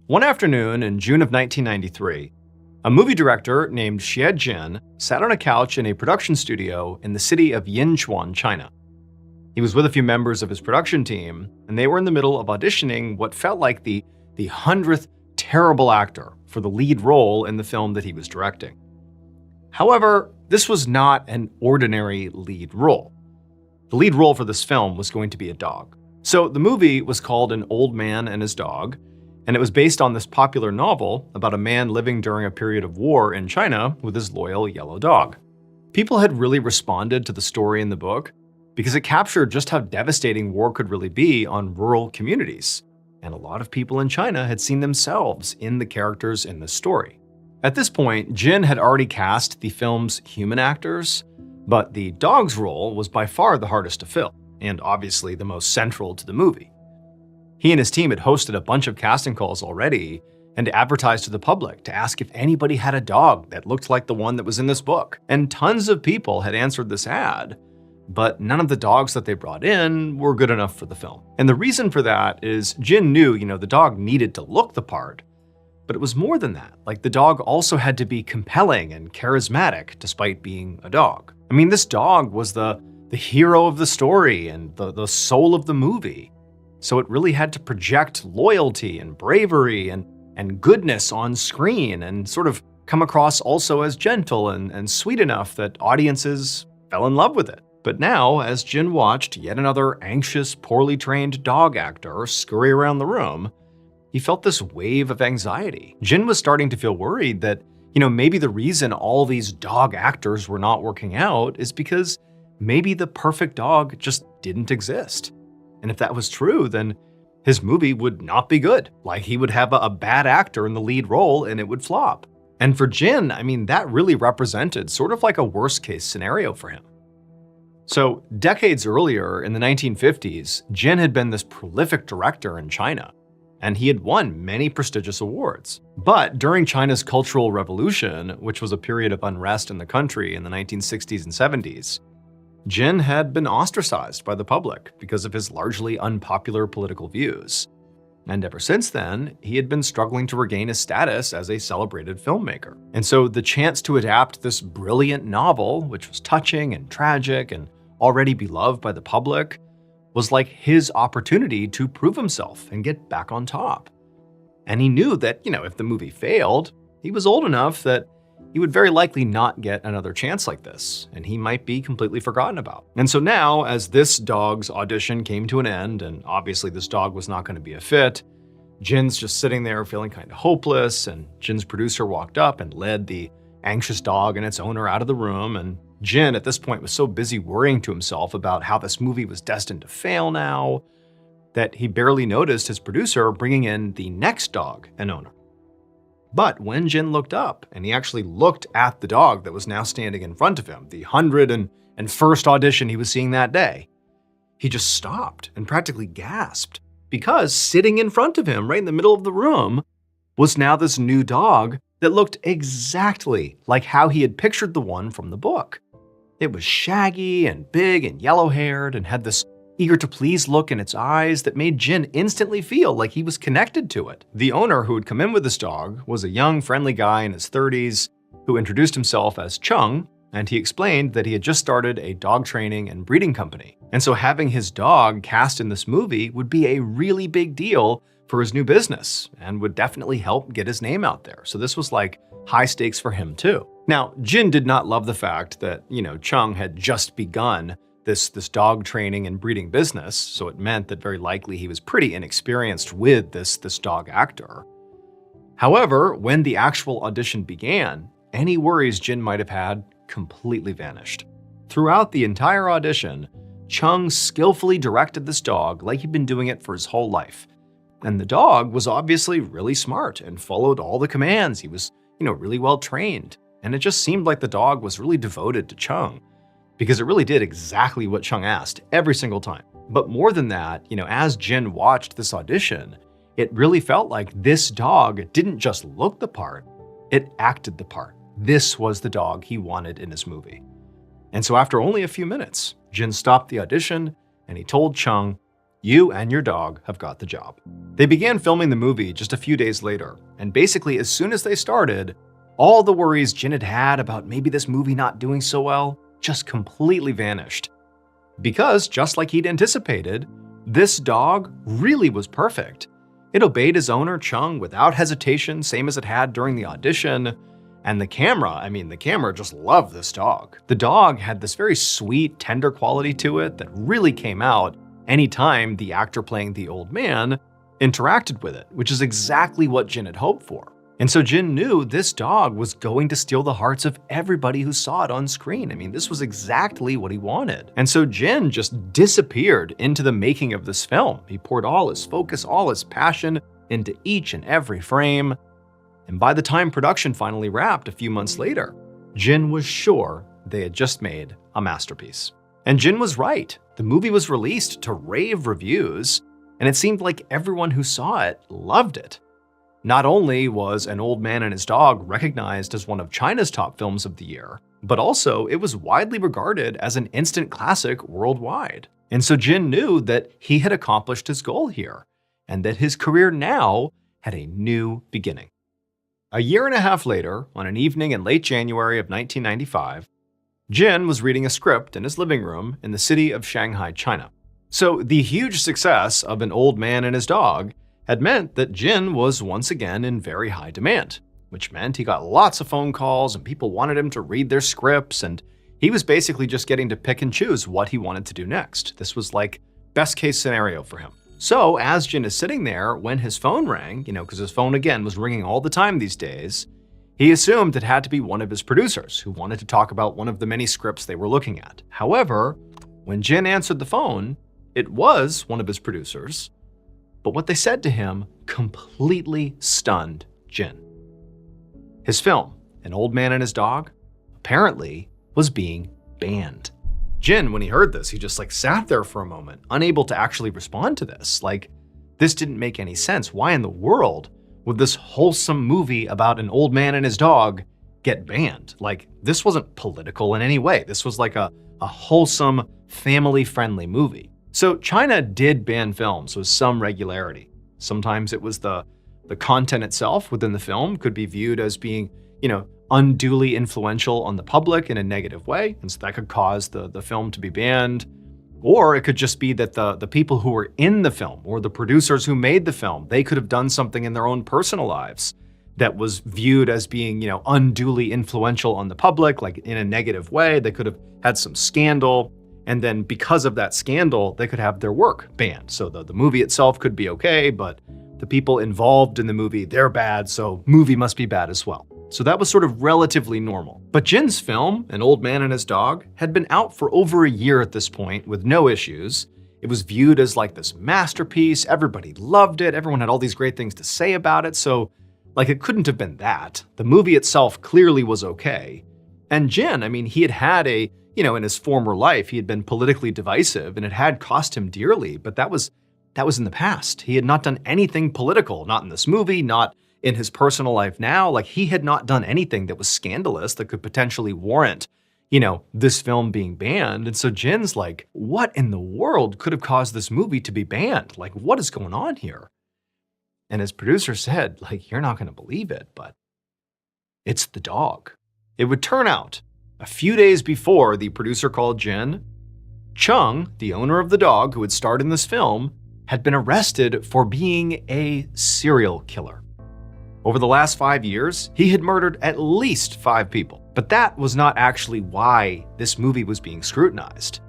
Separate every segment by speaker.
Speaker 1: One afternoon in June of 1993, a movie director named Xie Jin sat on a couch in a production studio in the city of Yinchuan, China. He was with a few members of his production team, and they were in the middle of auditioning what felt like the 100th terrible actor for the lead role in the film that he was directing. However, this was not an ordinary lead role. The lead role for this film was going to be a dog. So the movie was called An Old Man and His Dog, and it was based on this popular novel about a man living during a period of war in China with his loyal yellow dog. People had really responded to the story in the book because it captured just how devastating war could really be on rural communities, and a lot of people in China had seen themselves in the characters in this story. At this point, Jin had already cast the film's human actors, but the dog's role was by far the hardest to fill, and obviously the most central to the movie. He and his team had hosted a bunch of casting calls already and advertised to the public to ask if anybody had a dog that looked like the one that was in this book. And tons of people had answered this ad, but none of the dogs that they brought in were good enough for the film. And the reason for that is Jin knew, the dog needed to look the part, but it was more than that. Like, the dog also had to be compelling and charismatic despite being a dog. I mean, this dog was the hero of the story and the soul of the movie. So it really had to project loyalty and bravery and goodness on screen and sort of come across also as gentle and sweet enough that audiences fell in love with it. But now, as Jin watched yet another anxious, poorly trained dog actor scurry around the room, he felt this wave of anxiety. Jin was starting to feel worried that, maybe the reason all these dog actors were not working out is because maybe the perfect dog just didn't exist. And if that was true, then his movie would not be good. Like, he would have a bad actor in the lead role and it would flop. And for Jin, that really represented sort of like a worst case scenario for him. So decades earlier, in the 1950s, Jin had been this prolific director in China, and he had won many prestigious awards. But during China's Cultural Revolution, which was a period of unrest in the country in the 1960s and 70s, Jin had been ostracized by the public because of his largely unpopular political views. And ever since then, he had been struggling to regain his status as a celebrated filmmaker. And so the chance to adapt this brilliant novel, which was touching and tragic and already beloved by the public, was like his opportunity to prove himself and get back on top. And he knew that, if the movie failed, he was old enough that he would very likely not get another chance like this, and he might be completely forgotten about. And so now, as this dog's audition came to an end, and obviously this dog was not going to be a fit, Jin's just sitting there feeling kind of hopeless, and Jin's producer walked up and led the anxious dog and its owner out of the room, and Jin at this point was so busy worrying to himself about how this movie was destined to fail now that he barely noticed his producer bringing in the next dog and owner. But when Jin looked up, and he actually looked at the dog that was now standing in front of him, the 101st audition he was seeing that day, he just stopped and practically gasped, because sitting in front of him, right in the middle of the room, was now this new dog that looked exactly like how he had pictured the one from the book. It was shaggy and big and yellow-haired and had this eager-to-please look in its eyes that made Jin instantly feel like he was connected to it. The owner who had come in with this dog was a young, friendly guy in his 30s who introduced himself as Chung, and he explained that he had just started a dog training and breeding company. And so having his dog cast in this movie would be a really big deal for his new business and would definitely help get his name out there. So this was like high stakes for him too. Now, Jin did not love the fact that, Chung had just begun this dog training and breeding business, so it meant that very likely he was pretty inexperienced with this dog actor. However, when the actual audition began, any worries Jin might have had completely vanished. Throughout the entire audition, Chung skillfully directed this dog like he'd been doing it for his whole life. And the dog was obviously really smart and followed all the commands. He was, really well trained. And it just seemed like the dog was really devoted to Chung, because it really did exactly what Chung asked every single time. But more than that, as Jin watched this audition, it really felt like this dog didn't just look the part, it acted the part. This was the dog he wanted in his movie. And so after only a few minutes, Jin stopped the audition and he told Chung, You and your dog have got the job. They began filming the movie just a few days later, and basically as soon as they started, all the worries Jin had had about maybe this movie not doing so well just completely vanished. Because, just like he'd anticipated, this dog really was perfect. It obeyed his owner, Chung, without hesitation, same as it had during the audition. And the camera just loved this dog. The dog had this very sweet, tender quality to it that really came out anytime the actor playing the old man interacted with it, which is exactly what Jin had hoped for. And so Jin knew this dog was going to steal the hearts of everybody who saw it on screen. This was exactly what he wanted. And so Jin just disappeared into the making of this film. He poured all his focus, all his passion into each and every frame. And by the time production finally wrapped a few months later, Jin was sure they had just made a masterpiece. And Jin was right. The movie was released to rave reviews, and it seemed like everyone who saw it loved it. Not only was An Old Man and His Dog recognized as one of China's top films of the year, but also it was widely regarded as an instant classic worldwide. And so Jin knew that he had accomplished his goal here, and that his career now had a new beginning. A year and a half later, on an evening in late January of 1995, Jin was reading a script in his living room in the city of Shanghai, China. So the huge success of An Old Man and His Dog had meant that Jin was once again in very high demand, which meant he got lots of phone calls and people wanted him to read their scripts, and he was basically just getting to pick and choose what he wanted to do next. This was like best case scenario for him. So as Jin is sitting there, when his phone rang, because his phone again was ringing all the time these days, he assumed it had to be one of his producers who wanted to talk about one of the many scripts they were looking at. However, when Jin answered the phone, it was one of his producers, but what they said to him completely stunned Jin. His film, An Old Man and His Dog, apparently was being banned. Jin, when he heard this, he just sat there for a moment, unable to actually respond to this. This didn't make any sense. Why in the world would this wholesome movie about an old man and his dog get banned? This wasn't political in any way. This was a wholesome, family-friendly movie. So China did ban films with some regularity. Sometimes it was the content itself within the film could be viewed as being, unduly influential on the public in a negative way, and so that could cause the film to be banned. Or it could just be that the people who were in the film or the producers who made the film, they could have done something in their own personal lives that was viewed as being, unduly influential on the public, in a negative way. They could have had some scandal, and then because of that scandal, they could have their work banned. So the movie itself could be okay, but the people involved in the movie, they're bad, so movie must be bad as well. So that was sort of relatively normal. But Jin's film, An Old Man and His Dog, had been out for over a year at this point with no issues. It was viewed as this masterpiece. Everybody loved it. Everyone had all these great things to say about it. So it couldn't have been that. The movie itself clearly was okay. And Jin, he had had in his former life, he had been politically divisive and it had cost him dearly, but that was in the past. He had not done anything political, not in this movie, not in his personal life now. He had not done anything that was scandalous that could potentially warrant, this film being banned. And so Jin's what in the world could have caused this movie to be banned? What is going on here? And his producer said, you're not going to believe it, but it's the dog. It would turn out, a few days before the producer called Jin, Chung, the owner of the dog who had starred in this film, had been arrested for being a serial killer. Over the last 5 years, he had murdered at least 5 people. But that was not actually why this movie was being scrutinized.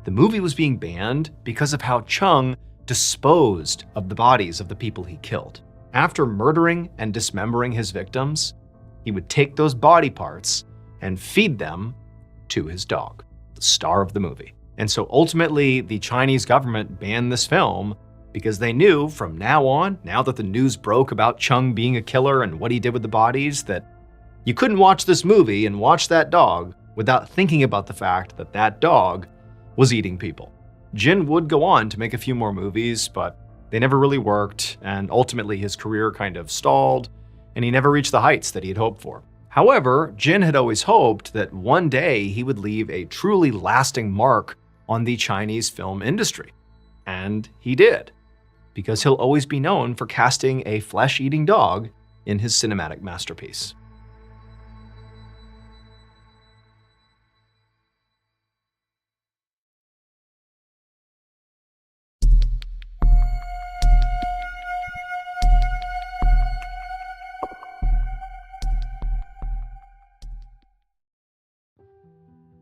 Speaker 1: The movie was being banned because of how Chung disposed of the bodies of the people he killed. After murdering and dismembering his victims, he would take those body parts and feed them to his dog, the star of the movie. And so ultimately, the Chinese government banned this film because they knew from now on, now that the news broke about Chung being a killer and what he did with the bodies, that you couldn't watch this movie and watch that dog without thinking about the fact that that dog was eating people. Jin would go on to make a few more movies, but they never really worked, and ultimately his career kind of stalled, and he never reached the heights that he had hoped for. However, Jin had always hoped that one day he would leave a truly lasting mark on the Chinese film industry. And he did, because he'll always be known for casting a flesh-eating dog in his cinematic masterpiece.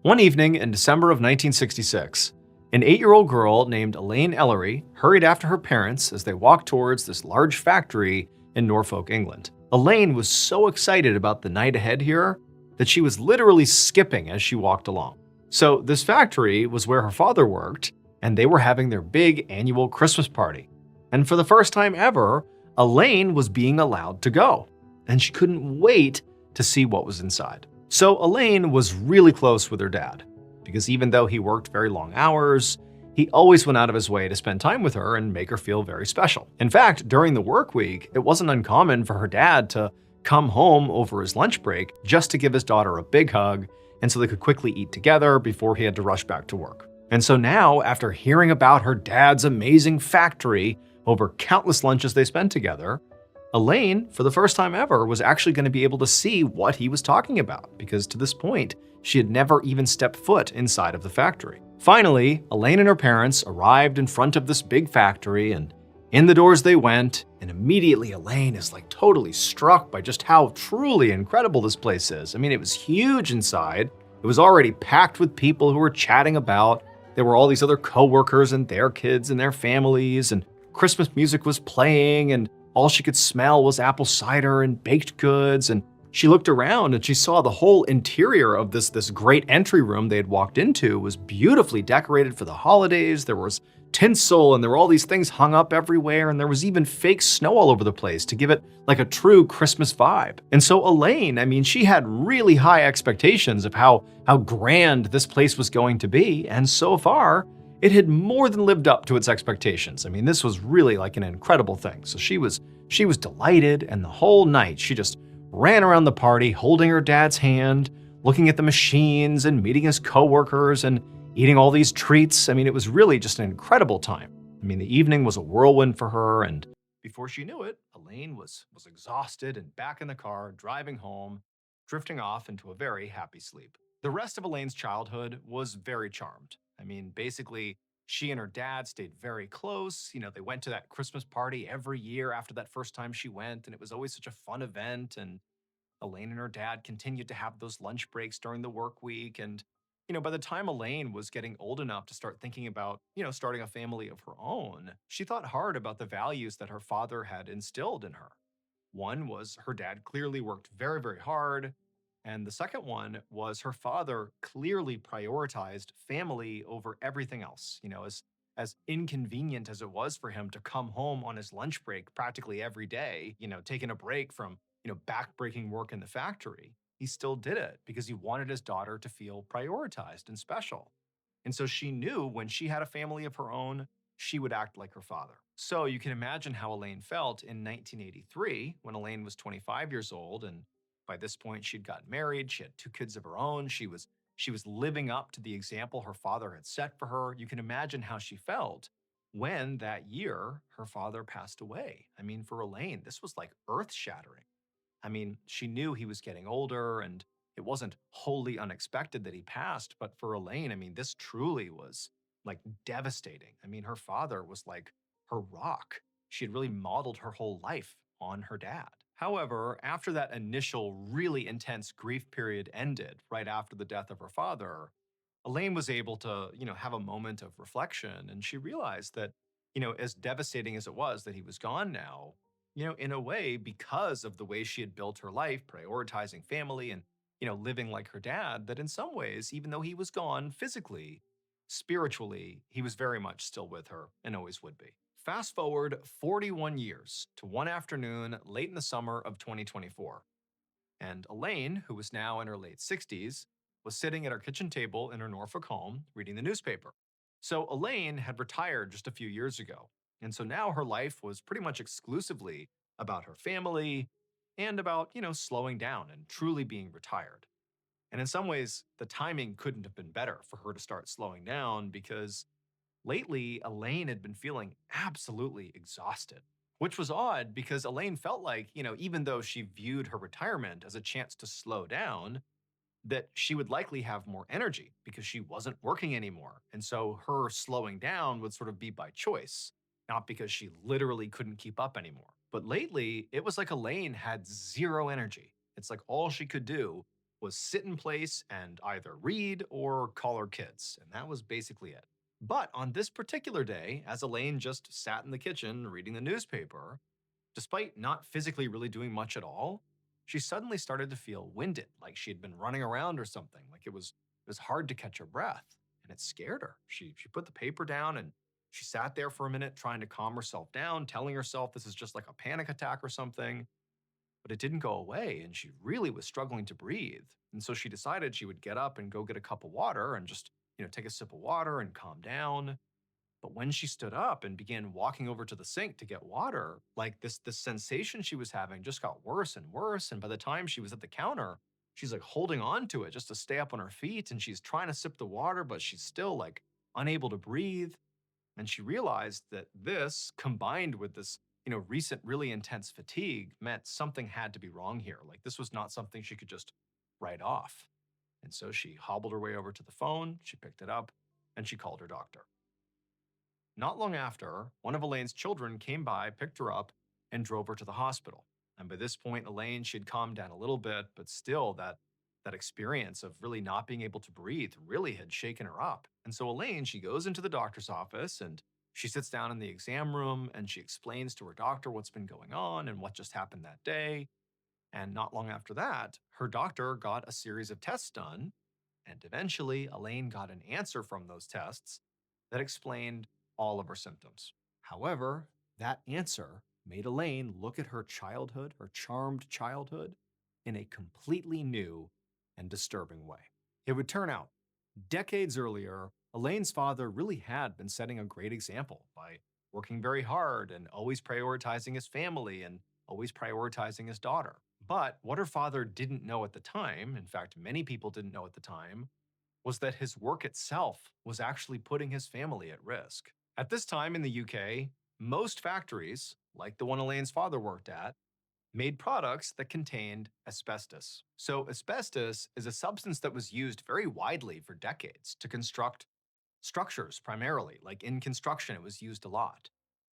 Speaker 1: One evening in December of 1966, an 8-year-old girl named Elaine Ellery hurried after her parents as they walked towards this large factory in Norfolk, England. Elaine was so excited about the night ahead here that she was literally skipping as she walked along. So, this factory was where her father worked, and they were having their big annual Christmas party. And for the first time ever, Elaine was being allowed to go, and she couldn't wait to see what was inside. So Elaine was really close with her dad, because even though he worked very long hours, he always went out of his way to spend time with her and make her feel very special. In fact, during the work week, it wasn't uncommon for her dad to come home over his lunch break just to give his daughter a big hug, and so they could quickly eat together before he had to rush back to work. And so now, after hearing about her dad's amazing factory over countless lunches they spent together, Elaine, for the first time ever, was actually going to be able to see what he was talking about, because to this point, she had never even stepped foot inside of the factory. Finally, Elaine and her parents arrived in front of this big factory, and in the doors they went, and immediately Elaine is like totally struck by just how truly incredible this place is. I mean, it was huge inside. It was already packed with people who were chatting about. There were all these other coworkers and their kids and their families, and Christmas music was playing, and all she could smell was apple cider and baked goods. And she looked around and she saw the whole interior of this great entry room they had walked into was beautifully decorated for the holidays. There was tinsel and there were all these things hung up everywhere, and there was even fake snow all over the place to give it like a true Christmas vibe. And so Elaine, I mean, she had really high expectations of how grand this place was going to be, and so far, it had more than lived up to its expectations. I mean, this was really like an incredible thing. So she was delighted, and the whole night she just ran around the party holding her dad's hand, looking at the machines and meeting his coworkers and eating all these treats. I mean, it was really just an incredible time. I mean, the evening was a whirlwind for her, and before she knew it, Elaine was exhausted and back in the car, driving home, drifting off into a very happy sleep. The rest of Elaine's childhood was very charmed. I mean, basically, she and her dad stayed very close. You know, they went to that Christmas party every year after that first time she went, and it was always such a fun event. And Elaine and her dad continued to have those lunch breaks during the work week. And, by the time Elaine was getting old enough to start thinking about, starting a family of her own, she thought hard about the values that her father had instilled in her. One was her dad clearly worked very, very hard. And the second one was her father clearly prioritized family over everything else. As inconvenient as it was for him to come home on his lunch break practically every day, taking a break from, backbreaking work in the factory, he still did it because he wanted his daughter to feel prioritized and special. And so she knew when she had a family of her own, she would act like her father. So you can imagine how Elaine felt in 1983 when Elaine was 25 years old, and by this point she'd gotten married, she had two kids of her own, she was living up to the example her father had set for her. You can imagine how she felt when that year her father passed away. I mean, for Elaine, this was like earth-shattering. I mean, she knew he was getting older, and it wasn't wholly unexpected that he passed. But for Elaine, I mean, this truly was like devastating. I mean, her father was like her rock. She had really modeled her whole life on her dad. However, after that initial really intense grief period ended right after the death of her father, Elaine was able to, have a moment of reflection, and she realized that, as devastating as it was that he was gone now, in a way, because of the way she had built her life, prioritizing family and, living like her dad, that in some ways, even though he was gone physically, spiritually, he was very much still with her and always would be. Fast forward 41 years to one afternoon late in the summer of 2024. And Elaine, who was now in her late 60s, was sitting at her kitchen table in her Norfolk home reading the newspaper. So Elaine had retired just a few years ago. And so now her life was pretty much exclusively about her family and about, slowing down and truly being retired. And in some ways, the timing couldn't have been better for her to start slowing down because Lately, Elaine had been feeling absolutely exhausted, which was odd because Elaine felt like, even though she viewed her retirement as a chance to slow down, that she would likely have more energy because she wasn't working anymore. And so her slowing down would sort of be by choice, not because she literally couldn't keep up anymore. But lately, it was like Elaine had zero energy. It's like all she could do was sit in place and either read or call her kids. And that was basically it. But on this particular day, as Elaine just sat in the kitchen reading the newspaper, despite not physically really doing much at all, she suddenly started to feel winded, like she had been running around or something, like it was hard to catch her breath, and it scared her. She put the paper down and she sat there for a minute trying to calm herself down, telling herself this is just like a panic attack or something, but it didn't go away and she really was struggling to breathe. And so she decided she would get up and go get a cup of water and just, take a sip of water and calm down. But when she stood up and began walking over to the sink to get water, like this sensation she was having just got worse and worse. And by the time she was at the counter, she's like holding on to it just to stay up on her feet. And she's trying to sip the water, but she's still like unable to breathe. And she realized that this, combined with this, recent really intense fatigue, meant something had to be wrong here. Like this was not something she could just write off. And so she hobbled her way over to the phone, she picked it up, and she called her doctor. Not long after, one of Elaine's children came by, picked her up, and drove her to the hospital. And by this point, Elaine, she had calmed down a little bit, but still that experience of really not being able to breathe really had shaken her up. And so Elaine, she goes into the doctor's office and she sits down in the exam room and she explains to her doctor what's been going on and what just happened that day. And not long after that, her doctor got a series of tests done, and eventually Elaine got an answer from those tests that explained all of her symptoms. However, that answer made Elaine look at her childhood, her charmed childhood, in a completely new and disturbing way. It would turn out, decades earlier, Elaine's father really had been setting a great example by working very hard and always prioritizing his family and always prioritizing his daughter. But what her father didn't know at the time, in fact, many people didn't know at the time, was that his work itself was actually putting his family at risk. At this time in the UK, most factories, like the one Elaine's father worked at, made products that contained asbestos. So, asbestos is a substance that was used very widely for decades to construct structures primarily. Like in construction, it was used a lot.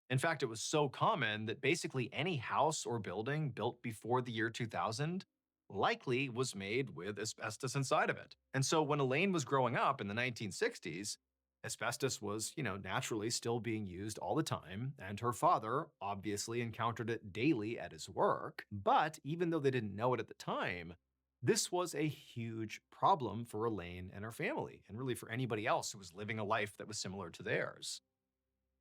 Speaker 1: In fact, it was so common that basically any house or building built before the year 2000 likely was made with asbestos inside of it. And so when Elaine was growing up in the 1960s, asbestos was, naturally still being used all the time, and her father obviously encountered it daily at his work. But even though they didn't know it at the time, this was a huge problem for Elaine and her family, and really for anybody else who was living a life that was similar to theirs.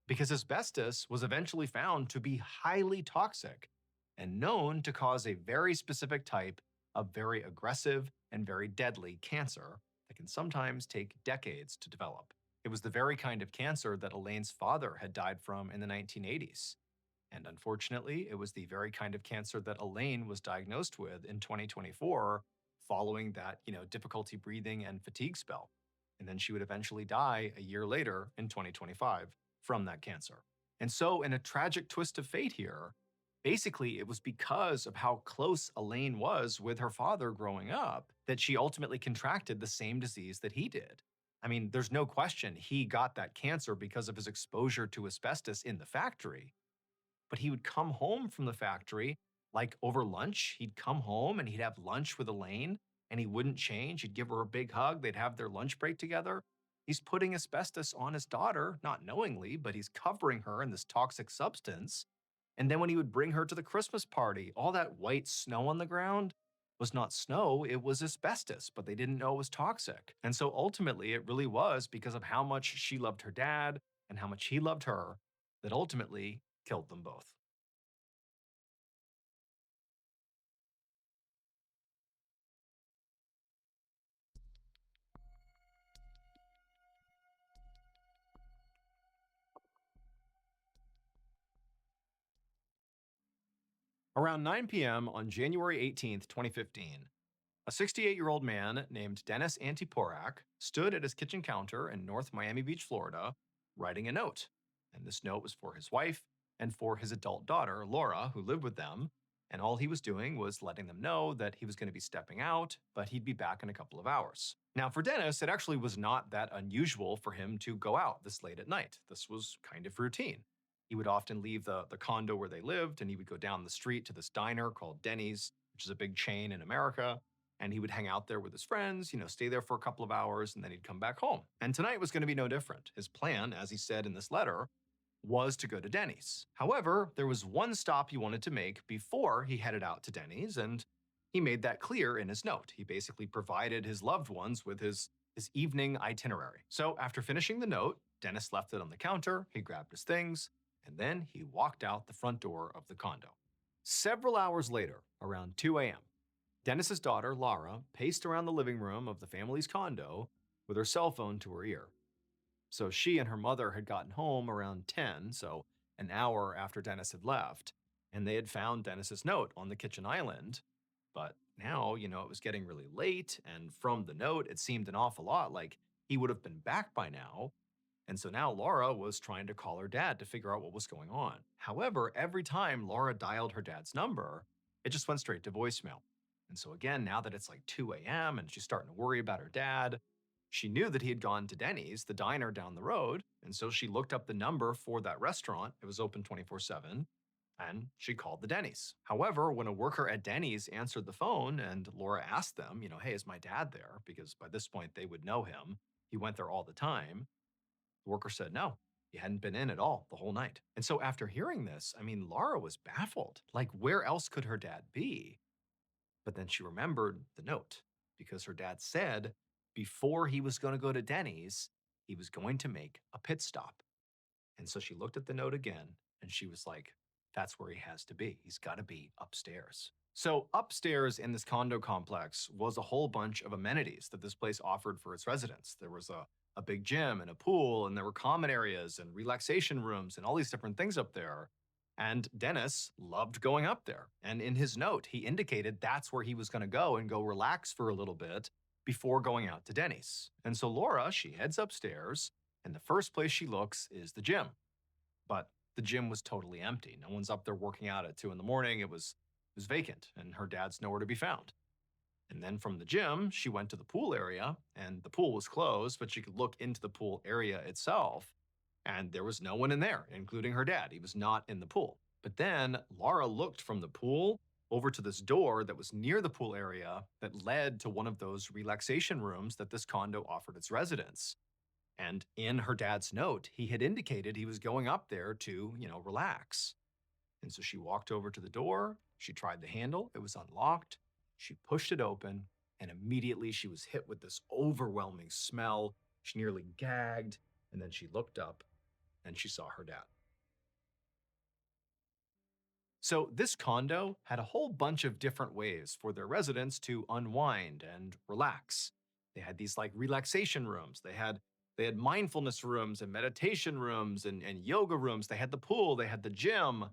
Speaker 1: Because asbestos was eventually found to be highly toxic and known to cause a very specific type of very aggressive and very deadly cancer that can sometimes take decades to develop. It was the very kind of cancer that Elaine's father had died from in the 1980s. And unfortunately, it was the very kind of cancer that Elaine was diagnosed with in 2024 following that, difficulty breathing and fatigue spell. And then she would eventually die a year later in 2025 from that cancer. And so, in a tragic twist of fate here, basically it was because of how close Elaine was with her father growing up that she ultimately contracted the same disease that he did. I mean, there's no question he got that cancer because of his exposure to asbestos in the factory. But he would come home from the factory, like over lunch, he'd come home and he'd have lunch with Elaine, and he wouldn't change. He'd give her a big hug. They'd have their lunch break together. He's putting asbestos on his daughter, not knowingly, but he's covering her in this toxic substance. And then when he would bring her to the Christmas party, all that white snow on the ground was not snow, it was asbestos, but they didn't know it was toxic. And so ultimately, it really was because of how much she loved her dad and how much he loved her that ultimately killed them both. Around 9 p.m. on January 18th, 2015, a 68-year-old man named Dennis Antiporak stood at his kitchen counter in North Miami Beach, Florida, writing a note. And this note was for his wife and for his adult daughter, Laura, who lived with them. And all he was doing was letting them know that he was going to be stepping out, but he'd be back in a couple of hours. Now, for Dennis, it actually was not that unusual for him to go out this late at night. This was kind of routine. He would often leave the condo where they lived, and he would go down the street to this diner called Denny's, which is a big chain in America. And he would hang out there with his friends, stay there for a couple of hours, and then he'd come back home. And tonight was going to be no different. His plan, as he said in this letter, was to go to Denny's. However, there was one stop he wanted to make before he headed out to Denny's, and he made that clear in his note. He basically provided his loved ones with his evening itinerary. So after finishing the note, Dennis left it on the counter, he grabbed his things, and then he walked out the front door of the condo. Several hours later, around 2 a.m., Dennis's daughter, Laura, paced around the living room of the family's condo with her cell phone to her ear. So she and her mother had gotten home around 10, so an hour after Dennis had left, and they had found Dennis's note on the kitchen island. But now, it was getting really late, and from the note, it seemed an awful lot like he would have been back by now. And so now Laura was trying to call her dad to figure out what was going on. However, every time Laura dialed her dad's number, it just went straight to voicemail. And so again, now that it's like 2 a.m. and she's starting to worry about her dad, she knew that he had gone to Denny's, the diner down the road, and so she looked up the number for that restaurant. It was open 24/7, and she called the Denny's. However, when a worker at Denny's answered the phone and Laura asked them, hey, is my dad there? Because by this point they would know him. He went there all the time. The worker said no. He hadn't been in at all the whole night. And so after hearing this, Laura was baffled. Like, where else could her dad be? But then she remembered the note, because her dad said before he was going to go to Denny's, he was going to make a pit stop. And so she looked at the note again, and she was like, that's where he has to be. He's got to be upstairs. So upstairs in this condo complex was a whole bunch of amenities that this place offered for its residents. There was a big gym and a pool, and there were common areas and relaxation rooms and all these different things up there. And Dennis loved going up there. And in his note, he indicated that's where he was going to go and go relax for a little bit before going out to Denny's. And so Laura, she heads upstairs, and the first place she looks is the gym. But the gym was totally empty. No one's up there working out at 2 in the morning. It was vacant, and her dad's nowhere to be found. And then from the gym, she went to the pool area, and the pool was closed, but she could look into the pool area itself. And there was no one in there, including her dad. He was not in the pool. But then Laura looked from the pool over to this door that was near the pool area that led to one of those relaxation rooms that this condo offered its residents. And in her dad's note, he had indicated he was going up there to, relax. And so she walked over to the door. She tried the handle. It was unlocked. She pushed it open, and immediately she was hit with this overwhelming smell. She nearly gagged, and then she looked up and she saw her dad. So this condo had a whole bunch of different ways for their residents to unwind and relax. They had these relaxation rooms. They had mindfulness rooms and meditation rooms and yoga rooms. They had the pool, they had the gym,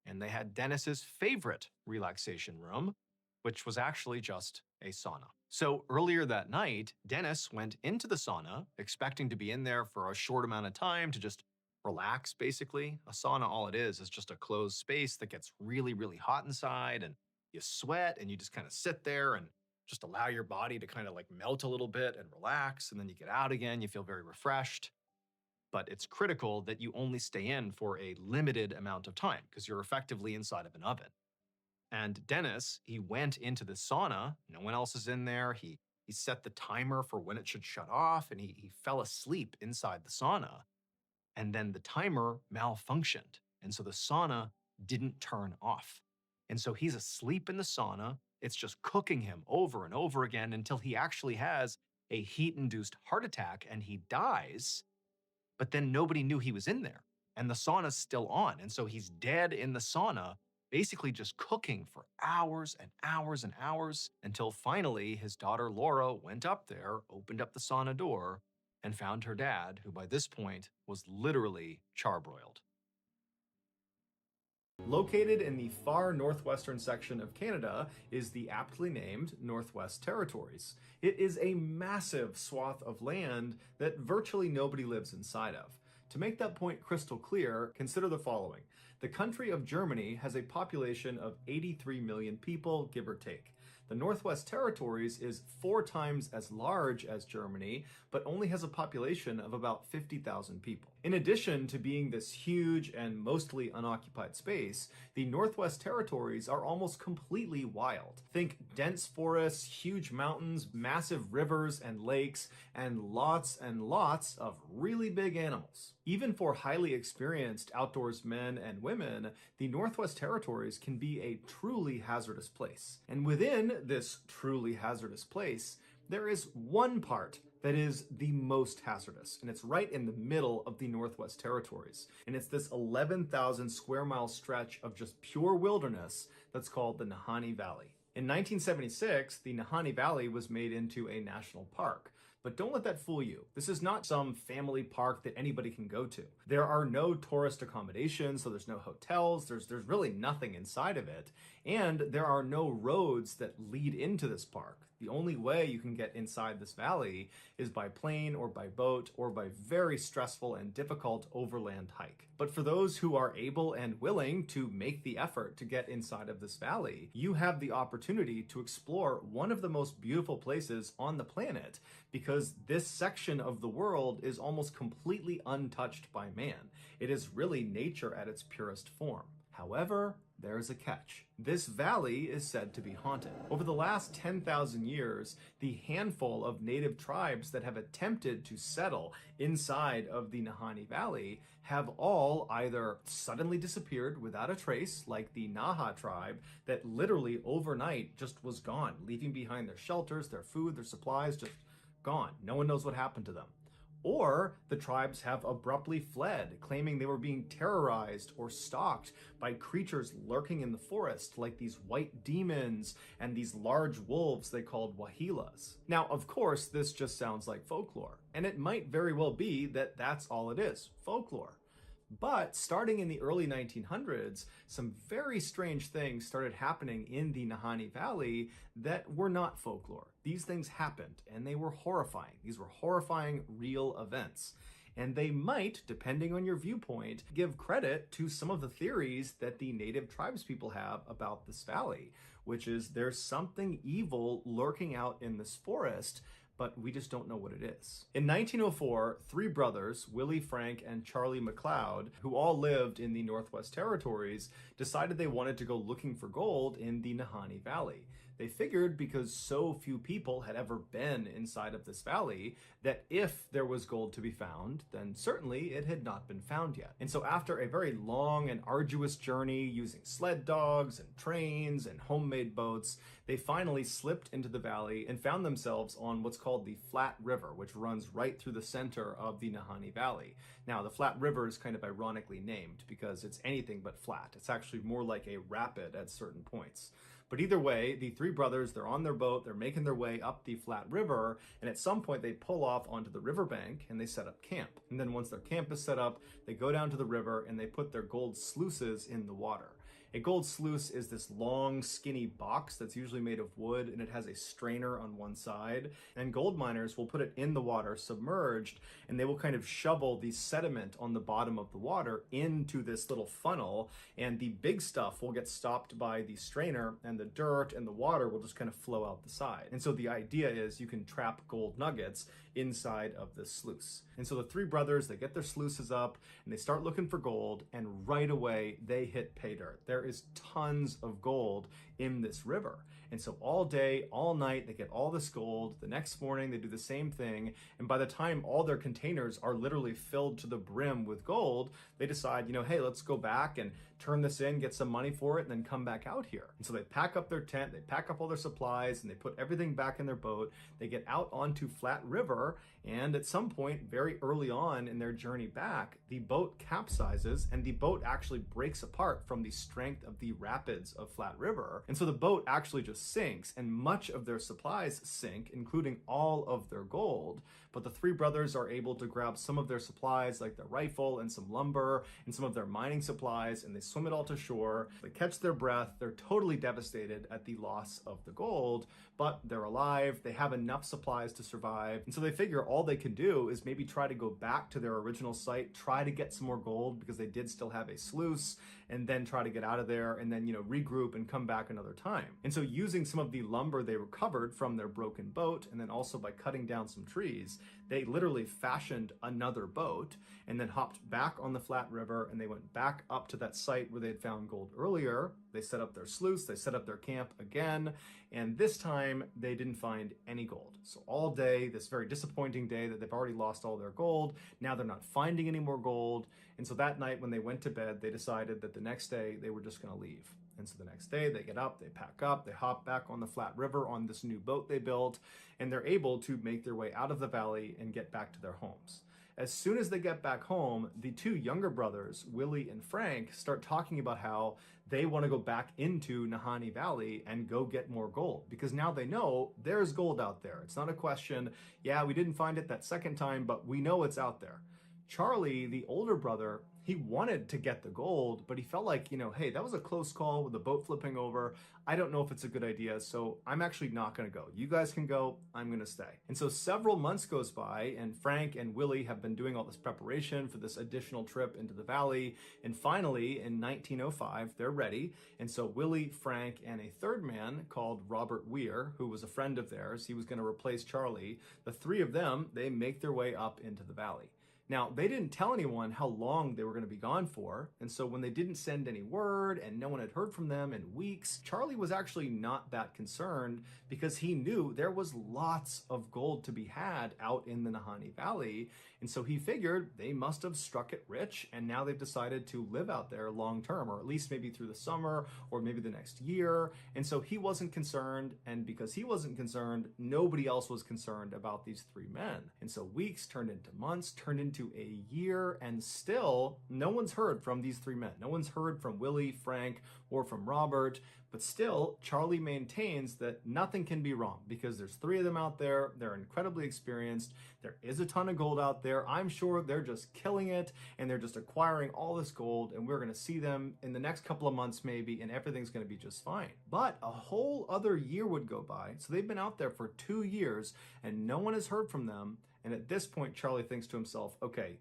Speaker 1: and they had Dennis's favorite relaxation room, which was actually just a sauna. So earlier that night, Dennis went into the sauna, expecting to be in there for a short amount of time to just relax, basically. A sauna, all it is just a closed space that gets really, really hot inside, and you sweat, and you just kind of sit there and just allow your body to kind of melt a little bit and relax, and then you get out again, you feel very refreshed. But it's critical that you only stay in for a limited amount of time, because you're effectively inside of an oven. And Dennis, he went into the sauna. No one else is in there. He set the timer for when it should shut off, and he fell asleep inside the sauna. And then the timer malfunctioned. And so the sauna didn't turn off. And so he's asleep in the sauna. It's just cooking him over and over again until he actually has a heat-induced heart attack and he dies. But then nobody knew he was in there. And the sauna's still on. And so he's dead in the sauna, basically just cooking for hours and hours and hours, until finally his daughter Laura went up there, opened up the sauna door, and found her dad, who by this point was literally charbroiled. Located in the far northwestern section of Canada is the aptly named Northwest Territories. It is a massive swath of land that virtually nobody lives inside of. To make that point crystal clear, consider the following. The country of Germany has a population of 83 million people, give or take. The Northwest Territories is 4 times as large as Germany, but only has a population of about 50,000 people. In addition to being this huge and mostly unoccupied space, the Northwest Territories are almost completely wild. Think dense forests, huge mountains, massive rivers and lakes, and lots of really big animals. Even for highly experienced outdoors men and women, the Northwest Territories can be a truly hazardous place. And within this truly hazardous place, there is one part that is the most hazardous, and it's right in the middle of the Northwest Territories. And it's this 11,000 square mile stretch of just pure wilderness that's called the Nahanni Valley. In 1976, the Nahanni Valley was made into a national park. But don't let that fool you. This is not some family park that anybody can go to. There are no tourist accommodations, so there's no hotels, there's really nothing inside of it. And there are no roads that lead into this park. The only way you can get inside this valley is by plane or by boat or by very stressful and difficult overland hike. But for those who are able and willing to make the effort to get inside of this valley, you have the opportunity to explore one of the most beautiful places on the planet, because this section of the world is almost completely untouched by man. It is really nature at its purest form. However, there is a catch. This valley is said to be haunted. Over the last 10,000 years, the handful of native tribes that have attempted to settle inside of the Nahanni Valley have all either suddenly disappeared without a trace, like the Naha tribe that literally overnight just was gone, leaving behind their shelters, their food, their supplies, just gone. No one knows what happened to them. Or the tribes have abruptly fled, claiming they were being terrorized or stalked by creatures lurking in the forest, like these white demons and these large wolves they called wahilas. Now, of course, this just sounds like folklore, and it might very well be that that's all it is, folklore. But starting in the early 1900s, some very strange things started happening in the Nahanni Valley that were not folklore. These things happened, and they were horrifying. These were horrifying, real events. And they might, depending on your viewpoint, give credit to some of the theories that the native tribes people have about this valley, which is there's something evil lurking out in this forest, but we just don't know what it is. In 1904, 3 brothers, Willie, Frank, and Charlie McLeod, who all lived in the Northwest Territories, decided they wanted to go looking for gold in the Nahanni Valley. They figured because so few people had ever been inside of this valley that if there was gold to be found, then certainly it had not been found yet. And so after a very long and arduous journey using sled dogs and trains and homemade boats, they finally slipped into the valley and found themselves on what's called the Flat River, which runs right through the center of the Nahanni Valley. Now, the Flat River is kind of ironically named because it's anything but flat. It's actually more like a rapid at certain points. But either way, the 3 brothers, they're on their boat, they're making their way up the Flat River, and at some point they pull off onto the riverbank and they set up camp. And then once their camp is set up, they go down to the river and they put their gold sluices in the water. A gold sluice is this long, skinny box that's usually made of wood, and it has a strainer on one side. And gold miners will put it in the water submerged, and they will kind of shovel the sediment on the bottom of the water into this little funnel, and the big stuff will get stopped by the strainer, and the dirt and the water will just kind of flow out the side. And so the idea is you can trap gold nuggets inside of this sluice. And so the 3 brothers, they get their sluices up and they start looking for gold, and right away they hit pay dirt. There is tons of gold in this river. And so all day, all night, they get all this gold. The next morning they do the same thing, and by the time all their containers are literally filled to the brim with gold, they decide, hey, let's go back and turn this in, get some money for it, and then come back out here. And so they pack up their tent, they pack up all their supplies, and they put everything back in their boat. They get out onto Flat River, and at some point very early on in their journey back, the boat capsizes, and the boat actually breaks apart from the strangling strength of the rapids of Flat River. And so the boat actually just sinks, and much of their supplies sink, including all of their gold. But the three brothers are able to grab some of their supplies, like their rifle and some lumber and some of their mining supplies, and they swim it all to shore. They catch their breath. They're totally devastated at the loss of the gold, but they're alive. They have enough supplies to survive. And so they figure all they can do is maybe try to go back to their original site, try to get some more gold because they did still have a sluice, and then try to get out of there and then, regroup and come back another time. And so using some of the lumber they recovered from their broken boat, and then also by cutting down some trees, they literally fashioned another boat and then hopped back on the Flat River, and they went back up to that site where they had found gold earlier. They set up their sluice, they set up their camp again, and this time they didn't find any gold. So all day, this very disappointing day that they've already lost all their gold, now they're not finding any more gold. And so that night when they went to bed, they decided that the next day they were just gonna leave. And so the next day they get up, they pack up, they hop back on the Flat River on this new boat they built, and they're able to make their way out of the valley and get back to their homes. As soon as they get back home, the two younger brothers, Willie and Frank, start talking about how they want to go back into Nahanni Valley and go get more gold, because now they know there's gold out there. It's not a question, yeah, we didn't find it that second time, but we know it's out there. Charlie, the older brother, he wanted to get the gold, but he felt like, hey, that was a close call with the boat flipping over. I don't know if it's a good idea, so I'm actually not going to go. You guys can go, I'm going to stay. And so several months goes by, and Frank and Willie have been doing all this preparation for this additional trip into the valley. And finally, in 1905, they're ready. And so Willie, Frank, and a third man called Robert Weir, who was a friend of theirs, he was going to replace Charlie. The three of them, they make their way up into the valley. Now, they didn't tell anyone how long they were going to be gone for, and so when they didn't send any word and no one had heard from them in weeks, Charlie was actually not that concerned because he knew there was lots of gold to be had out in the Nahanni Valley, and so he figured they must have struck it rich, and now they've decided to live out there long term, or at least maybe through the summer, or maybe the next year, and so he wasn't concerned, and because he wasn't concerned, nobody else was concerned about these three men. And so weeks turned into months, turned into a year, and still no one's heard from these three men. No one's heard from Willie, Frank, or from Robert, but still Charlie maintains that nothing can be wrong because there's three of them out there. They're incredibly experienced. There is a ton of gold out there. I'm sure they're just killing it and they're just acquiring all this gold, and we're going to see them in the next couple of months maybe, and everything's going to be just fine. But a whole other year would go by. So they've been out there for 2 years and no one has heard from them. And at this point, Charlie thinks to himself, okay,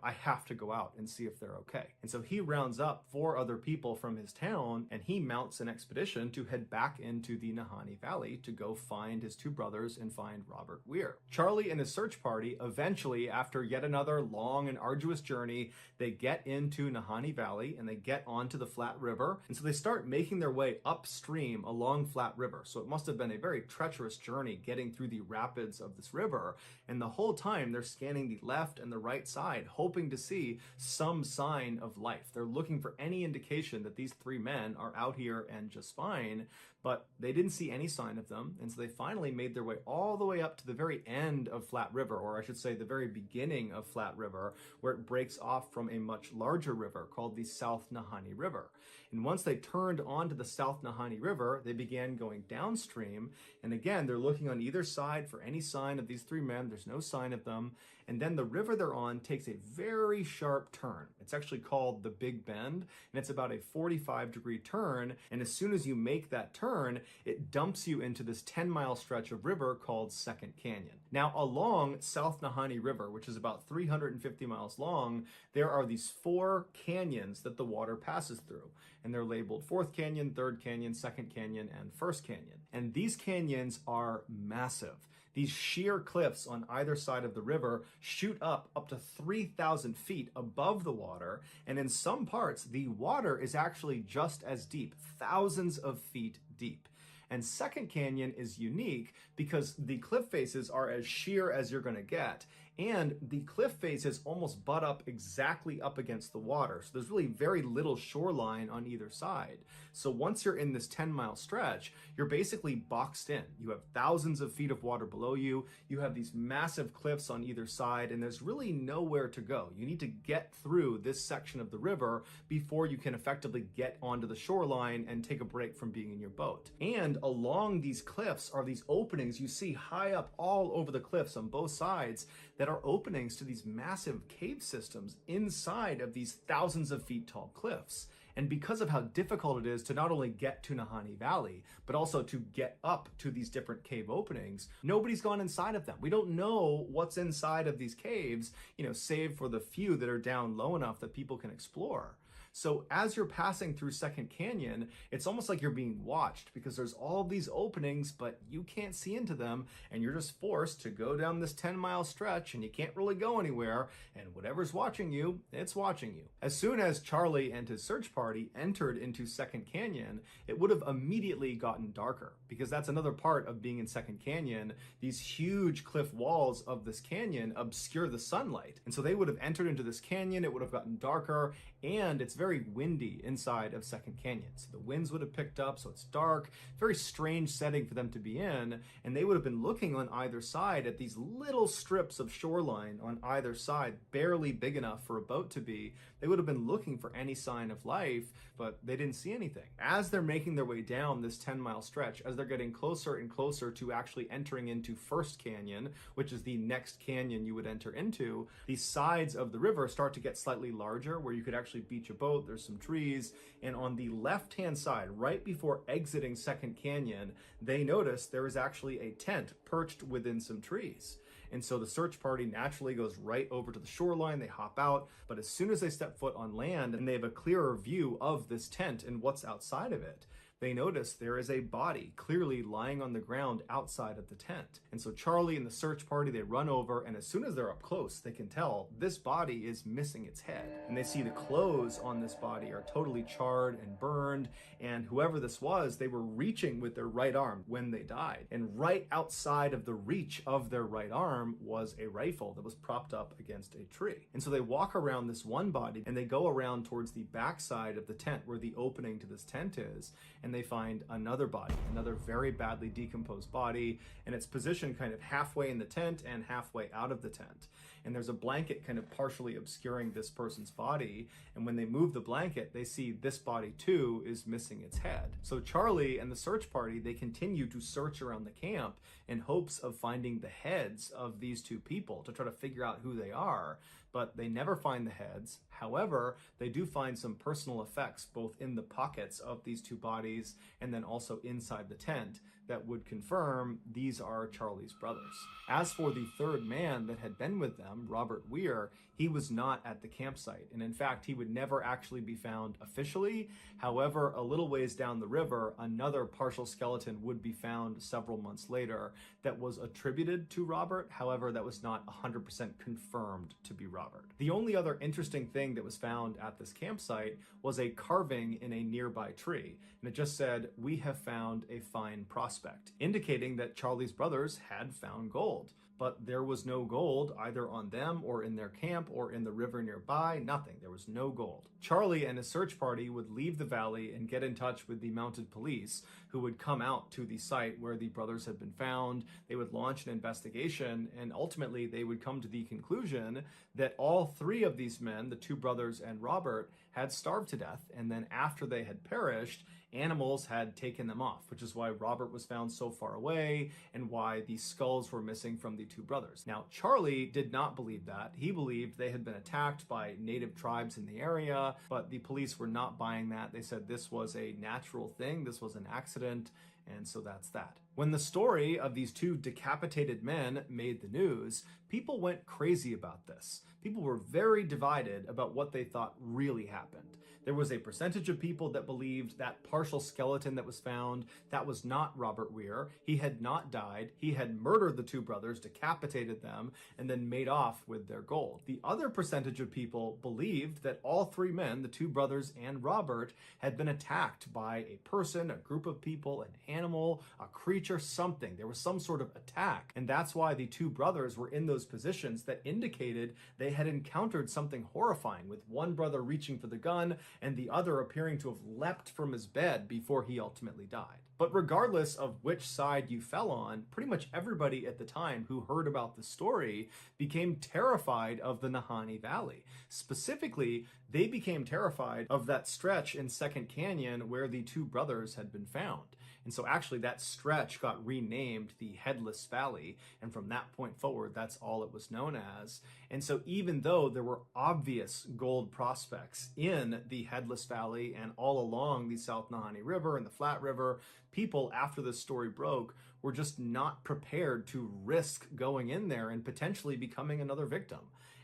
Speaker 1: I have to go out and see if they're okay. And so he rounds up 4 other people from his town, and he mounts an expedition to head back into the Nahanni Valley to go find his 2 brothers and find Robert Weir. Charlie and his search party, eventually, after yet another long and arduous journey, they get into Nahanni Valley and they get onto the Flat River. And so they start making their way upstream along Flat River. So it must have been a very treacherous journey getting through the rapids of this river. And the whole time they're scanning the left and the right side, hoping to see some sign of life. They're looking for any indication that these 3 men are out here and just fine, but they didn't see any sign of them. And so they finally made their way all the way up to the very end of Flat River, or I should say the very beginning of Flat River, where it breaks off from a much larger river called the South Nahanni River. And once they turned onto the South Nahanni River, they began going downstream. And again, they're looking on either side for any sign of these 3 men. There's no sign of them. And then the river they're on takes a very sharp turn. It's actually called the Big Bend, and it's about a 45-degree turn. And as soon as you make that turn, it dumps you into this 10-mile stretch of river called Second Canyon. Now, along South Nahanni River, which is about 350 miles long, there are these 4 canyons that the water passes through. And they're labeled 4th Canyon, 3rd Canyon, 2nd Canyon, and 1st Canyon. And these canyons are massive. These sheer cliffs on either side of the river shoot up to 3,000 feet above the water, and in some parts, the water is actually just as deep, thousands of feet deep. And Second Canyon is unique because the cliff faces are as sheer as you're going to get, And the cliff faces almost butt up exactly up against the water. So there's really very little shoreline on either side. So once you're in this 10-mile stretch, you're basically boxed in. You have thousands of feet of water below you. You have these massive cliffs on either side, and there's really nowhere to go. You need to get through this section of the river before you can effectively get onto the shoreline and take a break from being in your boat. And along these cliffs are these openings you see high up all over the cliffs on both sides that are openings to these massive cave systems inside of these thousands of feet tall cliffs. And because of how difficult it is to not only get to Nahanni Valley, but also to get up to these different cave openings, nobody's gone inside of them. We don't know what's inside of these caves, save for the few that are down low enough that people can explore. So as you're passing through Second Canyon, it's almost like you're being watched because there's all these openings, but you can't see into them, and you're just forced to go down this 10-mile stretch, and you can't really go anywhere, and whatever's watching you, it's watching you. As soon as Charlie and his search party entered into Second Canyon, it would have immediately gotten darker, because that's another part of being in Second Canyon. These huge cliff walls of this canyon obscure the sunlight, and so they would have entered into this canyon, it would have gotten darker, and it's very windy inside of Second Canyon. So the winds would have picked up, so it's dark, very strange setting for them to be in, and they would have been looking on either side at these little strips of shoreline on either side, barely big enough for a boat to be. They would have been looking for any sign of life, but they didn't see anything. As they're making their way down this 10-mile stretch, as they're getting closer and closer to actually entering into First Canyon, which is the next canyon you would enter into, the sides of the river start to get slightly larger where you could actually beach a boat. There's some trees, and on the left-hand side, right before exiting Second Canyon, they notice there is actually a tent perched within some trees. And so the search party naturally goes right over to the shoreline, they hop out, but as soon as they step foot on land and they have a clearer view of this tent and what's outside of it, they notice there is a body clearly lying on the ground outside of the tent. And so Charlie and the search party, they run over, and as soon as they're up close, they can tell this body is missing its head. And they see the clothes on this body are totally charred and burned, and whoever this was, they were reaching with their right arm when they died. And right outside of the reach of their right arm was a rifle that was propped up against a tree. And so they walk around this one body, and they go around towards the backside of the tent where the opening to this tent is, and they find another body, another very badly decomposed body, and it's positioned kind of halfway in the tent and halfway out of the tent. And there's a blanket kind of partially obscuring this person's body, and when they move the blanket, they see this body too is missing its head. So Charlie and the search party, they continue to search around the camp in hopes of finding the heads of these two people to try to figure out who they are, but they never find the heads. However, they do find some personal effects both in the pockets of these two bodies and then also inside the tent that would confirm these are Charlie's brothers. As for the third man that had been with them, Robert Weir, he was not at the campsite, and in fact he would never actually be found officially. However, a little ways down the river, another partial skeleton would be found several months later that was attributed to Robert. However, that was not 100% confirmed to be Robert. The only other interesting thing that was found at this campsite was a carving in a nearby tree, and it just said, "We have found a fine prospect," indicating that Charlie's brothers had found gold. But there was no gold either on them or in their camp or in the river nearby. Nothing. There was no gold. Charlie and his search party would leave the valley and get in touch with the mounted police, who would come out to the site where the brothers had been found. They would launch an investigation, and ultimately they would come to the conclusion that all three of these men, the two brothers and Robert, had starved to death, and then after they had perished, animals had taken them off, which is why Robert was found so far away and why the skulls were missing from the two brothers. Now, Charlie did not believe that. He believed they had been attacked by native tribes in the area, but the police were not buying that. They said this was a natural thing, this was an accident, and so that's that. When the story of these two decapitated men made the news, people went crazy about this. People were very divided about what they thought really happened. There was a percentage of people that believed that partial skeleton that was found, that was not Robert Weir. He had not died. He had murdered the two brothers, decapitated them, and then made off with their gold. The other percentage of people believed that all three men, the two brothers and Robert, had been attacked by a person, a group of people, an animal, a creature, something. There was some sort of attack. And that's why the two brothers were in those positions that indicated they had encountered something horrifying, with one brother reaching for the gun and the other appearing to have leapt from his bed before he ultimately died. But regardless of which side you fell on, pretty much everybody at the time who heard about the story became terrified of the Nahanni Valley. Specifically, they became terrified of that stretch in Second Canyon where the two brothers had been found. And so actually that stretch got renamed the Headless Valley, and from that point forward, that's all it was known as. And so even though there were obvious gold prospects in the Headless Valley and all along the South Nahanni River and the Flat River, people after this story broke were just not prepared to risk going in there and potentially becoming another victim.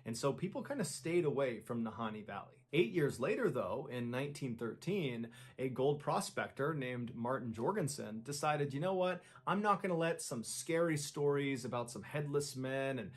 Speaker 1: And so people kind of stayed away from Nahanni Valley. 8 years later, though, in 1913, a gold prospector named Martin Jorgensen decided, you know what, I'm not going to let some scary stories about some headless men and,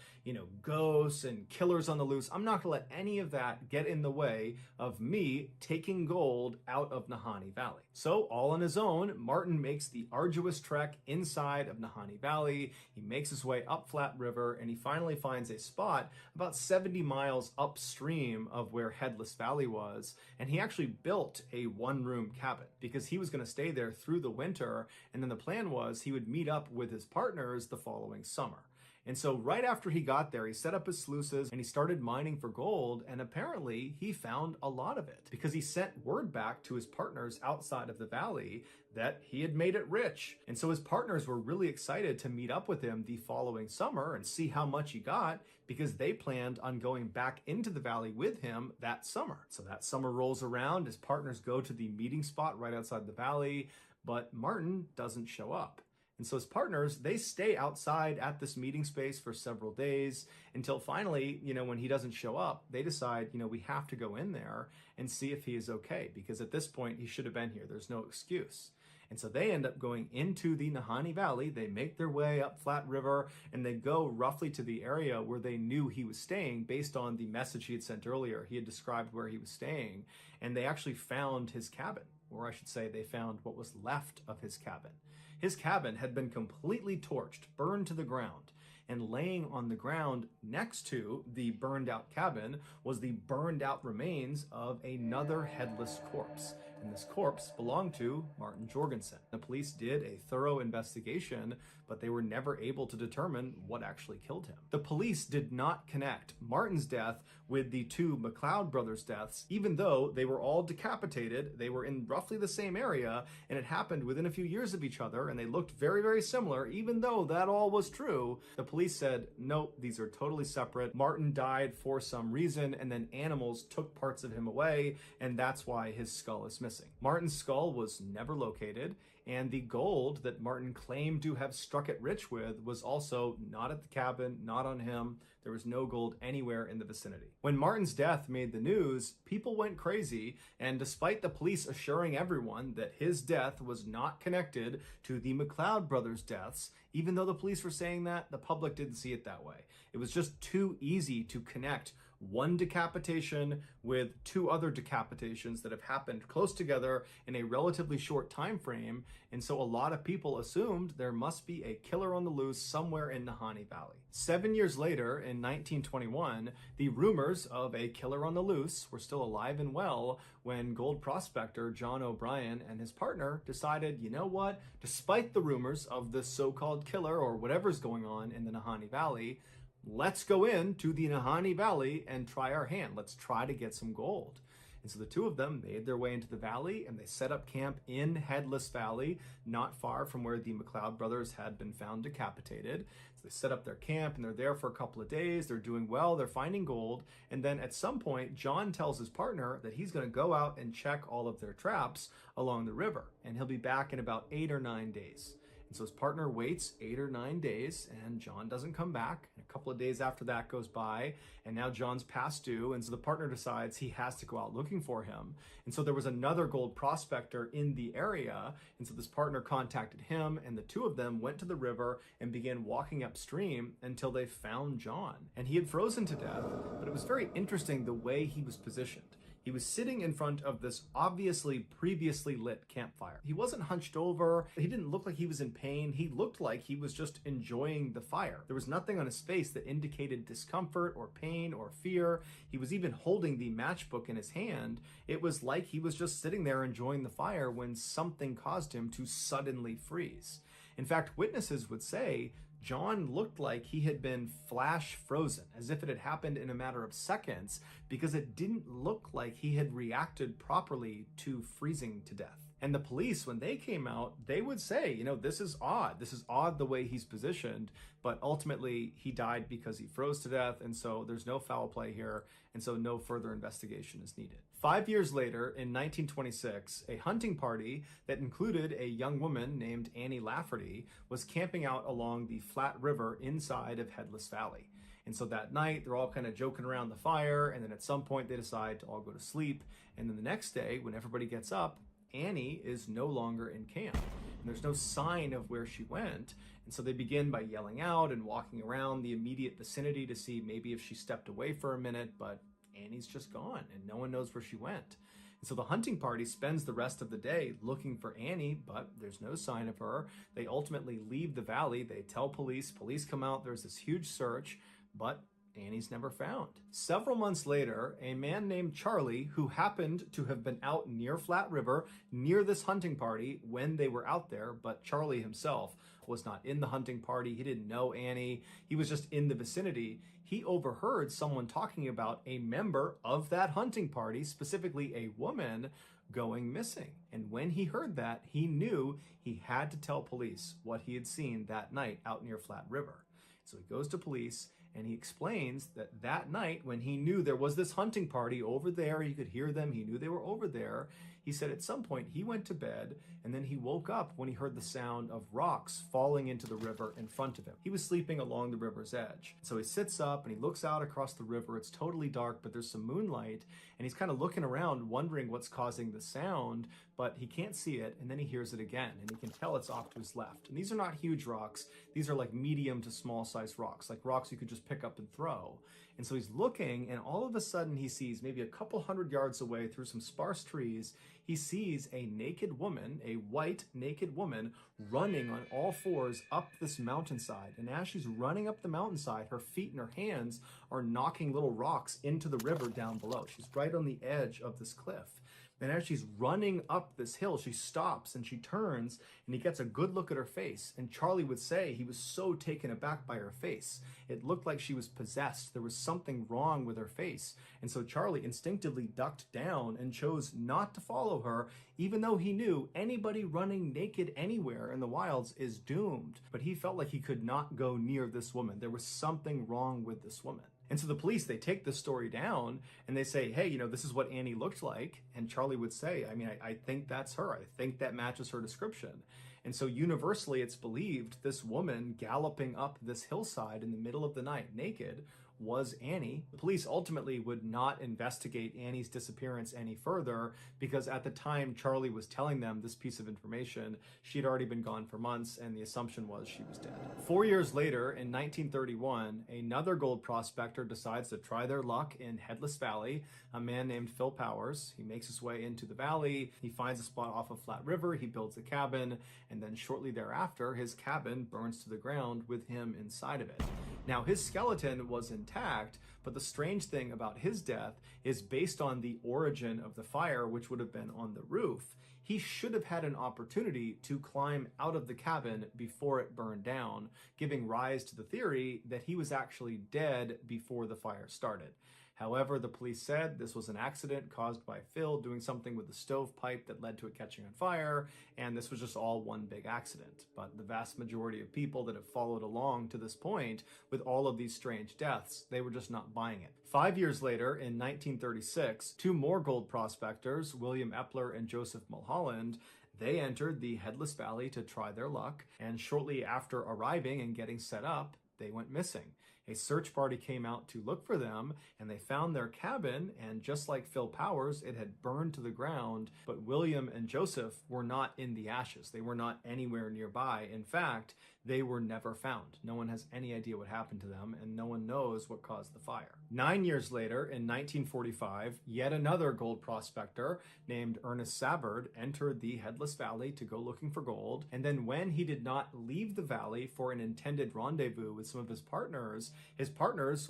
Speaker 1: ghosts and killers on the loose, I'm not going to let any of that get in the way of me taking gold out of Nahanni Valley. So all on his own, Martin makes the arduous trek inside of Nahanni Valley. He makes his way up Flat River, and he finally finds a spot about 70 miles upstream of where Headless Valley was, and he actually built a one-room cabin because he was going to stay there through the winter, and then the plan was he would meet up with his partners the following summer. And so right after he got there, he set up his sluices and he started mining for gold, and apparently he found a lot of it because he sent word back to his partners outside of the valley that he had made it rich. And so his partners were really excited to meet up with him the following summer and see how much he got, because they planned on going back into the valley with him that summer. So that summer rolls around, his partners go to the meeting spot right outside the valley, but Martin doesn't show up. And so his partners, they stay outside at this meeting space for several days until finally, when he doesn't show up, they decide, we have to go in there and see if he is okay, because at this point he should have been here. There's no excuse. And so they end up going into the Nahanni Valley. They make their way up Flat River, and they go roughly to the area where they knew he was staying based on the message he had sent earlier. He had described where he was staying, and they actually found his cabin. Or I should say they found what was left of his cabin. His cabin had been completely torched, burned to the ground, and laying on the ground next to the burned out cabin was the burned out remains of another headless corpse. And this corpse belonged to Martin Jorgensen. The police did a thorough investigation, but they were never able to determine what actually killed him. The police did not connect Martin's death with the two McLeod brothers' deaths, even though they were all decapitated. They were in roughly the same area, and it happened within a few years of each other, and they looked very, very similar. Even though that all was true, the police said, nope, these are totally separate. Martin died for some reason, and then animals took parts of him away, and that's why his skull is missing. Martin's skull was never located, and the gold that Martin claimed to have struck it rich with was also not at the cabin, not on him. There was no gold anywhere in the vicinity. When Martin's death made the news, people went crazy, and despite the police assuring everyone that his death was not connected to the McLeod brothers' deaths, even though the police were saying that, the public didn't see it that way. It was just too easy to connect one decapitation with two other decapitations that have happened close together in a relatively short time frame, and so a lot of people assumed there must be a killer on the loose somewhere in Nahanni Valley. 7 years later, in 1921, the rumors of a killer on the loose were still alive and well when gold prospector John O'Brien and his partner decided, you know what, despite the rumors of this so-called killer or whatever's going on in the Nahanni Valley, let's go into the Nahanni Valley and try our hand. Let's try to get some gold. And so the two of them made their way into the valley, and they set up camp in Headless Valley, not far from where the McLeod brothers had been found decapitated. So they set up their camp, and they're there for a couple of days. They're doing well. They're finding gold. And then at some point, John tells his partner that he's going to go out and check all of their traps along the river, and he'll be back in about 8 or 9 days. And so his partner waits 8 or 9 days, and John doesn't come back. And a couple of days after that goes by, and now John's past due, and so the partner decides he has to go out looking for him. And so there was another gold prospector in the area, and so this partner contacted him, and the two of them went to the river and began walking upstream until they found John. And he had frozen to death, but it was very interesting the way he was positioned. He was sitting in front of this obviously previously lit campfire. He wasn't hunched over. He didn't look like he was in pain. He looked like he was just enjoying the fire. There was nothing on his face that indicated discomfort or pain or fear. He was even holding the matchbook in his hand. It was like he was just sitting there enjoying the fire when something caused him to suddenly freeze. In fact, witnesses would say John looked like he had been flash frozen, as if it had happened in a matter of seconds, because it didn't look like he had reacted properly to freezing to death. And the police, when they came out, they would say, this is odd. This is odd the way he's positioned, but ultimately he died because he froze to death, and so there's no foul play here, and so no further investigation is needed. 5 years later, in 1926, a hunting party that included a young woman named Annie Lafferty was camping out along the Flat River inside of Headless Valley. And so that night, they're all kind of joking around the fire, and then at some point they decide to all go to sleep, and then the next day, when everybody gets up, Annie is no longer in camp, and there's no sign of where she went. And so they begin by yelling out and walking around the immediate vicinity to see maybe if she stepped away for a minute, but Annie's just gone and no one knows where she went. And so the hunting party spends the rest of the day looking for Annie, but there's no sign of her. They ultimately leave the valley. They tell police. Police come out. There's this huge search, but Annie's never found. Several months later, a man named Charlie, who happened to have been out near Flat River, near this hunting party when they were out there, but Charlie himself was not in the hunting party. He didn't know Annie. He was just in the vicinity. He overheard someone talking about a member of that hunting party, specifically a woman, going missing. And when he heard that, he knew he had to tell police what he had seen that night out near Flat River. So he goes to police and he explains that that night when he knew there was this hunting party over there, he could hear them, he knew they were over there. He said at some point he went to bed and then he woke up when he heard the sound of rocks falling into the river in front of him. He was sleeping along the river's edge. So he sits up and he looks out across the river. It's totally dark, but there's some moonlight, and he's kind of looking around wondering what's causing the sound, but he can't see it, and then he hears it again and he can tell it's off to his left. And these are not huge rocks. These are like medium to small size rocks, like rocks you could just pick up and throw. And so he's looking, and all of a sudden he sees, maybe a couple hundred yards away through some sparse trees, he sees a naked woman, a white naked woman, running on all fours up this mountainside. And as she's running up the mountainside, her feet and her hands are knocking little rocks into the river down below. She's right on the edge of this cliff. And as she's running up this hill, she stops and she turns, and he gets a good look at her face. And Charlie would say he was so taken aback by her face. It looked like she was possessed. There was something wrong with her face. And so Charlie instinctively ducked down and chose not to follow her, even though he knew anybody running naked anywhere in the wilds is doomed. But he felt like he could not go near this woman. There was something wrong with this woman. And so the police, they take this story down and they say, hey, this is what Annie looked like. And Charlie would say, I think that's her. I think that matches her description. And so universally, it's believed this woman galloping up this hillside in the middle of the night naked was Annie. The police ultimately would not investigate Annie's disappearance any further because at the time Charlie was telling them this piece of information, she'd already been gone for months and the assumption was she was dead. 4 years later, in 1931, another gold prospector decides to try their luck in Headless Valley, a man named Phil Powers. He makes his way into the valley. He finds a spot off of Flat River. He builds a cabin, and then shortly thereafter, his cabin burns to the ground with him inside of it. Now, his skeleton was intact, but the strange thing about his death is based on the origin of the fire, which would have been on the roof. He should have had an opportunity to climb out of the cabin before it burned down, giving rise to the theory that he was actually dead before the fire started. However, the police said this was an accident caused by Phil doing something with the stovepipe that led to it catching on fire, and this was just all one big accident. But the vast majority of people that have followed along to this point with all of these strange deaths, they were just not buying it. 5 years later, in 1936, two more gold prospectors, William Epler and Joseph Mulholland, they entered the Headless Valley to try their luck, and shortly after arriving and getting set up, they went missing. A search party came out to look for them, and they found their cabin, and just like Phil Powers, it had burned to the ground, but William and Joseph were not in the ashes. They were not anywhere nearby. In fact, they were never found. No one has any idea what happened to them, and no one knows what caused the fire. 9 years later, in 1945, yet another gold prospector named Ernest Savard entered the Headless Valley to go looking for gold, and then when he did not leave the valley for an intended rendezvous with some of his partners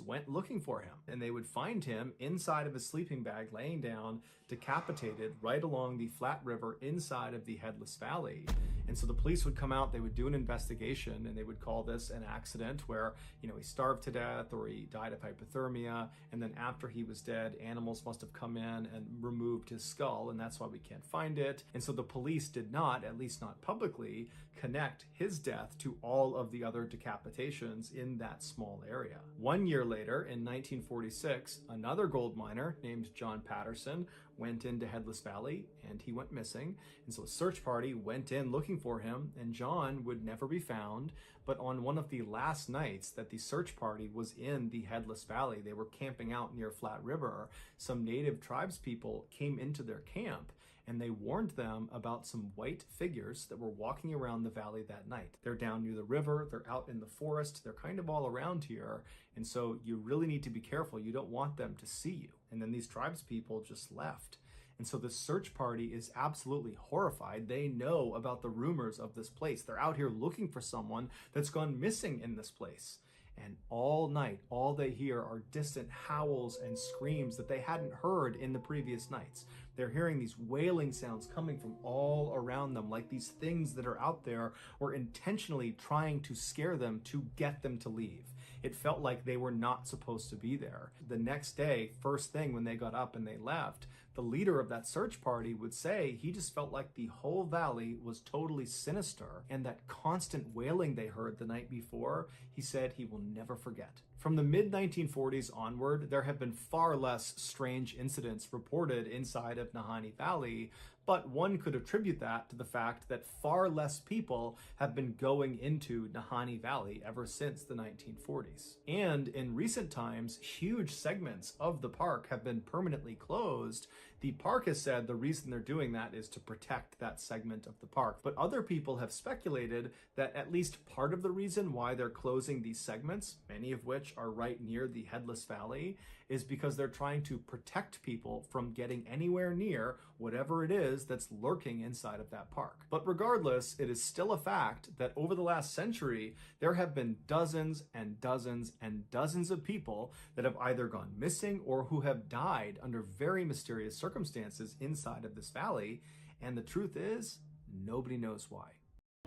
Speaker 1: went looking for him, and they would find him inside of his sleeping bag, laying down, decapitated, right along the flat river inside of the Headless Valley. And so the police would come out, they would do an investigation, and they would call this an accident where, he starved to death or he died of hypothermia, and then after he was dead, animals must have come in and removed his skull, and that's why we can't find it. And so the police did not, at least not publicly, connect his death to all of the other decapitations in that small area. 1 year later, in 1946, another gold miner named John Patterson went into Headless Valley, and he went missing. And so a search party went in looking for him, and John would never be found. But on one of the last nights that the search party was in the Headless Valley, they were camping out near Flat River, some native tribes people came into their camp, and they warned them about some white figures that were walking around the valley that night. They're down near the river, they're out in the forest, they're kind of all around here, and so you really need to be careful. You don't want them to see you. And then these tribes people just left. And so the search party is absolutely horrified. They know about the rumors of this place. They're out here looking for someone that's gone missing in this place. And all night, all they hear are distant howls and screams that they hadn't heard in the previous nights. They're hearing these wailing sounds coming from all around them, like these things that are out there were intentionally trying to scare them to get them to leave. It felt like they were not supposed to be there. The next day, first thing when they got up and they left, the leader of that search party would say he just felt like the whole valley was totally sinister, and that constant wailing they heard the night before, he said he will never forget. From the mid-1940s onward, there have been far less strange incidents reported inside of Nahanni Valley, but one could attribute that to the fact that far less people have been going into Nahanni Valley ever since the 1940s. And in recent times, huge segments of the park have been permanently closed. The park has said the reason they're doing that is to protect that segment of the park. But other people have speculated that at least part of the reason why they're closing these segments, many of which are right near the Headless Valley, is because they're trying to protect people from getting anywhere near whatever it is that's lurking inside of that park. But regardless, it is still a fact that over the last century, there have been dozens and dozens and dozens of people that have either gone missing or who have died under very mysterious circumstances inside of this valley. And the truth is, nobody knows why.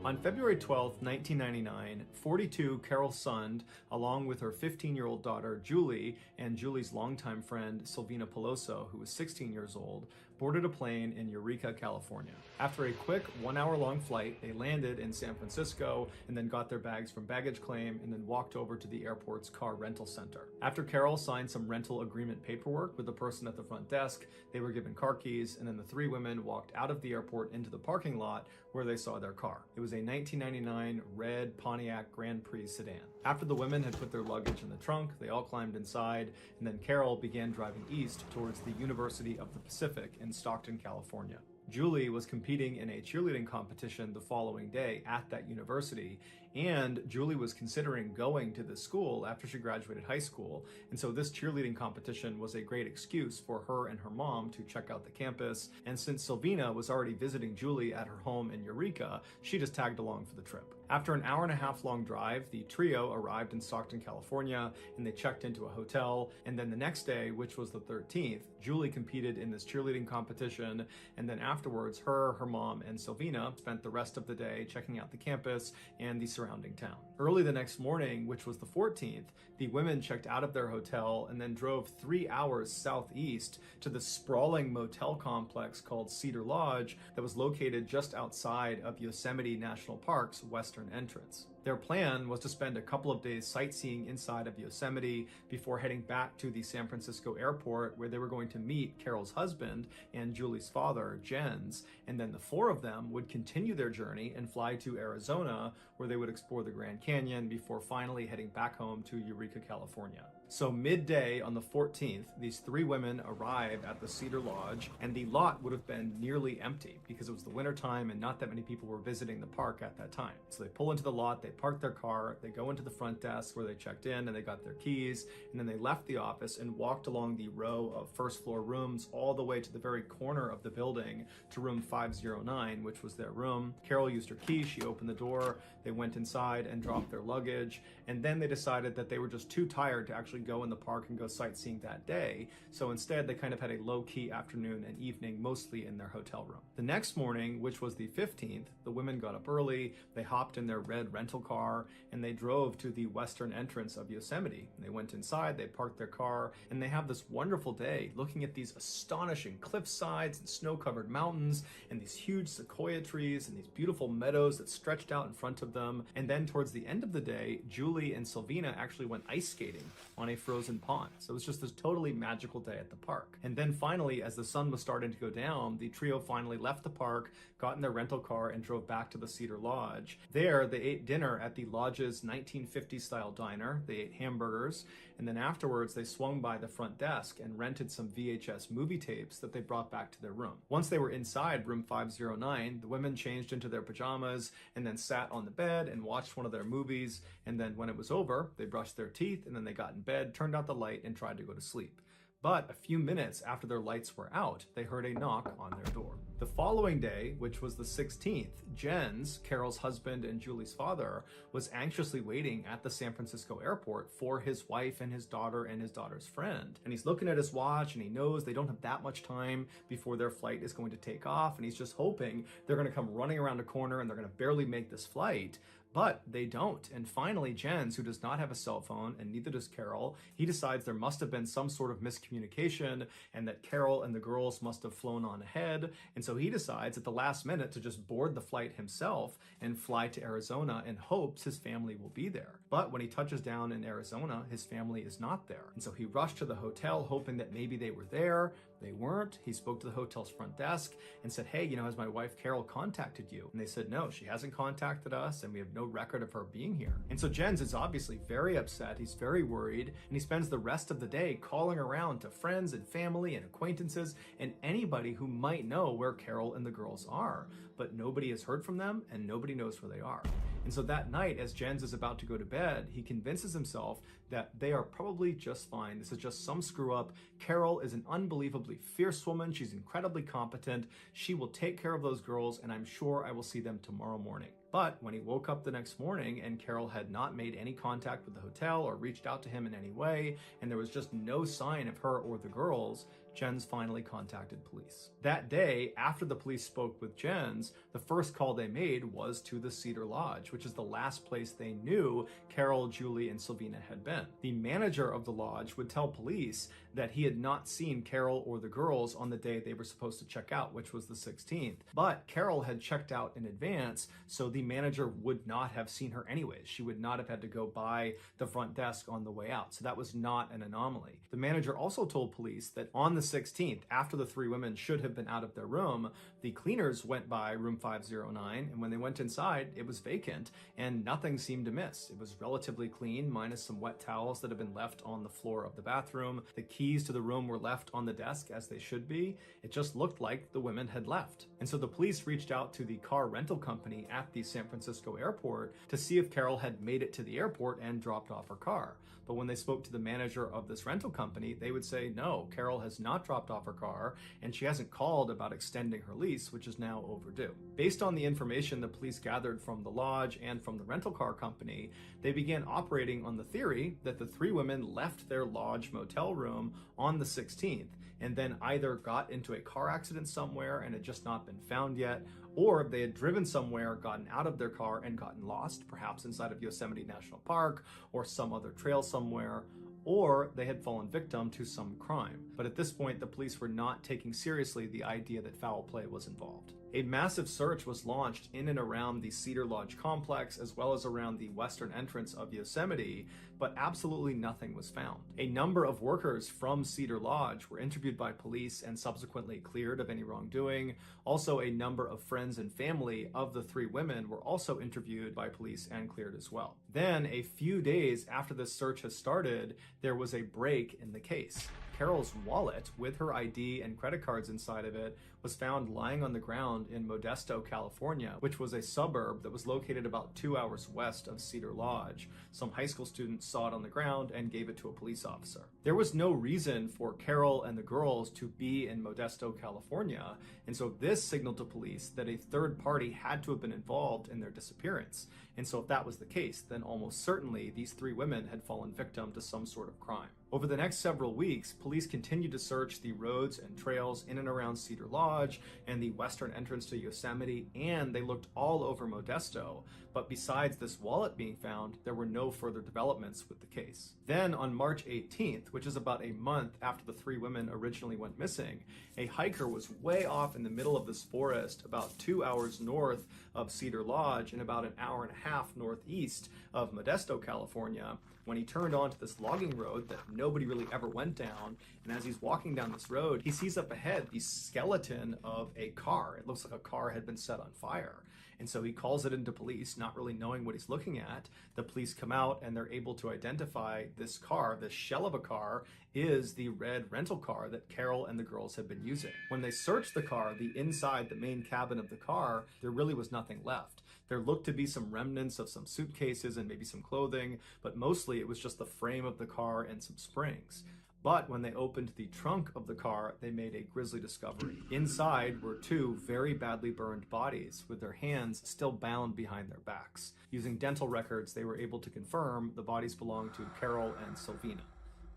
Speaker 1: On February 12, 1999, 42 Carol Sund, along with her 15-year-old daughter Julie and Julie's longtime friend Silvina Peloso, who was 16 years old, boarded a plane in Eureka, California. After a quick 1-hour-long flight, they landed in San Francisco and then got their bags from baggage claim and then walked over to the airport's car rental center. After Carol signed some rental agreement paperwork with the person at the front desk, they were given car keys, and then the three women walked out of the airport into the parking lot where they saw their car. It was a 1999 red Pontiac Grand Prix sedan. After the women had put their luggage in the trunk, they all climbed inside, and then Carol began driving east towards the University of the Pacific in Stockton, California. Julie was competing in a cheerleading competition the following day at that university, and Julie was considering going to the school after she graduated high school, and so this cheerleading competition was a great excuse for her and her mom to check out the campus. And since Silvina was already visiting Julie at her home in Eureka, she just tagged along for the trip. After an hour-and-a-half long drive, the trio arrived in Stockton, California, and they checked into a hotel. And then the next day, which was the 13th, Julie competed in this cheerleading competition, and then afterwards, her mom, and Silvina spent the rest of the day checking out the campus and the surrounding town. Early the next morning, which was the 14th, the women checked out of their hotel and then drove 3 hours southeast to the sprawling motel complex called Cedar Lodge that was located just outside of Yosemite National Park's western entrance. Their plan was to spend a couple of days sightseeing inside of Yosemite before heading back to the San Francisco airport, where they were going to meet Carol's husband and Julie's father, Jens, and then the four of them would continue their journey and fly to Arizona, where they would explore the Grand Canyon before finally heading back home to Eureka, California. So midday on the 14th, these three women arrive at the Cedar Lodge, and the lot would have been nearly empty because it was the winter time and not that many people were visiting the park at that time. So they pull into the lot, they park their car, they go into the front desk where they checked in and they got their keys, and then they left the office and walked along the row of first floor rooms all the way to the very corner of the building to room 509, which was their room. Carol used her key, she opened the door, they went inside and dropped their luggage, and then they decided that they were just too tired to actually go in the park and go sightseeing that day. So instead, they kind of had a low-key afternoon and evening, mostly in their hotel room. The next morning, which was the 15th, the women got up early, they hopped in their red rental car, and they drove to the western entrance of Yosemite. They went inside, they parked their car, and they have this wonderful day looking at these astonishing cliff sides and snow-covered mountains and these huge sequoia trees and these beautiful meadows that stretched out in front of them. And then towards the end of the day, Julie and Sylvina actually went ice skating on a frozen pond. So it was just this totally magical day at the park. And then finally, as the sun was starting to go down, the trio finally left the park, got in their rental car, and drove back to the Cedar Lodge. There, they ate dinner at the lodge's 1950s style diner. They ate hamburgers, and then afterwards they swung by the front desk and rented some VHS movie tapes that they brought back to their room. Once they were inside room 509, the women changed into their pajamas and then sat on the bed and watched one of their movies, and then when it was over, they brushed their teeth and then they got in bed, turned out the light, and tried to go to sleep. But a few minutes after their lights were out, they heard a knock on their door. The following day, which was the 16th, Jens, Carol's husband and Julie's father, was anxiously waiting at the San Francisco airport for his wife and his daughter and his daughter's friend. And he's looking at his watch and he knows they don't have that much time before their flight is going to take off. And he's just hoping they're going to come running around a corner and they're going to barely make this flight. But they don't. And finally, Jens, who does not have a cell phone, and neither does Carol, he decides there must have been some sort of miscommunication and that Carol and the girls must have flown on ahead. And so he decides at the last minute to just board the flight himself and fly to Arizona and hopes his family will be there. But when he touches down in Arizona, his family is not there. And so he rushed to the hotel hoping that maybe they were there. They weren't. He spoke to the hotel's front desk and said, hey, has my wife Carol contacted you? And they said, no, she hasn't contacted us and we have no record of her being here. And so Jens is obviously very upset. He's very worried, and he spends the rest of the day calling around to friends and family and acquaintances and anybody who might know where Carol and the girls are. But nobody has heard from them and nobody knows where they are. And so that night, as Jens is about to go to bed, he convinces himself that they are probably just fine. This is just some screw up. Carol is an unbelievably fierce woman. She's incredibly competent. She will take care of those girls, and I'm sure I will see them tomorrow morning. But when he woke up the next morning and Carol had not made any contact with the hotel or reached out to him in any way, and there was just no sign of her or the girls, Jens finally contacted police. That day, after the police spoke with Jens, the first call they made was to the Cedar Lodge, which is the last place they knew Carol, Julie, and Sylvina had been. The manager of the lodge would tell police that he had not seen Carol or the girls on the day they were supposed to check out, which was the 16th. But Carol had checked out in advance, so the manager would not have seen her anyways. She would not have had to go by the front desk on the way out. So that was not an anomaly. The manager also told police that on the 16th, after the three women should have been out of their room, the cleaners went by room 509, and when they went inside, it was vacant and nothing seemed amiss. It was relatively clean, minus some wet towels that had been left on the floor of the bathroom. The keys to the room were left on the desk as they should be. It just looked like the women had left. And so the police reached out to the car rental company at the San Francisco airport to see if Carol had made it to the airport and dropped off her car. But when they spoke to the manager of this rental company, they would say, no, Carol has not dropped off her car, and she hasn't called about extending her lease, which is now overdue. Based on the information the police gathered from the lodge and from the rental car company, they began operating on the theory that the three women left their lodge motel room on the 16th and then either got into a car accident somewhere and had just not been found yet, or they had driven somewhere, gotten out of their car and gotten lost, perhaps inside of Yosemite National Park or some other trail somewhere, or they had fallen victim to some crime. But at this point, the police were not taking seriously the idea that foul play was involved. A massive search was launched in and around the Cedar Lodge complex as well as around the western entrance of Yosemite, but absolutely nothing was found. A number of workers from Cedar Lodge were interviewed by police and subsequently cleared of any wrongdoing. Also, a number of friends and family of the three women were also interviewed by police and cleared as well. Then, a few days after this search has started, there was a break in the case. Carol's wallet with her ID and credit cards inside of it was found lying on the ground in Modesto, California, which was a suburb that was located about 2 hours west of Cedar Lodge. Some high school students saw it on the ground and gave it to a police officer. There was no reason for Carol and the girls to be in Modesto, California, and so this signaled to police that a third party had to have been involved in their disappearance. And so if that was the case, then almost certainly these three women had fallen victim to some sort of crime. Over the next several weeks, police continued to search the roads and trails in and around Cedar Lodge and the western entrance to Yosemite, and they looked all over Modesto. But besides this wallet being found, there were no further developments with the case. Then on March 18th, which is about a month after the three women originally went missing, a hiker was way off in the middle of this forest about 2 hours north of Cedar Lodge and about an hour and a half northeast of Modesto, California, when he turned onto this logging road that nobody really ever went down. And as he's walking down this road, he sees up ahead the skeleton of a car. It looks like a car had been set on fire. And so he calls it into police, not really knowing what he's looking at. The police come out and they're able to identify this car. This shell of a car is the red rental car that Carol and the girls had been using. When they searched the car, the inside, the main cabin of the car, there really was nothing left. There looked to be some remnants of some suitcases and maybe some clothing, but mostly it was just the frame of the car and some springs. But when they opened the trunk of the car, they made a grisly discovery. Inside were two very badly burned bodies with their hands still bound behind their backs. Using dental records, they were able to confirm the bodies belonged to Carol and Sylvina.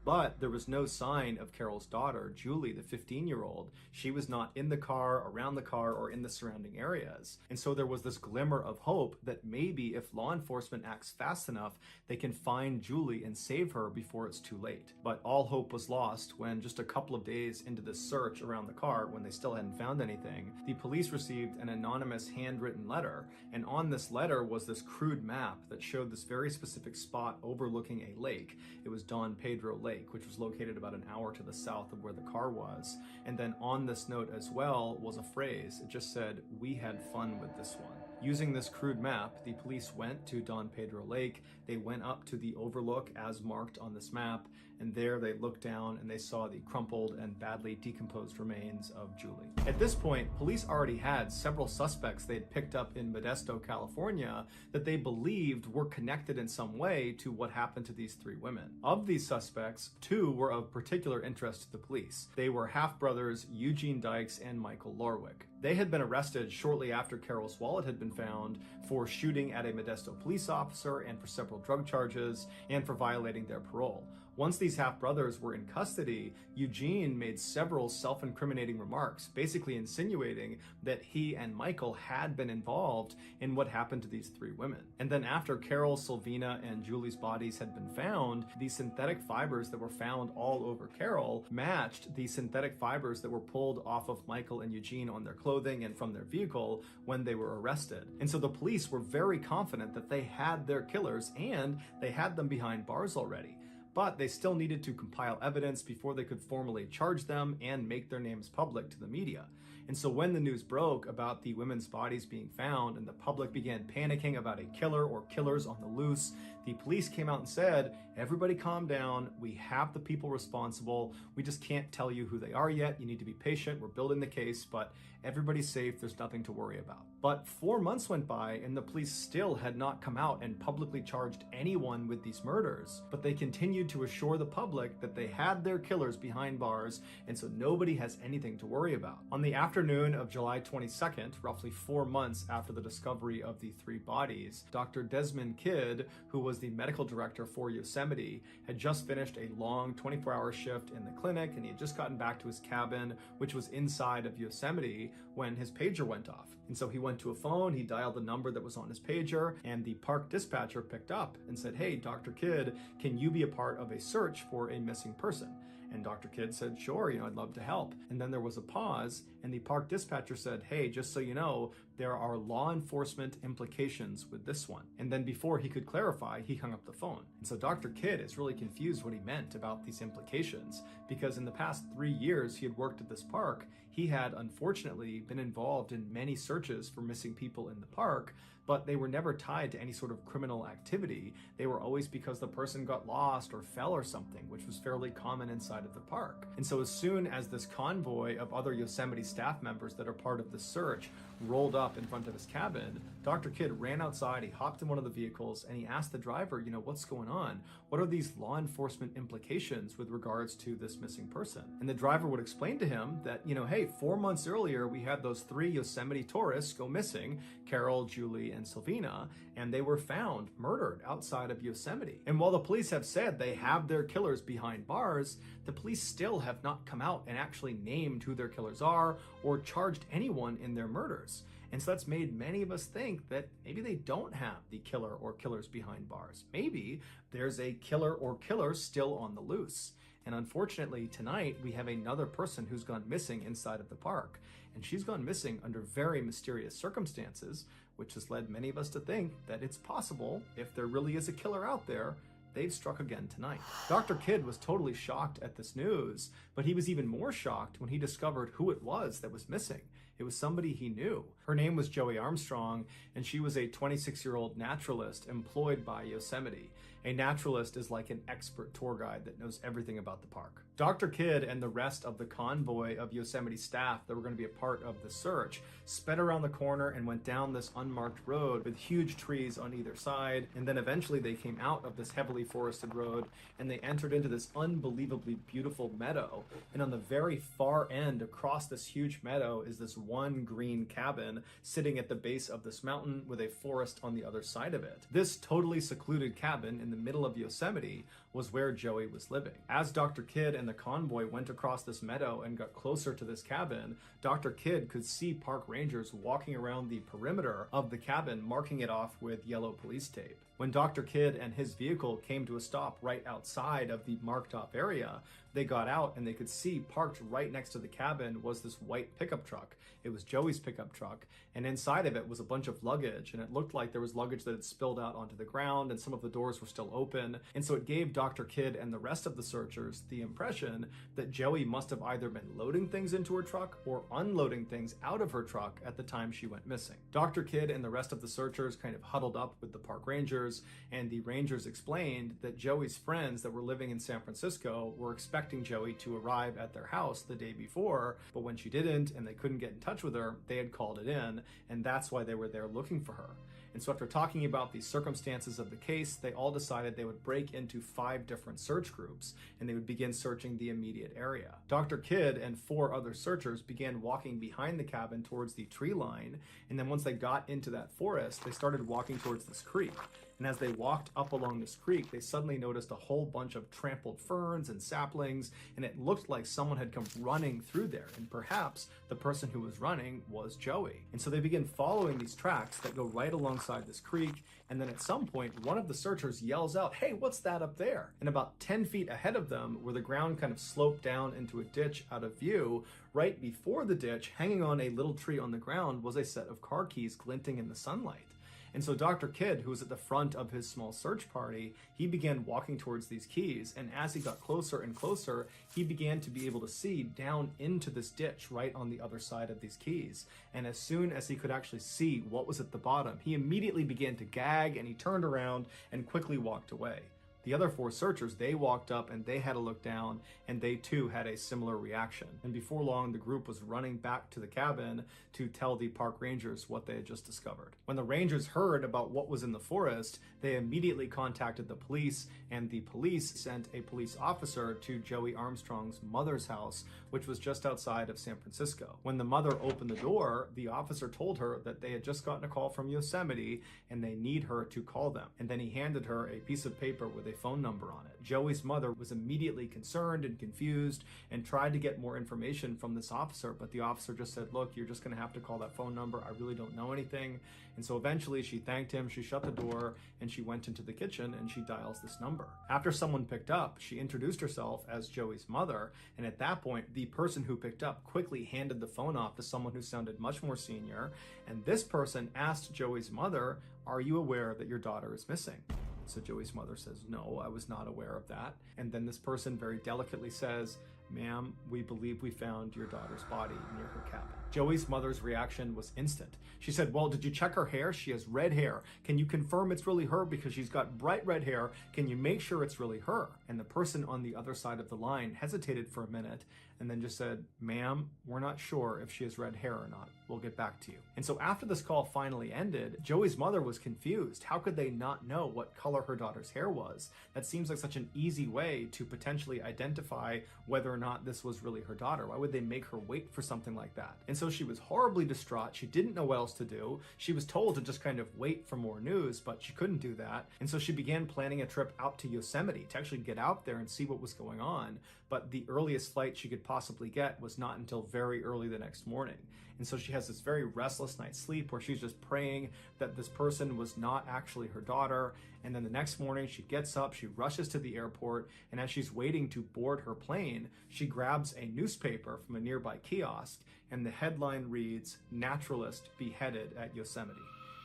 Speaker 1: But there was no sign of Carol's daughter, Julie, the 15-year-old. She was not in the car, around the car, or in the surrounding areas. And so there was this glimmer of hope that maybe if law enforcement acts fast enough, they can find Julie and save her before it's too late. But all hope was lost when just a couple of days into this search around the car, when they still hadn't found anything, the police received an anonymous handwritten letter. And on this letter was this crude map that showed this very specific spot overlooking a lake. It was Don Pedro Lake, which was located about an hour to the south of where the car was. And then on this note as well was a phrase. It just said, "We had fun with this one." Using this crude map, the police went to Don Pedro Lake. They went up to the overlook as marked on this map, and there they looked down and they saw the crumpled and badly decomposed remains of Julie. At this point, police already had several suspects they had picked up in Modesto, California, that they believed were connected in some way to what happened to these three women. Of these suspects, two were of particular interest to the police. They were half-brothers Eugene Dykes and Michael Lorwick. They had been arrested shortly after Carol's wallet had been found for shooting at a Modesto police officer and for several drug charges and for violating their parole. Once these half-brothers were in custody, Eugene made several self-incriminating remarks, basically insinuating that he and Michael had been involved in what happened to these three women. And then after Carol, Sylvina, and Julie's bodies had been found, the synthetic fibers that were found all over Carol matched the synthetic fibers that were pulled off of Michael and Eugene on their clothing and from their vehicle when they were arrested. And so the police were very confident that they had their killers and they had them behind bars already. But they still needed to compile evidence before they could formally charge them and make their names public to the media. And so when the news broke about the women's bodies being found and the public began panicking about a killer or killers on the loose, the police came out and said, "Everybody calm down. We have the people responsible. We just can't tell you who they are yet. You need to be patient. We're building the case, but everybody's safe. There's nothing to worry about." But 4 months went by and the police still had not come out and publicly charged anyone with these murders, but they continued to assure the public that they had their killers behind bars, and so nobody has anything to worry about. On the afternoon of July 22nd, roughly 4 months after the discovery of the three bodies, Dr. Desmond Kidd, who was the medical director for Yosemite, had just finished a long 24-hour shift in the clinic, and he had just gotten back to his cabin, which was inside of Yosemite, when his pager went off. And so he went to a phone, he dialed the number that was on his pager, and the park dispatcher picked up and said, "Hey, Dr. Kidd, can you be a part of a search for a missing person?" And Dr. Kidd said, sure, I'd love to help. And then there was a pause, and the park dispatcher said, hey, just so you know, there are law enforcement implications with this one. And then before he could clarify, he hung up the phone. And so Dr. Kidd is really confused what he meant about these implications, because in the past 3 years he had worked at this park, he had unfortunately been involved in many searches for missing people in the park, but they were never tied to any sort of criminal activity. They were always because the person got lost or fell or something, which was fairly common inside of the park. And so as soon as this convoy of other Yosemite staff members that are part of the search rolled up in front of his cabin, Dr. Kidd ran outside, he hopped in one of the vehicles, and he asked the driver, what's going on? What are these law enforcement implications with regards to this missing person? And the driver would explain to him that, hey, 4 months earlier, we had those 3 Yosemite tourists go missing, Carol, Julie, and Sylvina, and they were found murdered outside of Yosemite. And while the police have said they have their killers behind bars, the police still have not come out and actually named who their killers are or charged anyone in their murders. And so that's made many of us think that maybe they don't have the killer or killers behind bars. Maybe there's a killer or killers still on the loose. And unfortunately, tonight, we have another person who's gone missing inside of the park. And she's gone missing under very mysterious circumstances, which has led many of us to think that it's possible, if there really is a killer out there, they've struck again tonight. Dr. Kidd was totally shocked at this news, but he was even more shocked when he discovered who it was that was missing. It was somebody he knew. Her name was Joey Armstrong, and she was a 26-year-old naturalist employed by Yosemite. A naturalist is like an expert tour guide that knows everything about the park. Dr. Kidd and the rest of the convoy of Yosemite staff that were going to be a part of the search sped around the corner and went down this unmarked road with huge trees on either side, and then eventually they came out of this heavily forested road and they entered into this unbelievably beautiful meadow. And on the very far end across this huge meadow is this one green cabin sitting at the base of this mountain with a forest on the other side of it. This totally secluded cabin in the middle of Yosemite was where Joey was living. As Dr. Kidd and the convoy went across this meadow and got closer to this cabin, Dr. Kidd could see park rangers walking around the perimeter of the cabin, marking it off with yellow police tape. When Dr. Kidd and his vehicle came to a stop right outside of the marked off area, they got out and they could see parked right next to the cabin was this white pickup truck. It was Joey's pickup truck, and inside of it was a bunch of luggage, and it looked like there was luggage that had spilled out onto the ground and some of the doors were still open. And so it gave Dr. Kidd and the rest of the searchers the impression that Joey must have either been loading things into her truck or unloading things out of her truck at the time she went missing. Dr. Kidd and the rest of the searchers kind of huddled up with the park rangers, and the rangers explained that Joey's friends that were living in San Francisco were expecting Joey to arrive at their house the day before, but when she didn't and they couldn't get in touch with her, they had called it in, and that's why they were there looking for her. And so after talking about the circumstances of the case, they all decided they would break into 5 different search groups, and they would begin searching the immediate area. Dr. Kidd and 4 other searchers began walking behind the cabin towards the tree line, and then once they got into that forest, they started walking towards this creek. And as they walked up along this creek, they suddenly noticed a whole bunch of trampled ferns and saplings, and it looked like someone had come running through there, and perhaps the person who was running was Joey. And so they began following these tracks that go right alongside this creek, and then at some point, one of the searchers yells out, "Hey, what's that up there?" And about 10 feet ahead of them, where the ground kind of sloped down into a ditch out of view, right before the ditch, hanging on a little tree on the ground, was a set of car keys glinting in the sunlight. And so Dr. Kidd, who was at the front of his small search party, he began walking towards these keys, and as he got closer and closer, he began to be able to see down into this ditch right on the other side of these keys. And as soon as he could actually see what was at the bottom, he immediately began to gag, and he turned around and quickly walked away. The other 4 searchers, they walked up and they had a look down, and they too had a similar reaction. And before long, the group was running back to the cabin to tell the park rangers what they had just discovered. When the rangers heard about what was in the forest, they immediately contacted the police, and the police sent a police officer to Joey Armstrong's mother's house, which was just outside of San Francisco. When the mother opened the door, the officer told her that they had just gotten a call from Yosemite and they need her to call them. And then he handed her a piece of paper with a a phone number on it. Joey's mother was immediately concerned and confused and tried to get more information from this officer, but the officer just said, look, you're just going to have to call that phone number. I really don't know anything. And so eventually she thanked him, she shut the door, and she went into the kitchen and she dials this number. After someone picked up, she introduced herself as Joey's mother, and at that point, the person who picked up quickly handed the phone off to someone who sounded much more senior, and this person asked Joey's mother, are you aware that your daughter is missing? So Joey's mother says, no, I was not aware of that. And then this person very delicately says, ma'am, we believe we found your daughter's body near her cabin. Joey's mother's reaction was instant. She said, well, did you check her hair? She has red hair. Can you confirm it's really her because she's got bright red hair? Can you make sure it's really her? And the person on the other side of the line hesitated for a minute and then just said, ma'am, we're not sure if she has red hair or not. We'll get back to you. And so after this call finally ended, Joey's mother was confused. How could they not know what color her daughter's hair was? That seems like such an easy way to potentially identify whether or not this was really her daughter. Why would they make her wait for something like that? And so she was horribly distraught. She didn't know what else to do. She was told to just kind of wait for more news, but she couldn't do that. And so she began planning a trip out to Yosemite to actually get out there and see what was going on. But the earliest flight she could possibly get was not until very early the next morning. And so she has this very restless night's sleep where she's just praying that this person was not actually her daughter. And then the next morning she gets up, she rushes to the airport, and as she's waiting to board her plane, she grabs a newspaper from a nearby kiosk, and the headline reads, "Naturalist Beheaded at Yosemite."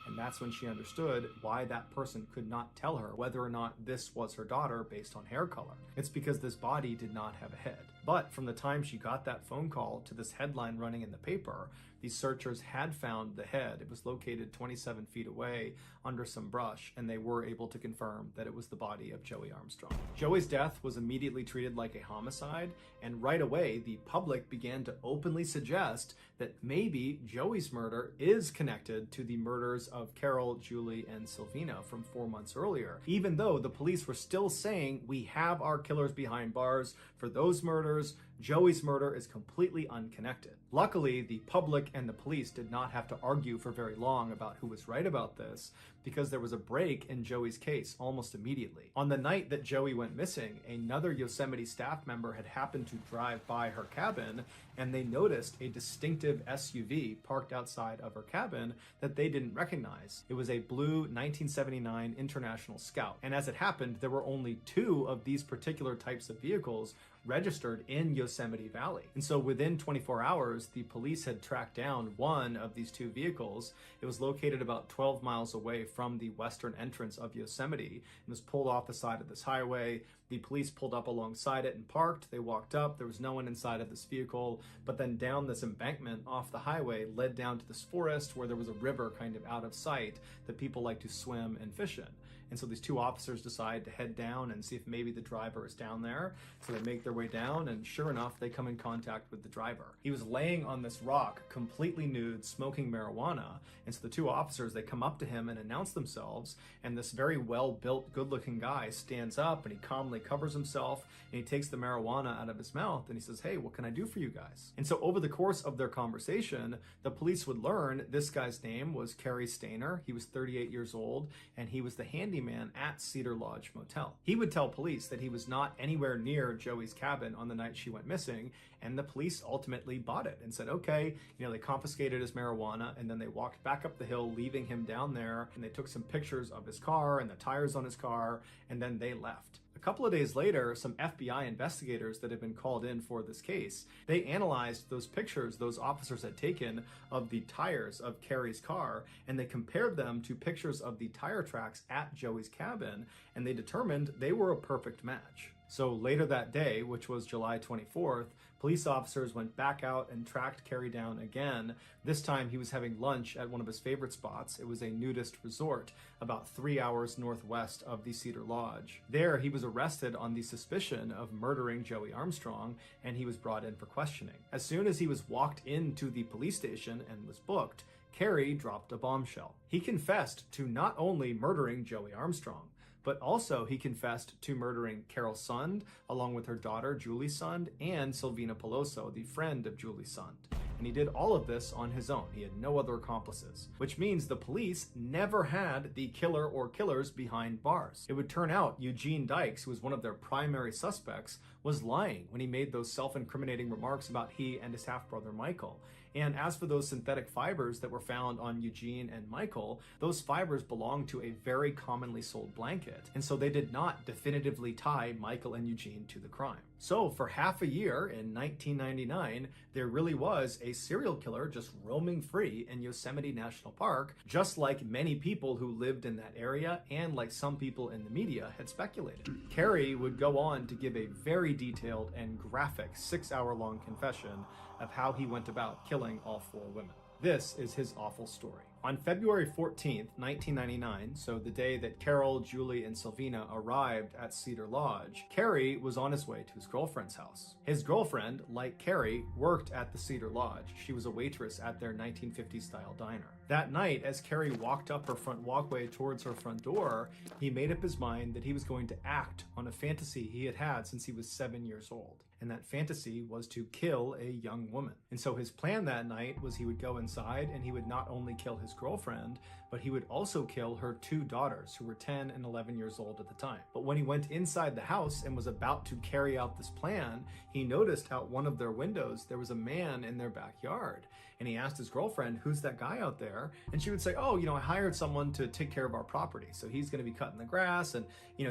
Speaker 1: And that's when she understood why that person could not tell her whether or not this was her daughter based on hair color. It's because this body did not have a head. But from the time she got that phone call to this headline running in the paper, these searchers had found the head. It was located 27 feet away under some brush, and they were able to confirm that it was the body of Joey Armstrong. Joey's death was immediately treated like a homicide, and right away, the public began to openly suggest that maybe Joey's murder is connected to the murders of Carol, Julie, and Silvina from 4 months earlier, even though the police were still saying, we have our killers behind bars for those murders. Joey's murder is completely unconnected. Luckily, the public and the police did not have to argue for very long about who was right about this, because there was a break in Joey's case almost immediately. On the night that Joey went missing, another Yosemite staff member had happened to drive by her cabin, and they noticed a distinctive SUV parked outside of her cabin that they didn't recognize. It was a blue 1979 International Scout, and as it happened, there were only 2 of these particular types of vehicles registered in Yosemite Valley. And so within 24 hours, the police had tracked down one of these 2 vehicles. It was located about 12 miles away from the western entrance of Yosemite and was pulled off the side of this highway. The police pulled up alongside it and parked. They walked up. There was no one inside of this vehicle, but then down this embankment off the highway led down to this forest where there was a river kind of out of sight that people like to swim and fish in. And so these 2 officers decide to head down and see if maybe the driver is down there. So they make their way down, and sure enough, they come in contact with the driver. He was laying on this rock, completely nude, smoking marijuana. And so the 2 officers, they come up to him and announce themselves, and this very well-built, good-looking guy stands up and he calmly covers himself, and he takes the marijuana out of his mouth, and he says, hey, what can I do for you guys? And so over the course of their conversation, the police would learn this guy's name was Kerry Stainer. He was 38 years old, and he was the handyman at Cedar Lodge Motel. He would tell police that he was not anywhere near Joey's cabin on the night she went missing, and the police ultimately bought it and said, okay, they confiscated his marijuana, and then they walked back up the hill, leaving him down there, and they took some pictures of his car and the tires on his car, and then they left. A couple of days later, some FBI investigators that had been called in for this case, they analyzed those pictures those officers had taken of the tires of Kerry's car, and they compared them to pictures of the tire tracks at Joey's cabin, and they determined they were a perfect match. So later that day, which was July 24th, police officers went back out and tracked Kerry down again. This time he was having lunch at one of his favorite spots. It was a nudist resort about 3 hours northwest of the Cedar Lodge. There he was arrested on the suspicion of murdering Joey Armstrong, and he was brought in for questioning. As soon as he was walked into the police station and was booked, Kerry dropped a bombshell. He confessed to not only murdering Joey Armstrong, but also he confessed to murdering Carol Sund, along with her daughter Julie Sund, and Silvina Peloso, the friend of Julie Sund. And he did all of this on his own. He had no other accomplices, which means the police never had the killer or killers behind bars. It would turn out Eugene Dykes, who was one of their primary suspects, was lying when he made those self-incriminating remarks about he and his half-brother Michael. And as for those synthetic fibers that were found on Eugene and Michael, those fibers belonged to a very commonly sold blanket, and so they did not definitively tie Michael and Eugene to the crime. So for half a year in 1999, there really was a serial killer just roaming free in Yosemite National Park, just like many people who lived in that area and like some people in the media had speculated. Carey would go on to give a very detailed and graphic 6-hour-long confession of how he went about killing all 4 women. This is his awful story. On February 14th, 1999, so the day that Carol, Julie, and Sylvina arrived at Cedar Lodge, Carey was on his way to his girlfriend's house. His girlfriend, like Carey, worked at the Cedar Lodge. She was a waitress at their 1950s-style diner. That night, as Carey walked up her front walkway towards her front door, he made up his mind that he was going to act on a fantasy he had had since he was 7 years old. And that fantasy was to kill a young woman. And so his plan that night was he would go inside and he would not only kill his girlfriend, but he would also kill her 2 daughters, who were 10 and 11 years old at the time. But when he went inside the house and was about to carry out this plan, he noticed out one of their windows there was a man in their backyard. And he asked his girlfriend, "Who's that guy out there?" And she would say, "Oh, I hired someone to take care of our property. So he's going to be cutting the grass and,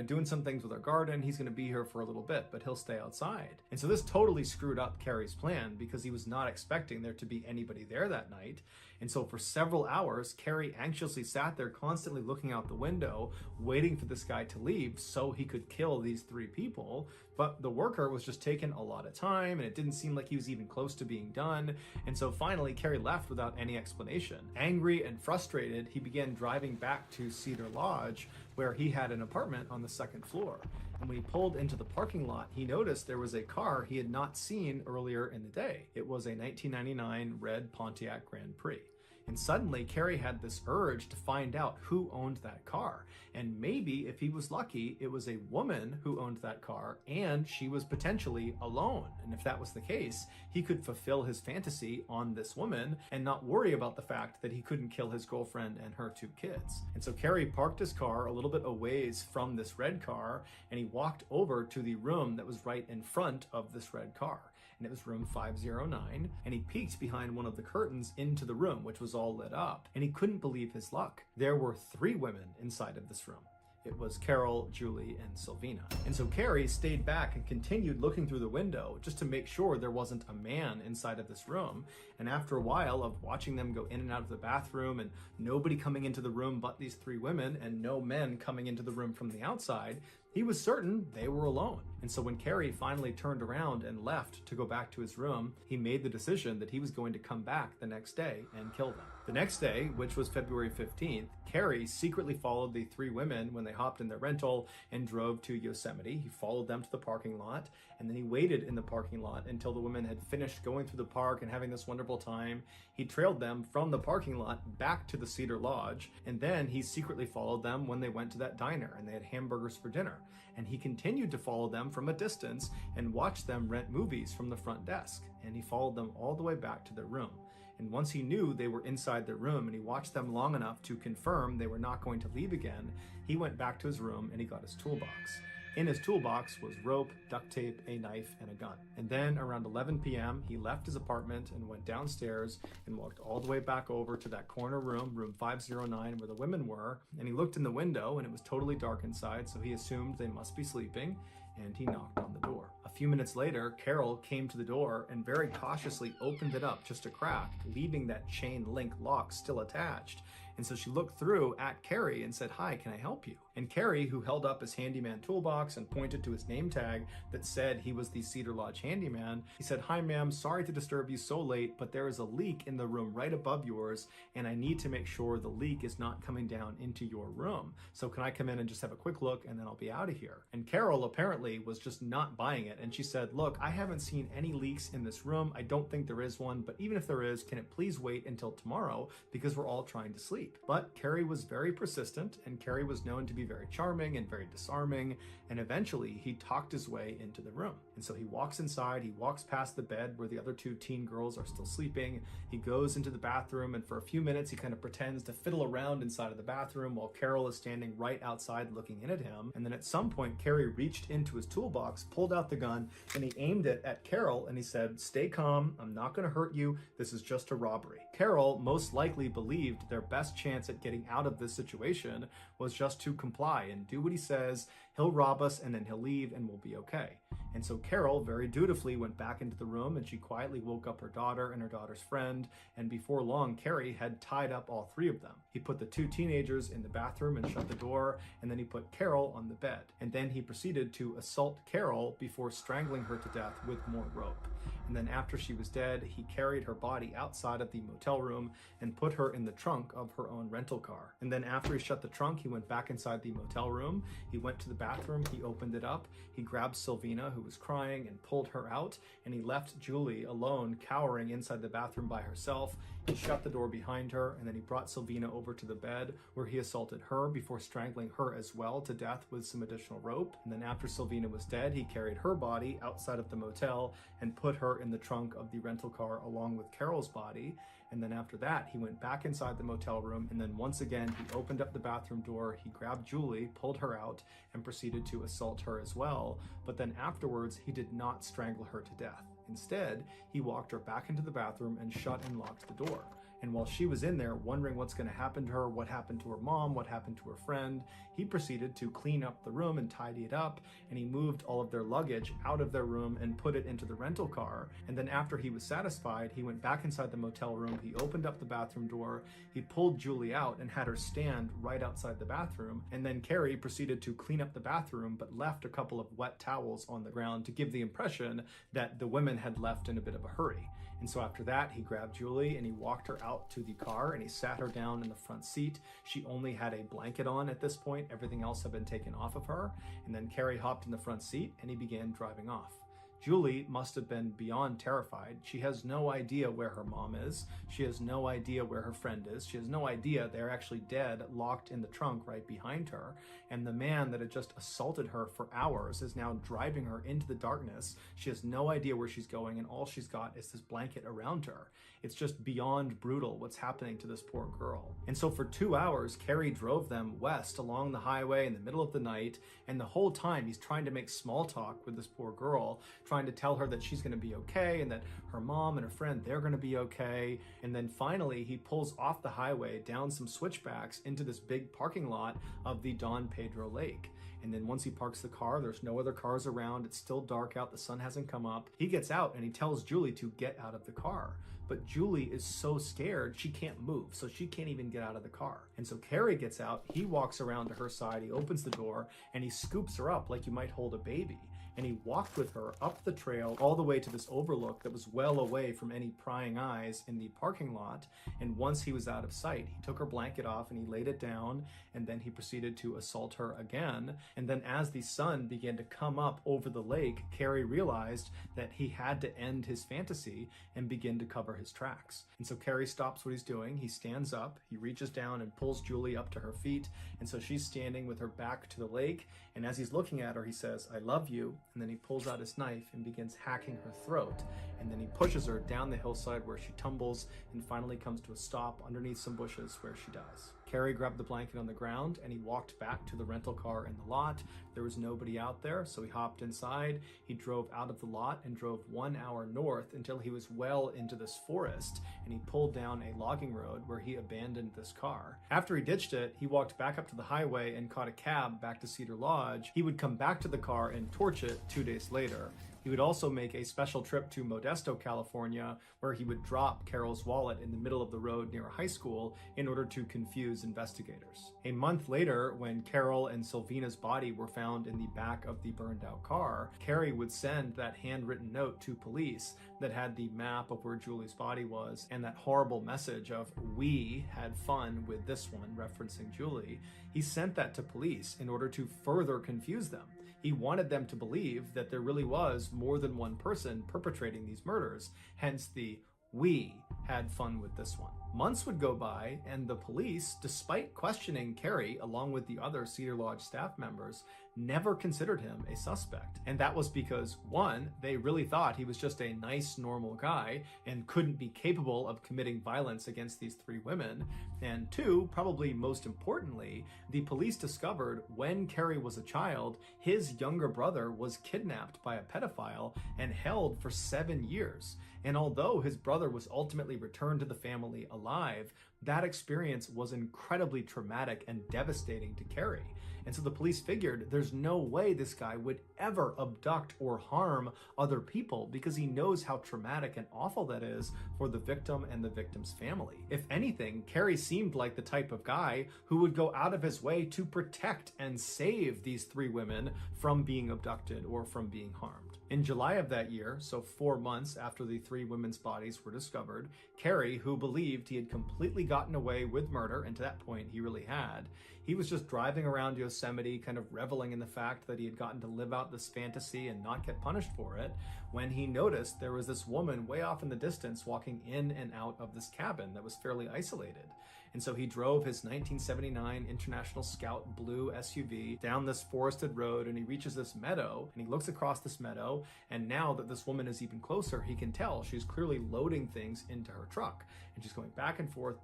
Speaker 1: doing some things with our garden. He's going to be here for a little bit, but he'll stay outside." And so this totally screwed up Carey's plan because he was not expecting there to be anybody there that night. And so for several hours, Carey anxiously sat there constantly looking out the window, waiting for this guy to leave so he could kill these 3 people. But the worker was just taking a lot of time, and it didn't seem like he was even close to being done. And so finally, Carey left without any explanation. Angry and frustrated, he began driving back to Cedar Lodge, where he had an apartment on the 2nd floor. And when he pulled into the parking lot, he noticed there was a car he had not seen earlier in the day. It was a 1999 red Pontiac Grand Prix. And suddenly, Carey had this urge to find out who owned that car. And maybe, if he was lucky, it was a woman who owned that car, and she was potentially alone. And if that was the case, he could fulfill his fantasy on this woman and not worry about the fact that he couldn't kill his girlfriend and her 2 kids. And so Carey parked his car a little bit away from this red car, and he walked over to the room that was right in front of this red car. And it was room 509, and he peeked behind one of the curtains into the room, which was all lit up, and he couldn't believe his luck. There were 3 women inside of this room. It was Carol, Julie, and Sylvina. And so Carey stayed back and continued looking through the window just to make sure there wasn't a man inside of this room. And after a while of watching them go in and out of the bathroom and nobody coming into the room but these 3 women and no men coming into the room from the outside, he was certain they were alone. And so when Carey finally turned around and left to go back to his room, he made the decision that he was going to come back the next day and kill them. The next day, which was February 15th, Carey secretly followed the 3 women when they hopped in their rental and drove to Yosemite. He followed them to the parking lot, and then he waited in the parking lot until the women had finished going through the park and having this wonderful time. He trailed them from the parking lot back to the Cedar Lodge, and then he secretly followed them when they went to that diner and they had hamburgers for dinner. And he continued to follow them from a distance and watch them rent movies from the front desk. And he followed them all the way back to their room. And once he knew they were inside their room and he watched them long enough to confirm they were not going to leave again, he went back to his room and he got his toolbox. In his toolbox was rope, duct tape, a knife, and a gun. And then around 11 p.m., he left his apartment and went downstairs and walked all the way back over to that corner room, room 509, where the women were. And he looked in the window and it was totally dark inside, so he assumed they must be sleeping, and he knocked on the door. A few minutes later, Carol came to the door and very cautiously opened it up just a crack, leaving that chain link lock still attached. And so she looked through at Carey and said, "Hi, can I help you?" And Carey, who held up his handyman toolbox and pointed to his name tag that said he was the Cedar Lodge handyman, he said, "Hi, ma'am, sorry to disturb you so late, but there is a leak in the room right above yours, and I need to make sure the leak is not coming down into your room. So can I come in and just have a quick look, and then I'll be out of here?" And Carol apparently was just not buying it. And she said, "Look, I haven't seen any leaks in this room. I don't think there is one, but even if there is, can it please wait until tomorrow, because we're all trying to sleep?" But Carey was very persistent, and Carey was known to be very charming and very disarming, and eventually he talked his way into the room. And so he walks inside, he walks past the bed where the other two teen girls are still sleeping, he goes into the bathroom, and for a few minutes he kind of pretends to fiddle around inside of the bathroom while Carol is standing right outside looking in at him. And then at some point, Carrie reached into his toolbox, pulled out the gun, and he aimed it at Carol, and he said, "Stay calm, I'm not gonna hurt you, this is just a robbery." Carol most likely believed their best chance at getting out of this situation was just to comply and do what he says. He'll rob us and then he'll leave and we'll be okay. And so Carol very dutifully went back into the room, and she quietly woke up her daughter and her daughter's friend, and before long, Carrie had tied up all three of them. He put the two teenagers in the bathroom and shut the door, and then he put Carol on the bed. And then he proceeded to assault Carol before strangling her to death with more rope. And then after she was dead, he carried her body outside of the motel room and put her in the trunk of her own rental car. And then after he shut the trunk, he went back inside the motel room. He went to the bathroom, he opened it up, he grabbed Sylvina, who was crying, and pulled her out, and he left Julie alone, cowering inside the bathroom by herself. He shut the door behind her, and then he brought Sylvina over to the bed where he assaulted her before strangling her as well to death with some additional rope. And then after Sylvina was dead, he carried her body outside of the motel and put her in the trunk of the rental car along with Carol's body. And then after that, he went back inside the motel room, and then once again, he opened up the bathroom door, he grabbed Julie, pulled her out, and proceeded to assault her as well. But then afterwards, he did not strangle her to death. Instead, he walked her back into the bathroom and shut and locked the door. And while she was in there wondering what's going to happen to her, what happened to her mom, what happened to her friend, he proceeded to clean up the room and tidy it up, and he moved all of their luggage out of their room and put it into the rental car. And then after he was satisfied, he went back inside the motel room, he opened up the bathroom door, he pulled Julie out and had her stand right outside the bathroom, and then Carrie proceeded to clean up the bathroom but left a couple of wet towels on the ground to give the impression that the women had left in a bit of a hurry. And so after that, he grabbed Julie and he walked her out to the car and he sat her down in the front seat. She only had a blanket on at this point. Everything else had been taken off of her. And then Carrie hopped in the front seat and he began driving off. Julie must have been beyond terrified. She has no idea where her mom is. She has no idea where her friend is. She has no idea they're actually dead, locked in the trunk right behind her. And the man that had just assaulted her for hours is now driving her into the darkness. She has no idea where she's going, and all she's got is this blanket around her. It's just beyond brutal what's happening to this poor girl. And so for 2 hours, Carrie drove them west along the highway in the middle of the night, and the whole time he's trying to make small talk with this poor girl, trying to tell her that she's going to be okay and that her mom and her friend, they're going to be okay. And then finally he pulls off the highway down some switchbacks into this big parking lot of the Don Pedro Lake. And then once he parks the car, there's no other cars around. It's still dark out. The sun hasn't come up. He gets out and he tells Julie to get out of the car. But Julie is so scared, she can't move. So she can't even get out of the car. And so Carrie gets out. He walks around to her side. He opens the door and he scoops her up like you might hold a baby. And he walked with her up the trail all the way to this overlook that was well away from any prying eyes in the parking lot. And once he was out of sight, he took her blanket off and he laid it down, and then he proceeded to assault her again. And then as the sun began to come up over the lake, Carrie realized that he had to end his fantasy and begin to cover his tracks. And so Carrie stops what he's doing. He stands up, he reaches down and pulls Julie up to her feet. And so she's standing with her back to the lake. And as he's looking at her, he says, "I love you." And then he pulls out his knife and begins hacking her throat. And then he pushes her down the hillside where she tumbles and finally comes to a stop underneath some bushes where she dies. Carrie grabbed the blanket on the ground and he walked back to the rental car in the lot. There was nobody out there, so he hopped inside. He drove out of the lot and drove 1 hour north until he was well into this forest, and he pulled down a logging road where he abandoned this car. After he ditched it, he walked back up to the highway and caught a cab back to Cedar Lodge. He would come back to the car and torch it 2 days later. He would also make a special trip to Modesto, California, where he would drop Carol's wallet in the middle of the road near a high school in order to confuse investigators. A month later, when Carol and Sylvina's body were found in the back of the burned out car, Carrie would send that handwritten note to police that had the map of where Julie's body was and that horrible message of "we had fun with this one," referencing Julie. He sent that to police in order to further confuse them. He wanted them to believe that there really was more than one person perpetrating these murders, hence the "we had fun with this one." Months would go by, and the police, despite questioning Carey along with the other Cedar Lodge staff members, never considered him a suspect. And that was because, one, they really thought he was just a nice, normal guy and couldn't be capable of committing violence against these three women. And two, probably most importantly, the police discovered when Carey was a child, his younger brother was kidnapped by a pedophile and held for 7 years. And although his brother was ultimately returned to the family alive, that experience was incredibly traumatic and devastating to Carey. And so the police figured there's no way this guy would ever abduct or harm other people because he knows how traumatic and awful that is for the victim and the victim's family. If anything, Carey seemed like the type of guy who would go out of his way to protect and save these three women from being abducted or from being harmed. In July of that year, so 4 months after the three women's bodies were discovered, Carey, who believed he had completely gotten away with murder, and to that point he really had, he was just driving around Yosemite kind of reveling in the fact that he had gotten to live out this fantasy and not get punished for it, when he noticed there was this woman way off in the distance walking in and out of this cabin that was fairly isolated. And so he drove his 1979 International Scout blue SUV down this forested road, and he reaches this meadow, and he looks across this meadow, and now that this woman is even closer, he can tell she's clearly loading things into her truck, and she's going back and forth,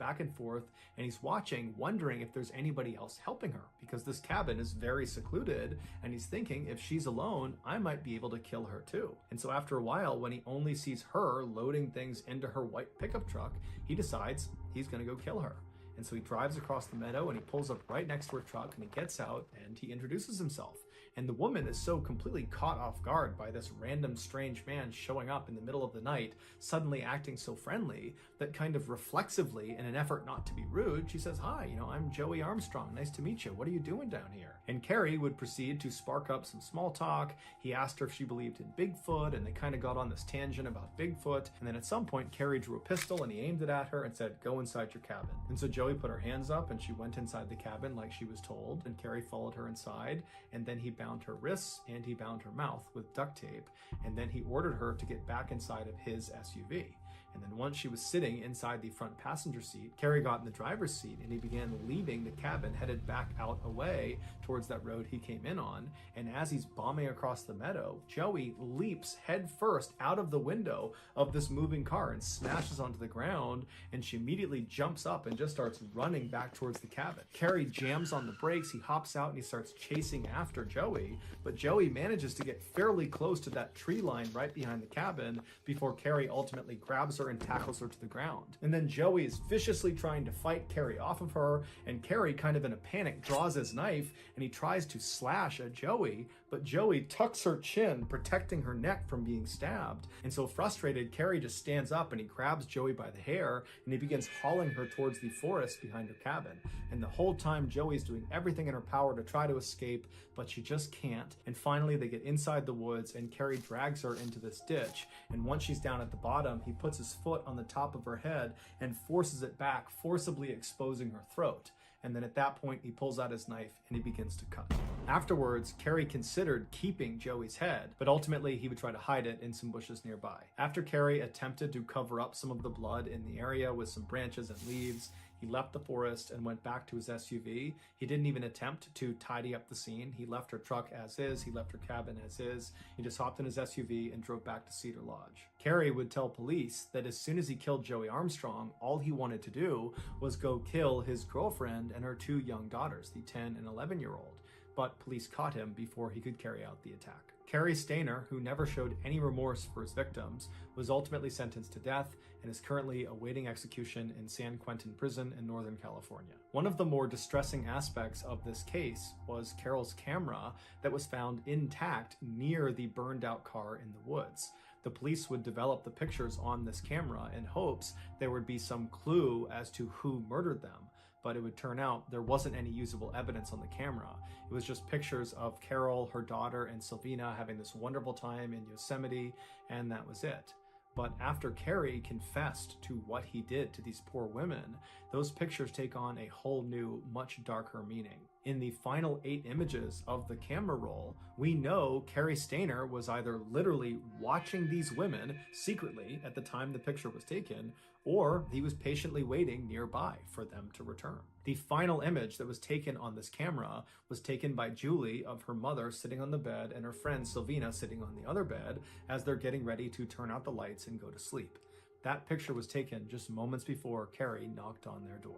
Speaker 1: and he's watching, wondering if there's anybody else helping her, because this cabin is very secluded, and he's thinking, if she's alone, I might be able to kill her too. And so after a while, when he only sees her loading things into her white pickup truck, he decides he's gonna go kill her. And so he drives across the meadow and he pulls up right next to her truck, and he gets out and he introduces himself. And the woman is so completely caught off guard by this random strange man showing up in the middle of the night, suddenly acting so friendly, that kind of reflexively, in an effort not to be rude, she says, "Hi, I'm Joey Armstrong. Nice to meet you. What are you doing down here?" And Carey would proceed to spark up some small talk. He asked her if she believed in Bigfoot, and they kind of got on this tangent about Bigfoot. And then at some point, Carey drew a pistol and he aimed it at her and said, "Go inside your cabin." And so Joey put her hands up and she went inside the cabin like she was told, and Carey followed her inside, and then he bound her wrists and he bound her mouth with duct tape, and then he ordered her to get back inside of his SUV. And then once she was sitting inside the front passenger seat, Carey got in the driver's seat and he began leaving the cabin, headed back out away towards that road he came in on. And as he's bombing across the meadow, Joey leaps head first out of the window of this moving car and smashes onto the ground, and she immediately jumps up and just starts running back towards the cabin. Carey jams on the brakes, he hops out and he starts chasing after Joey, but Joey manages to get fairly close to that tree line right behind the cabin before Carey ultimately grabs her and tackles her to the ground. And then Joey is viciously trying to fight Carey off of her, and Carey, kind of in a panic, draws his knife and he tries to slash at Joey, but Joey tucks her chin, protecting her neck from being stabbed. And so frustrated, Carey just stands up and he grabs Joey by the hair and he begins hauling her towards the forest behind her cabin. And the whole time Joey's doing everything in her power to try to escape, but she just can't. And finally they get inside the woods and Carey drags her into this ditch, and once she's down at the bottom, he puts his foot on the top of her head and forces it back, forcibly exposing her throat. And then at that point, he pulls out his knife and he begins to cut. Afterwards, Carey considered keeping Joey's head, but ultimately he would try to hide it in some bushes nearby. After Carey attempted to cover up some of the blood in the area with some branches and leaves, he left the forest and went back to his SUV. He didn't even attempt to tidy up the scene. He left her truck as is, he left her cabin as is. He just hopped in his SUV and drove back to Cedar Lodge. Carey would tell police that as soon as he killed Joey Armstrong, all he wanted to do was go kill his girlfriend and her 2 young daughters, the 10 and 11-year-old. But police caught him before he could carry out the attack. Carey Stainer, who never showed any remorse for his victims, was ultimately sentenced to death and is currently awaiting execution in San Quentin Prison in Northern California. One of the more distressing aspects of this case was Carol's camera that was found intact near the burned out car in the woods. The police would develop the pictures on this camera in hopes there would be some clue as to who murdered them, but it would turn out there wasn't any usable evidence on the camera. It was just pictures of Carol, her daughter, and Sylvina having this wonderful time in Yosemite, and that was it. But after Carey confessed to what he did to these poor women, those pictures take on a whole new, much darker meaning. In the final 8 images of the camera roll, we know Cary Stayner was either literally watching these women secretly at the time the picture was taken, or he was patiently waiting nearby for them to return. The final image that was taken on this camera was taken by Julie of her mother sitting on the bed and her friend Sylvina sitting on the other bed as they're getting ready to turn out the lights and go to sleep. That picture was taken just moments before Cary knocked on their door.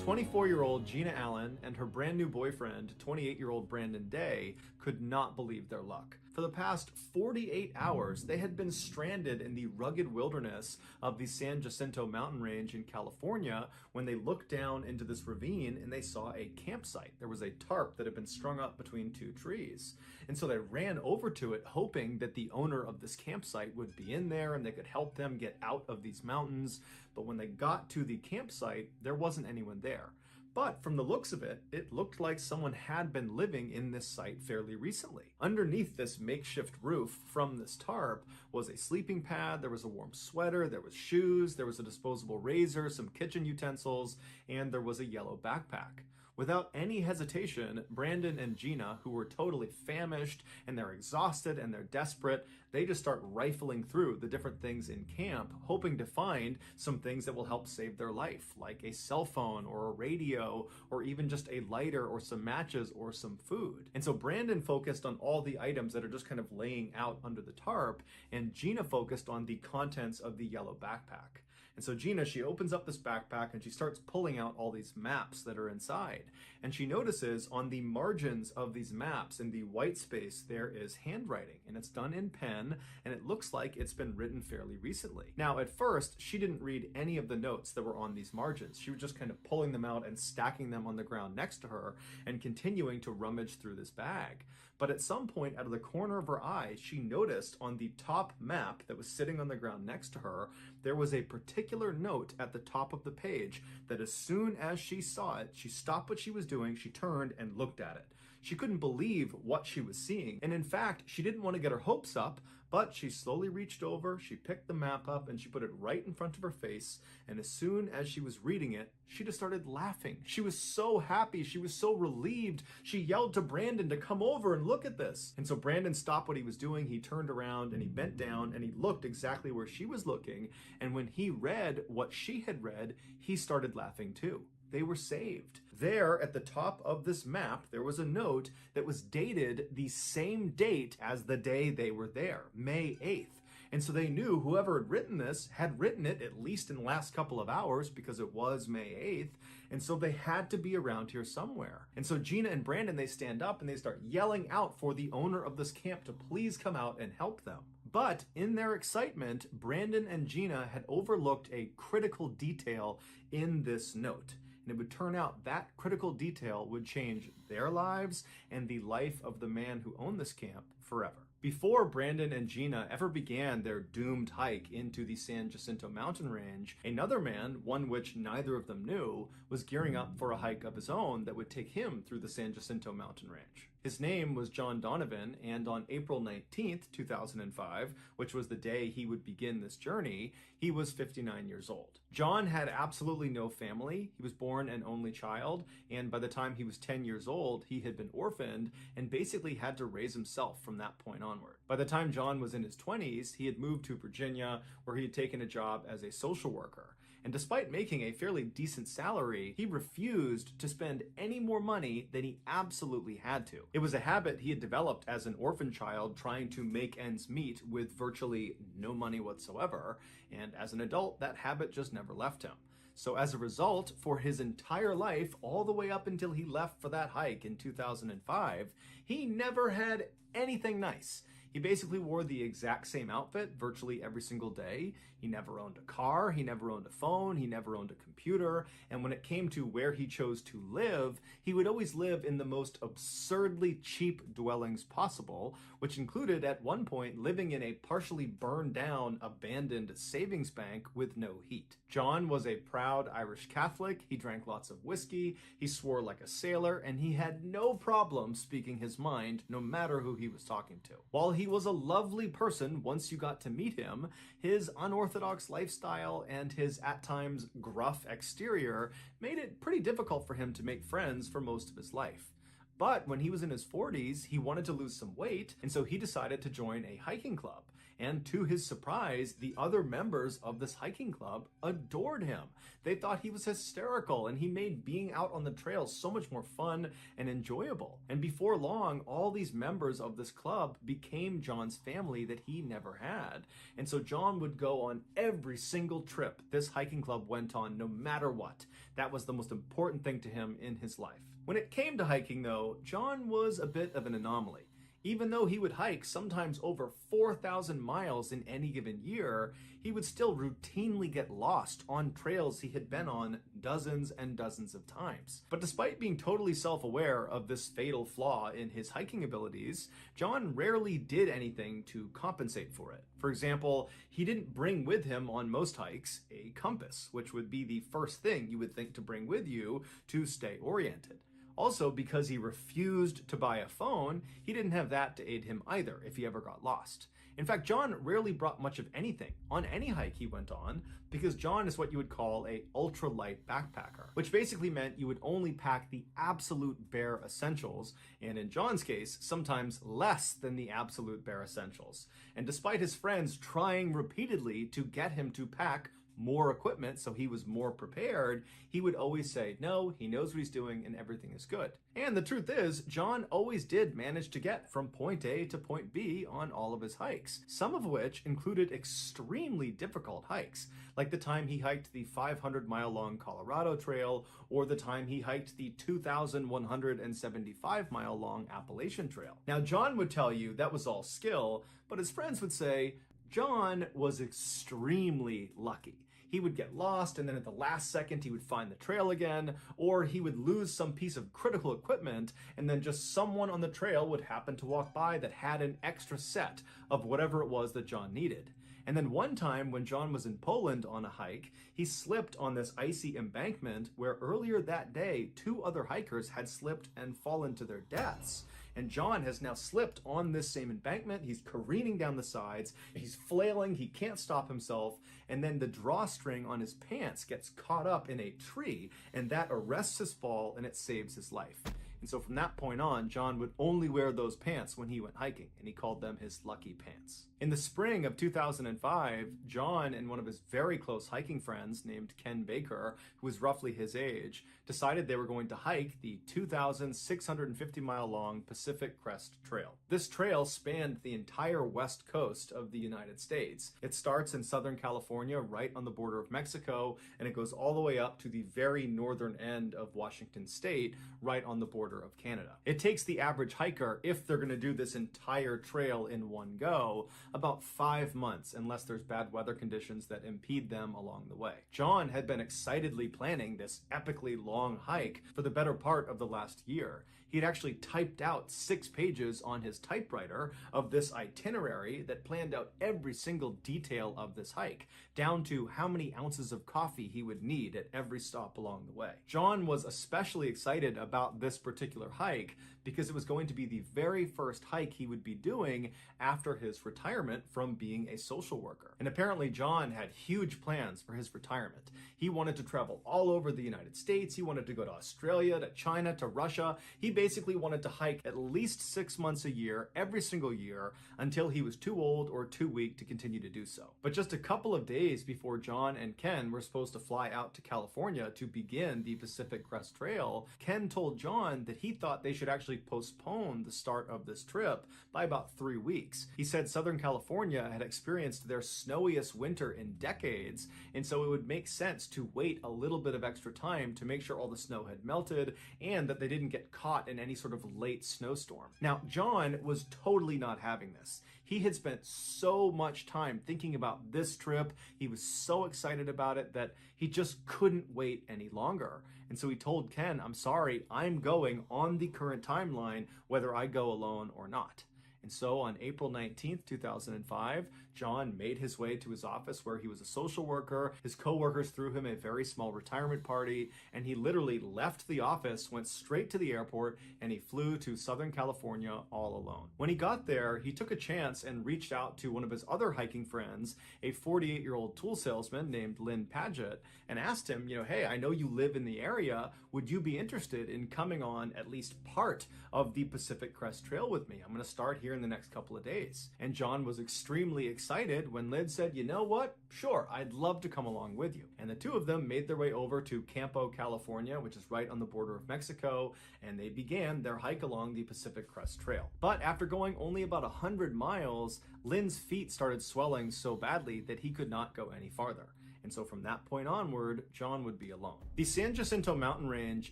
Speaker 1: 24-year-old Gina Allen and her brand new boyfriend, 28-year-old Brandon Day, could not believe their luck. For the past 48 hours, they had been stranded in the rugged wilderness of the San Jacinto mountain range in California when they looked down into this ravine and they saw a campsite. There was a tarp that had been strung up between 2 trees. And so they ran over to it hoping that the owner of this campsite would be in there and they could help them get out of these mountains. But when they got to the campsite, there wasn't anyone there. But from the looks of it, it looked like someone had been living in this site fairly recently. Underneath this makeshift roof from this tarp was a sleeping pad, there was a warm sweater, there was shoes, there was a disposable razor, some kitchen utensils, and there was a yellow backpack. Without any hesitation, Brandon and Gina, who were totally famished and they're exhausted and they're desperate, they just start rifling through the different things in camp, hoping to find some things that will help save their life, like a cell phone or a radio, or even just a lighter or some matches or some food. And so Brandon focused on all the items that are just kind of laying out under the tarp, and Gina focused on the contents of the yellow backpack. And so Gina, she opens up this backpack and she starts pulling out all these maps that are inside. And she notices on the margins of these maps in the white space, there is handwriting, and it's done in pen, and it looks like it's been written fairly recently. Now, at first, she didn't read any of the notes that were on these margins. She was just kind of pulling them out and stacking them on the ground next to her and continuing to rummage through this bag. But at some point, out of the corner of her eye, she noticed on the top map that was sitting on the ground next to her, there was a particular note at the top of the page that as soon as she saw it, she stopped what she was doing, she turned and looked at it. She couldn't believe what she was seeing, and in fact, she didn't want to get her hopes up, but she slowly reached over, she picked the map up, and she put it right in front of her face, and as soon as she was reading it, she just started laughing. She was so happy, she was so relieved, she yelled to Brandon to come over and look at this. And so Brandon stopped what he was doing, he turned around, and he bent down, and he looked exactly where she was looking, and when he read what she had read, he started laughing too. They were saved. There at the top of this map, there was a note that was dated the same date as the day they were there, May 8th. And so they knew whoever had written this had written it at least in the last couple of hours because it was May 8th. And so they had to be around here somewhere. And so Gina and Brandon, they stand up and they start yelling out for the owner of this camp to please come out and help them. But in their excitement, Brandon and Gina had overlooked a critical detail in this note. And it would turn out that critical detail would change their lives and the life of the man who owned this camp forever. Before Brandon and Gina ever began their doomed hike into the San Jacinto mountain range, another man, one which neither of them knew, was gearing up for a hike of his own that would take him through the San Jacinto mountain range. His name was John Donovan, and on April 19th, 2005, which was the day he would begin this journey, he was 59 years old. John had absolutely no family. He was born an only child, and by the time he was 10 years old, he had been orphaned and basically had to raise himself from that point onward. By the time John was in his 20s, he had moved to Virginia, where he had taken a job as a social worker. And despite making a fairly decent salary, he refused to spend any more money than he absolutely had to. It was a habit he had developed as an orphan child, trying to make ends meet with virtually no money whatsoever, and as an adult, that habit just never left him. So as a result, for his entire life, all the way up until he left for that hike in 2005, he never had anything nice. He basically wore the exact same outfit virtually every single day. He never owned a car, he never owned a phone, he never owned a computer, and when it came to where he chose to live, he would always live in the most absurdly cheap dwellings possible, which included at one point living in a partially burned down, abandoned savings bank with no heat. John was a proud Irish Catholic, he drank lots of whiskey, he swore like a sailor, and he had no problem speaking his mind no matter who he was talking to. While he was a lovely person once you got to meet him, his unorthodox lifestyle and his at times gruff exterior made it pretty difficult for him to make friends for most of his life. But when he was in his 40s, he wanted to lose some weight, and so he decided to join a hiking club. And to his surprise, the other members of this hiking club adored him. They thought he was hysterical, and he made being out on the trail so much more fun and enjoyable. And before long, all these members of this club became John's family that he never had. And so John would go on every single trip this hiking club went on, no matter what. That was the most important thing to him in his life. When it came to hiking, though, John was a bit of an anomaly. Even though he would hike sometimes over 4,000 miles in any given year, he would still routinely get lost on trails he had been on dozens and dozens of times. But despite being totally self-aware of this fatal flaw in his hiking abilities, John rarely did anything to compensate for it. For example, he didn't bring with him on most hikes a compass, which would be the first thing you would think to bring with you to stay oriented. Also, because he refused to buy a phone, he didn't have that to aid him either if he ever got lost. In fact, John rarely brought much of anything on any hike he went on, because John is what you would call a ultralight backpacker, which basically meant you would only pack the absolute bare essentials, and in John's case, sometimes less than the absolute bare essentials. And despite his friends trying repeatedly to get him to pack more equipment so he was more prepared, he would always say no, he knows what he's doing and everything is good. And the truth is, John always did manage to get from point A to point B on all of his hikes, some of which included extremely difficult hikes, like the time he hiked the 500-mile-long Colorado Trail, or the time he hiked the 2,175-mile-long Appalachian Trail. Now, John would tell you that was all skill, but his friends would say John was extremely lucky. He would get lost, and then at the last second he would find the trail again, or he would lose some piece of critical equipment, and then just someone on the trail would happen to walk by that had an extra set of whatever it was that John needed. And then one time when John was in Poland on a hike, he slipped on this icy embankment where earlier that day, 2 other hikers had slipped and fallen to their deaths. And John has now slipped on this same embankment. He's careening down the sides. He's flailing. He can't stop himself. And then the drawstring on his pants gets caught up in a tree, and that arrests his fall and it saves his life. And so from that point on, John would only wear those pants when he went hiking, and he called them his lucky pants. In the spring of 2005, John and one of his very close hiking friends named Ken Baker, who was roughly his age, decided they were going to hike the 2,650-mile-long Pacific Crest Trail. This trail spanned the entire west coast of the United States. It starts in Southern California, right on the border of Mexico, and it goes all the way up to the very northern end of Washington State, right on the border of Canada. It takes the average hiker, if they're going to do this entire trail in one go, about 5 months, unless there's bad weather conditions that impede them along the way. John had been excitedly planning this epically long hike for the better part of the last year. He had actually typed out 6 pages on his typewriter of this itinerary that planned out every single detail of this hike, down to how many ounces of coffee he would need at every stop along the way. John was especially excited about this particular hike because it was going to be the very first hike he would be doing after his retirement from being a social worker. And apparently John had huge plans for his retirement. He wanted to travel all over the United States. He wanted to go to Australia, to China, to Russia. He basically wanted to hike at least 6 months a year, every single year, until he was too old or too weak to continue to do so. But just a couple of days before John and Ken were supposed to fly out to California to begin the Pacific Crest Trail, Ken told John that he thought they should actually postpone the start of this trip by about 3 weeks. He said Southern California had experienced their snowiest winter in decades, and so it would make sense to wait a little bit of extra time to make sure all the snow had melted and that they didn't get caught in any sort of late snowstorm. Now, John was totally not having this. He had spent so much time thinking about this trip. He was so excited about it that he just couldn't wait any longer. And so he told Ken, "I'm sorry, I'm going on the current timeline, whether I go alone or not." And so on April 19th, 2005, John made his way to his office where he was a social worker. His coworkers threw him a very small retirement party, and he literally left the office, went straight to the airport, and he flew to Southern California all alone. When he got there, he took a chance and reached out to one of his other hiking friends, a 48-year-old tool salesman named Lynn Paget, and asked him, hey, I know you live in the area. Would you be interested in coming on at least part of the Pacific Crest Trail with me? I'm going to start here in the next couple of days. And John was extremely excited when Lynn said, "You know what? Sure, I'd love to come along with you." And the two of them made their way over to Campo, California, which is right on the border of Mexico, and they began their hike along the Pacific Crest Trail. But after going only about 100 miles, Lynn's feet started swelling so badly that he could not go any farther. And so from that point onward, John would be alone. The San Jacinto mountain range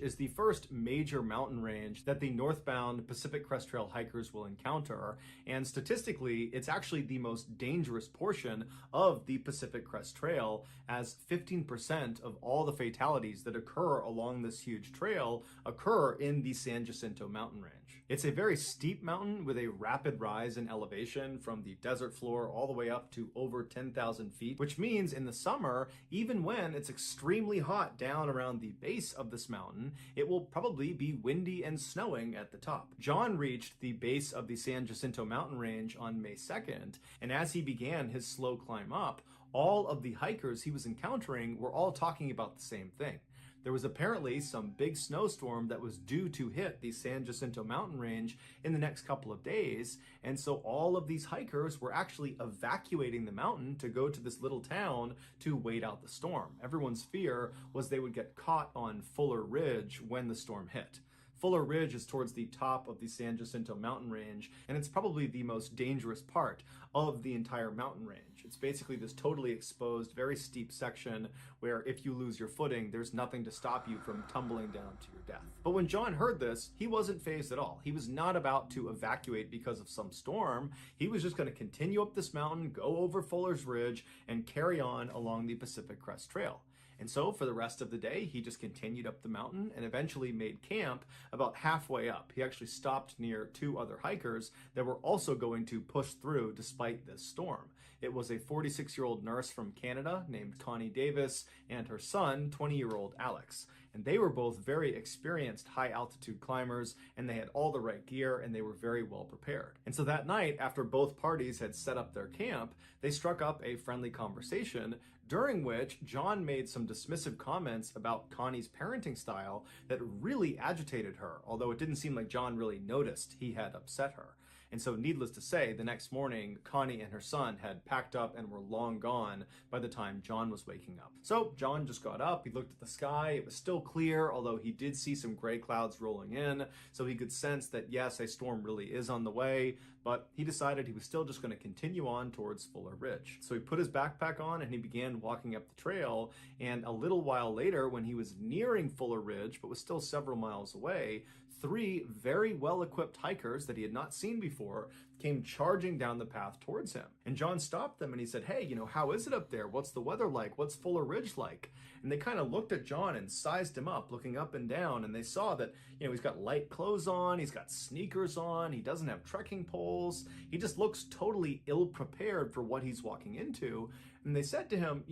Speaker 1: is the first major mountain range that the northbound Pacific Crest Trail hikers will encounter, and statistically, it's actually the most dangerous portion of the Pacific Crest Trail, as 15% of all the fatalities that occur along this huge trail occur in the San Jacinto mountain range. It's a very steep mountain with a rapid rise in elevation from the desert floor all the way up to over 10,000 feet, which means in the summer, even when it's extremely hot down around the base of this mountain, it will probably be windy and snowing at the top. John reached the base of the San Jacinto mountain range on May 2nd, and as he began his slow climb up, all of the hikers he was encountering were all talking about the same thing. There was apparently some big snowstorm that was due to hit the San Jacinto mountain range in the next couple of days, and so all of these hikers were actually evacuating the mountain to go to this little town to wait out the storm. Everyone's fear was they would get caught on Fuller Ridge when the storm hit. Fuller Ridge is towards the top of the San Jacinto mountain range, and it's probably the most dangerous part of the entire mountain range. It's basically this totally exposed, very steep section where if you lose your footing, there's nothing to stop you from tumbling down to your death. But when John heard this, he wasn't fazed at all. He was not about to evacuate because of some storm. He was just going to continue up this mountain, go over Fuller's Ridge, and carry on along the Pacific Crest Trail. And so for the rest of the day, he just continued up the mountain and eventually made camp about halfway up. He actually stopped near two other hikers that were also going to push through despite this storm. It was a 46-year-old nurse from Canada named Connie Davis and her son, 20-year-old Alex. And they were both very experienced high-altitude climbers, and they had all the right gear, and they were very well prepared. And so that night, after both parties had set up their camp, they struck up a friendly conversation, during which John made some dismissive comments about Connie's parenting style that really agitated her, although it didn't seem like John really noticed he had upset her. And so needless to say, the next morning, Connie and her son had packed up and were long gone by the time John was waking up. So John just got up, he looked at the sky, it was still clear, although he did see some gray clouds rolling in, so he could sense that yes, a storm really is on the way, but he decided he was still just going to continue on towards Fuller Ridge. So he put his backpack on and he began walking up the trail, and a little while later, when he was nearing Fuller Ridge, but was still several miles away, three very well-equipped hikers that he had not seen before came charging down the path towards him. And John stopped them and he said, "Hey, how is it up there? What's the weather like? What's Fuller Ridge like?" And they kind of looked at John and sized him up, looking up and down, and they saw that, he's got light clothes on, he's got sneakers on, he doesn't have trekking poles, he just looks totally ill-prepared for what he's walking into. And they said to him,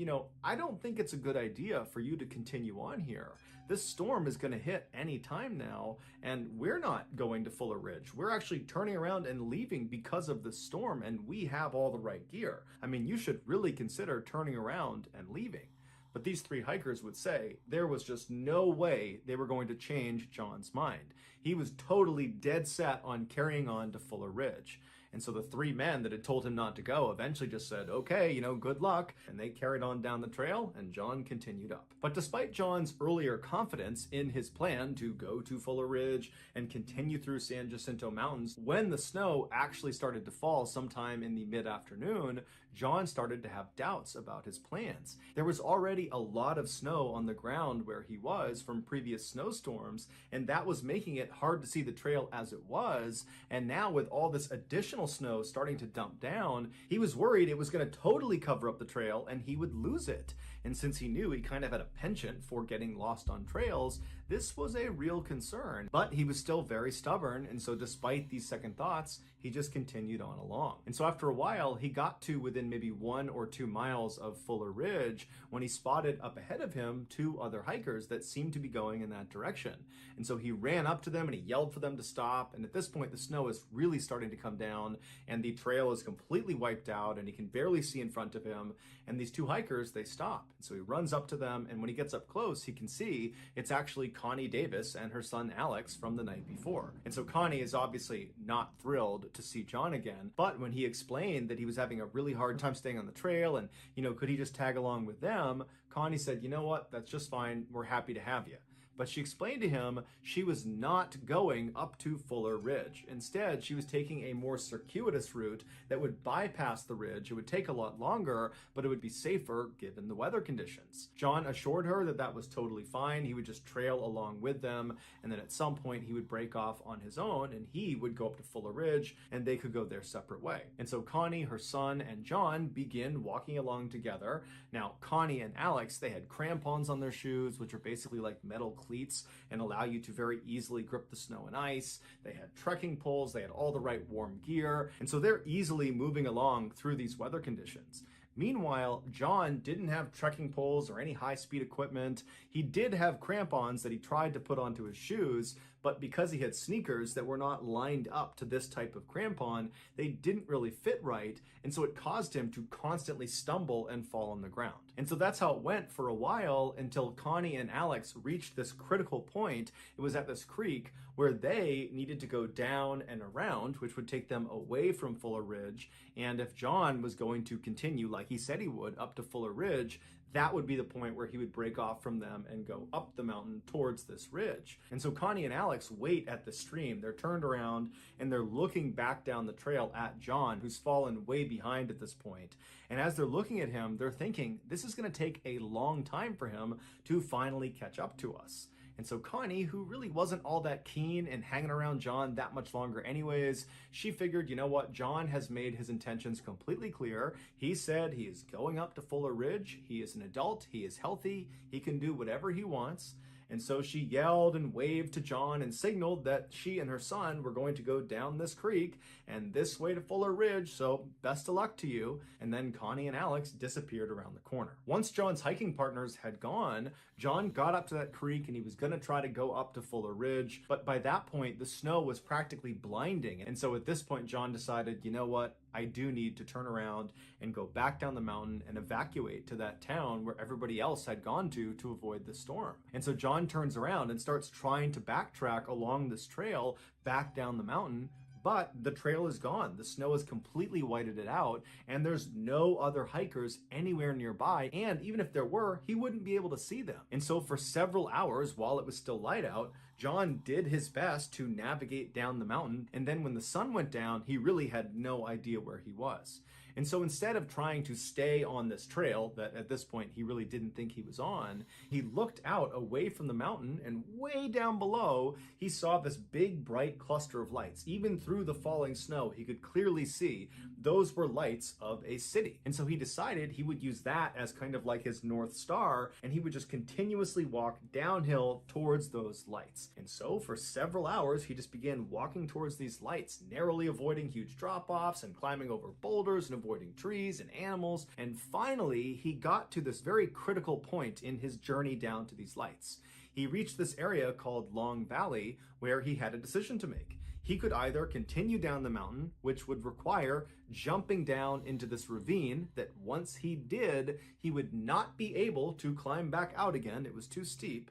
Speaker 1: "I don't think it's a good idea for you to continue on here. This storm is going to hit any time now, and we're not going to Fuller Ridge. We're actually turning around and leaving because of the storm, and we have all the right gear. I mean, you should really consider turning around and leaving." But these three hikers would say there was just no way they were going to change John's mind. He was totally dead set on carrying on to Fuller Ridge. And so the three men that had told him not to go eventually just said, okay, good luck. And they carried on down the trail, and John continued up. But despite John's earlier confidence in his plan to go to Fuller Ridge and continue through San Jacinto Mountains, when the snow actually started to fall sometime in the mid-afternoon, John started to have doubts about his plans. There was already a lot of snow on the ground where he was from previous snowstorms, and that was making it hard to see the trail as it was. And now with all this additional snow starting to dump down, he was worried it was going to totally cover up the trail and he would lose it. And since he knew he kind of had a penchant for getting lost on trails, this was a real concern. But he was still very stubborn, and so despite these second thoughts, he just continued on along. And so after a while, he got to within maybe 1 or 2 miles of Fuller Ridge when he spotted up ahead of him 2 other hikers that seemed to be going in that direction. And so he ran up to them and he yelled for them to stop. And at this point, the snow is really starting to come down and the trail is completely wiped out and he can barely see in front of him. And these 2 hikers, they stop. And so he runs up to them, and when he gets up close, he can see it's actually Connie Davis and her son Alex from the night before. And so Connie is obviously not thrilled to see John again, but when he explained that he was having a really hard time staying on the trail and, could he just tag along with them, Connie said, you know what, that's just fine, we're happy to have you. But she explained to him she was not going up to Fuller Ridge. Instead, she was taking a more circuitous route that would bypass the ridge. It would take a lot longer, but it would be safer given the weather conditions. John assured her that that was totally fine. He would just trail along with them, and then at some point he would break off on his own and he would go up to Fuller Ridge and they could go their separate way. And so Connie, her son, and John begin walking along together. Now, Connie and Alex, they had crampons on their shoes, which are basically like metal cleats and allow you to very easily grip the snow and ice. They had trekking poles, they had all the right warm gear, and so they're easily moving along through these weather conditions. Meanwhile, John didn't have trekking poles or any high-speed equipment. He did have crampons that he tried to put onto his shoes, but because he had sneakers that were not lined up to this type of crampon, they didn't really fit right, and so it caused him to constantly stumble and fall on the ground. And so that's how it went for a while until Connie and Alex reached this critical point. It was at this creek where they needed to go down and around, which would take them away from Fuller Ridge, and if John was going to continue like he said he would up to Fuller Ridge, that would be the point where he would break off from them and go up the mountain towards this ridge. And so Connie and Alex wait at the stream. They're turned around and they're looking back down the trail at John, who's fallen way behind at this point. And as they're looking at him, they're thinking, this is going to take a long time for him to finally catch up to us. And so Connie, who really wasn't all that keen in hanging around John that much longer anyways, she figured, you know what, John has made his intentions completely clear. He said he is going up to Fuller Ridge. He is an adult. He is healthy. He can do whatever he wants. And so she yelled and waved to John and signaled that she and her son were going to go down this creek and this way to Fuller Ridge, so best of luck to you. And then Connie and Alex disappeared around the corner. Once John's hiking partners had gone, John got up to that creek and he was going to try to go up to Fuller Ridge, but by that point, the snow was practically blinding. And so at this point, John decided, you know what? I do need to turn around and go back down the mountain and evacuate to that town where everybody else had gone to avoid the storm. And so John turns around and starts trying to backtrack along this trail back down the mountain, but the trail is gone. The snow has completely whited it out, and there's no other hikers anywhere nearby, and even if there were, he wouldn't be able to see them. And so for several hours, while it was still light out, John did his best to navigate down the mountain, and then when the sun went down, he really had no idea where he was. And so instead of trying to stay on this trail that at this point he really didn't think he was on, he looked out away from the mountain, and way down below, he saw this big bright cluster of lights. Even through the falling snow, he could clearly see those were lights of a city. And so he decided he would use that as kind of like his North Star, and he would just continuously walk downhill towards those lights. And so for several hours, he just began walking towards these lights, narrowly avoiding huge drop-offs and climbing over boulders and avoiding trees and animals. And finally, he got to this very critical point in his journey down to these lights. He reached this area called Long Valley where he had a decision to make. He could either continue down the mountain, which would require jumping down into this ravine that once he did, he would not be able to climb back out again. It was too steep.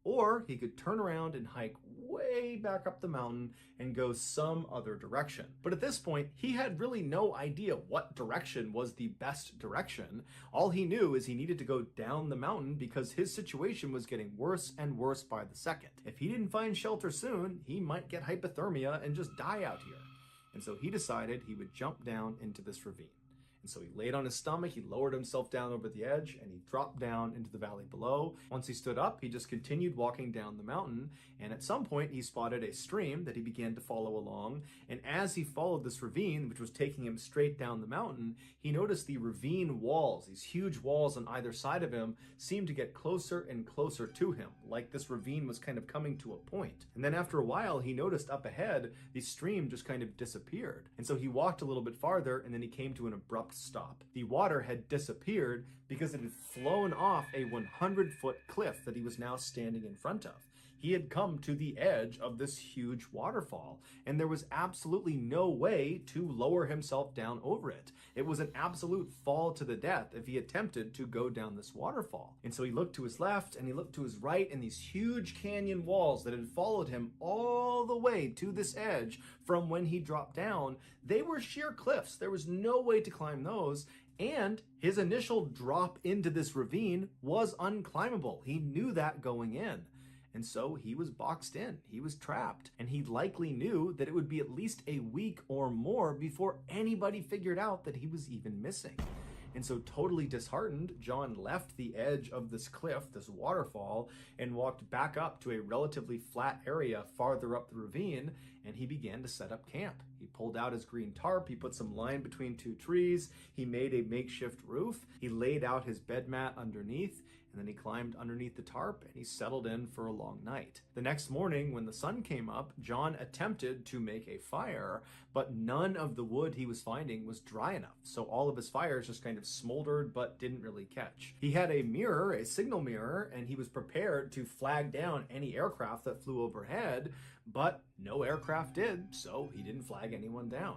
Speaker 1: or he could turn around and hike way back up the mountain and go some other direction. But at this point, he had really no idea what direction was the best direction. All he knew is he needed to go down the mountain because his situation was getting worse and worse by the second. If he didn't find shelter soon, he might get hypothermia and just die out here. And so he decided he would jump down into this ravine. And so he laid on his stomach, he lowered himself down over the edge, and he dropped down into the valley below. Once he stood up, he just continued walking down the mountain, and at some point he spotted a stream that he began to follow along. And as he followed this ravine, which was taking him straight down the mountain, he noticed the ravine walls, these huge walls on either side of him, seemed to get closer and closer to him, like this ravine was kind of coming to a point. And then after a while, he noticed up ahead, the stream just kind of disappeared. And so he walked a little bit farther, and then he came to an abrupt stop. The water had disappeared because it had flown off a 100-foot cliff that he was now standing in front of. He had come to the edge of this huge waterfall, and there was absolutely no way to lower himself down over it. It was an absolute fall to the death if he attempted to go down this waterfall. And so he looked to his left and he looked to his right, and these huge canyon walls that had followed him all the way to this edge from when he dropped down, they were sheer cliffs. There was no way to climb those. And his initial drop into this ravine was unclimbable. He knew that going in. And so he was boxed in, he was trapped, and he likely knew that it would be at least a week or more before anybody figured out that he was even missing. And so totally disheartened, John left the edge of this cliff, this waterfall, and walked back up to a relatively flat area farther up the ravine, and he began to set up camp. He pulled out his green tarp, he put some line between two trees, he made a makeshift roof, he laid out his bed mat underneath, and then he climbed underneath the tarp and he settled in for a long night. The next morning, when the sun came up, John attempted to make a fire, but none of the wood he was finding was dry enough, so all of his fires just kind of smoldered but didn't really catch. He had a mirror, a signal mirror, and he was prepared to flag down any aircraft that flew overhead, but no aircraft did, so he didn't flag anyone down.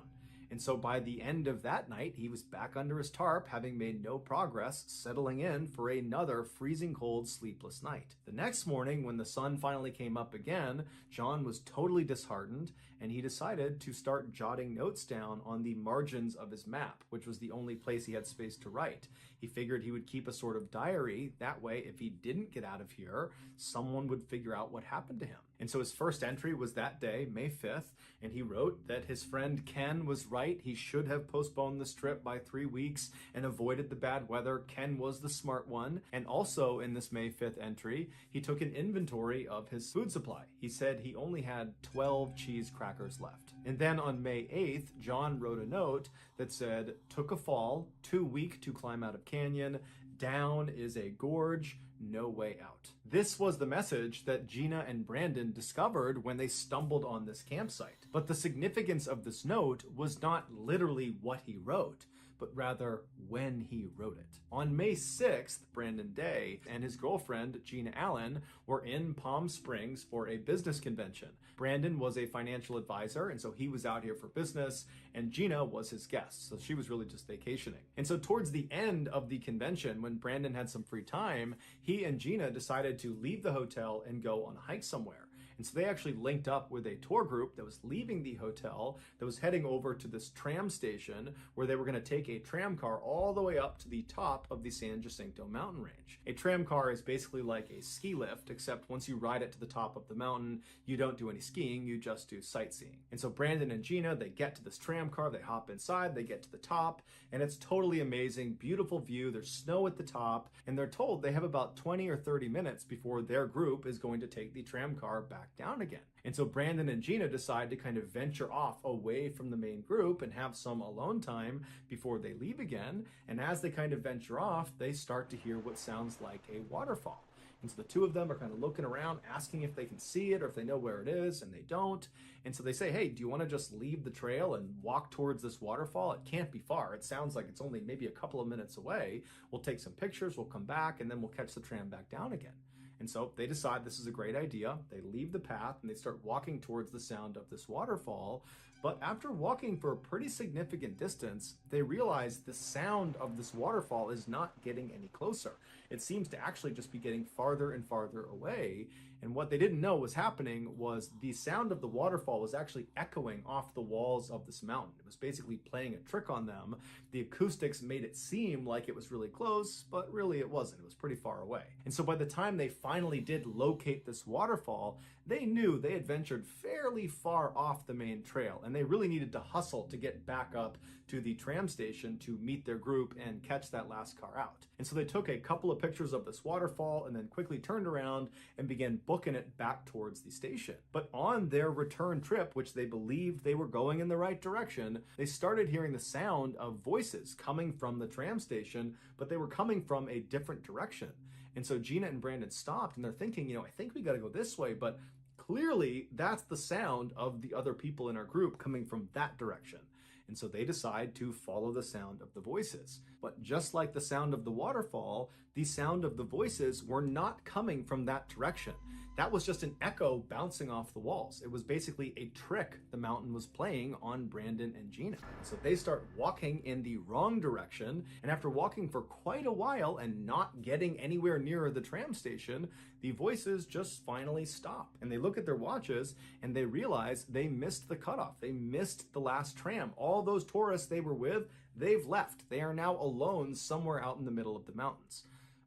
Speaker 1: And so by the end of that night, he was back under his tarp, having made no progress, settling in for another freezing cold, sleepless night. The next morning, when the sun finally came up again, John was totally disheartened, and he decided to start jotting notes down on the margins of his map, which was the only place he had space to write. He figured he would keep a sort of diary. That way, if he didn't get out of here, someone would figure out what happened to him. And so his first entry was that day, May 5th, and he wrote that his friend Ken was right. He should have postponed this trip by 3 weeks and avoided the bad weather. Ken was the smart one. And also in this May 5th entry, he took an inventory of his food supply. He said he only had 12 cheese crackers left. And then on May 8th, John wrote a note that said, "Took a fall, too weak to climb out of canyon, down is a gorge, no way out." This was the message that Gina and Brandon discovered when they stumbled on this campsite. But the significance of this note was not literally what he wrote, but rather when he wrote it. On May 6th, Brandon Day and his girlfriend, Gina Allen, were in Palm Springs for a business convention. Brandon was a financial advisor, and so he was out here for business, and Gina was his guest, so she was really just vacationing. And so towards the end of the convention, when Brandon had some free time, he and Gina decided to leave the hotel and go on a hike somewhere. And so they actually linked up with a tour group that was leaving the hotel, that was heading over to this tram station where they were going to take a tram car all the way up to the top of the San Jacinto mountain range. A tram car is basically like a ski lift, except once you ride it to the top of the mountain, you don't do any skiing, you just do sightseeing. And so Brandon and Gina, they get to this tram car, they hop inside, they get to the top, and it's totally amazing, beautiful view. There's snow at the top, and they're told they have about 20 or 30 minutes before their group is going to take the tram car back down again. And so Brandon and Gina decide to kind of venture off away from the main group and have some alone time before they leave again. And as they kind of venture off, they start to hear what sounds like a waterfall. And so the two of them are kind of looking around, asking if they can see it or if they know where it is, and they don't. And so they say, "Hey, do you want to just leave the trail and walk towards this waterfall? It can't be far. It sounds like it's only maybe a couple of minutes away. We'll take some pictures, we'll come back, and then we'll catch the tram back down again." And so they decide this is a great idea. They leave the path and they start walking towards the sound of this waterfall. But after walking for a pretty significant distance, they realize the sound of this waterfall is not getting any closer. it seems to actually just be getting farther and farther away. And what they didn't know was happening was the sound of the waterfall was actually echoing off the walls of this mountain. It was basically playing a trick on them. The acoustics made it seem like it was really close, but really it wasn't. It was pretty far away. And so by the time they finally did locate this waterfall, they knew they had ventured fairly far off the main trail, and they really needed to hustle to get back up to the tram station to meet their group and catch that last car out. And so they took a couple of pictures of this waterfall and then quickly turned around and began booking it back towards the station. But on their return trip, which they believed they were going in the right direction, they started hearing the sound of voices coming from the tram station, but they were coming from a different direction. And so Gina and Brandon stopped and they're thinking, I think we got to go this way, but clearly that's the sound of the other people in our group coming from that direction. And so they decide to follow the sound of the voices. But just like the sound of the waterfall, the sound of the voices were not coming from that direction. That was just an echo bouncing off the walls. It was basically a trick the mountain was playing on Brandon and Gina. So they start walking in the wrong direction, and after walking for quite a while and not getting anywhere nearer the tram station, the voices just finally stop. And they look at their watches and they realize they missed the cutoff. They missed the last tram. All those tourists they were with, they've left. They are now alone somewhere out in the middle of the mountains.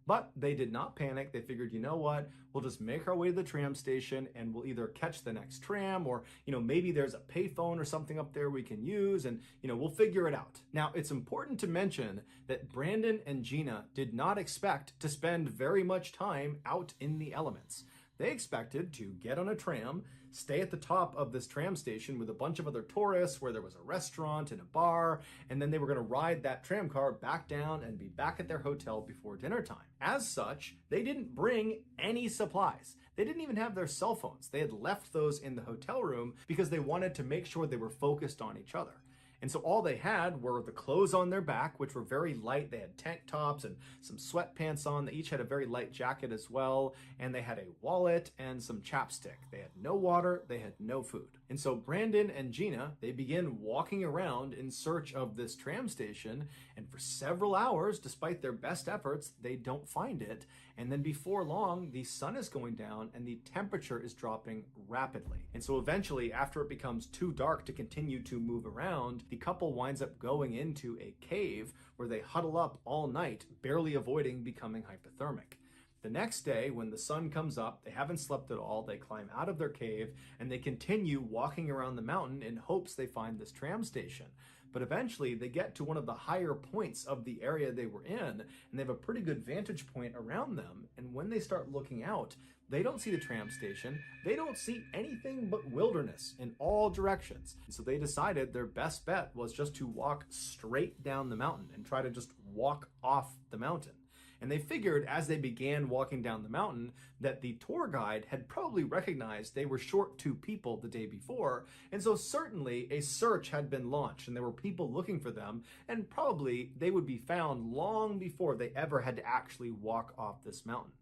Speaker 1: But they did not panic. They figured, you know what, we'll just make our way to the tram station and we'll either catch the next tram or, maybe there's a payphone or something up there we can use and, we'll figure it out. Now, it's important to mention that Brandon and Gina did not expect to spend very much time out in the elements. They expected to get on a tram, stay at the top of this tram station with a bunch of other tourists where there was a restaurant and a bar, and then they were going to ride that tram car back down and be back at their hotel before dinner time. As such, they didn't bring any supplies. They didn't even have their cell phones. They had left those in the hotel room because they wanted to make sure they were focused on each other. And so all they had were the clothes on their back, which were very light. They had tank tops and some sweatpants on. They each had a very light jacket as well. And they had a wallet and some chapstick. They had no water. They had no food. And so Brandon and Gina, they begin walking around in search of this tram station. And for several hours, despite their best efforts, they don't find it. And then before long, the sun is going down and the temperature is dropping rapidly. And so eventually, after it becomes too dark to continue to move around, the couple winds up going into a cave where they huddle up all night, barely avoiding becoming hypothermic. The next day, when the sun comes up, they haven't slept at all, they climb out of their cave, and they continue walking around the mountain in hopes they find this tram station. But eventually, they get to one of the higher points of the area they were in, and they have a pretty good vantage point around them, and when they start looking out, they don't see the tram station, they don't see anything but wilderness in all directions. And so they decided their best bet was just to walk straight down the mountain and try to just walk off the mountain. And they figured as they began walking down the mountain that the tour guide had probably recognized they were short 2 people the day before. And so certainly a search had been launched and there were people looking for them, and probably they would be found long before they ever had to actually walk off this mountain.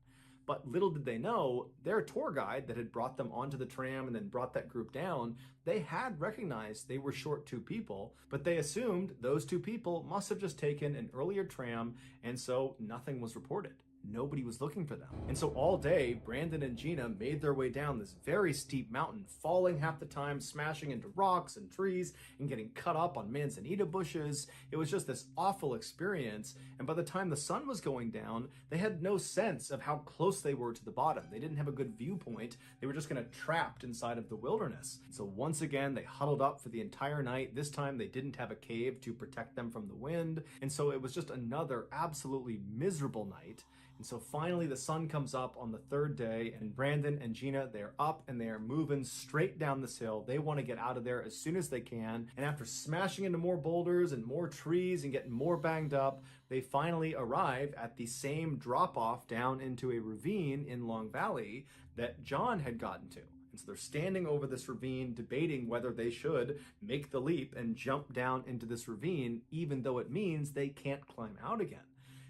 Speaker 1: But little did they know, their tour guide that had brought them onto the tram and then brought that group down, they had recognized they were short 2 people, but they assumed those 2 people must have just taken an earlier tram, and so nothing was reported. Nobody was looking for them. And so all day, Brandon and Gina made their way down this very steep mountain, falling half the time, smashing into rocks and trees, and getting cut up on manzanita bushes. It was just this awful experience. And by the time the sun was going down, they had no sense of how close they were to the bottom. They didn't have a good viewpoint. They were just kind of trapped inside of the wilderness. So once again, they huddled up for the entire night. This time they didn't have a cave to protect them from the wind. And so it was just another absolutely miserable night. And so finally the sun comes up on the 3rd day, and Brandon and Gina, they're up and they are moving straight down this hill. They want to get out of there as soon as they can. And after smashing into more boulders and more trees and getting more banged up, they finally arrive at the same drop-off down into a ravine in Long Valley that John had gotten to. And so they're standing over this ravine, debating whether they should make the leap and jump down into this ravine, even though it means they can't climb out again.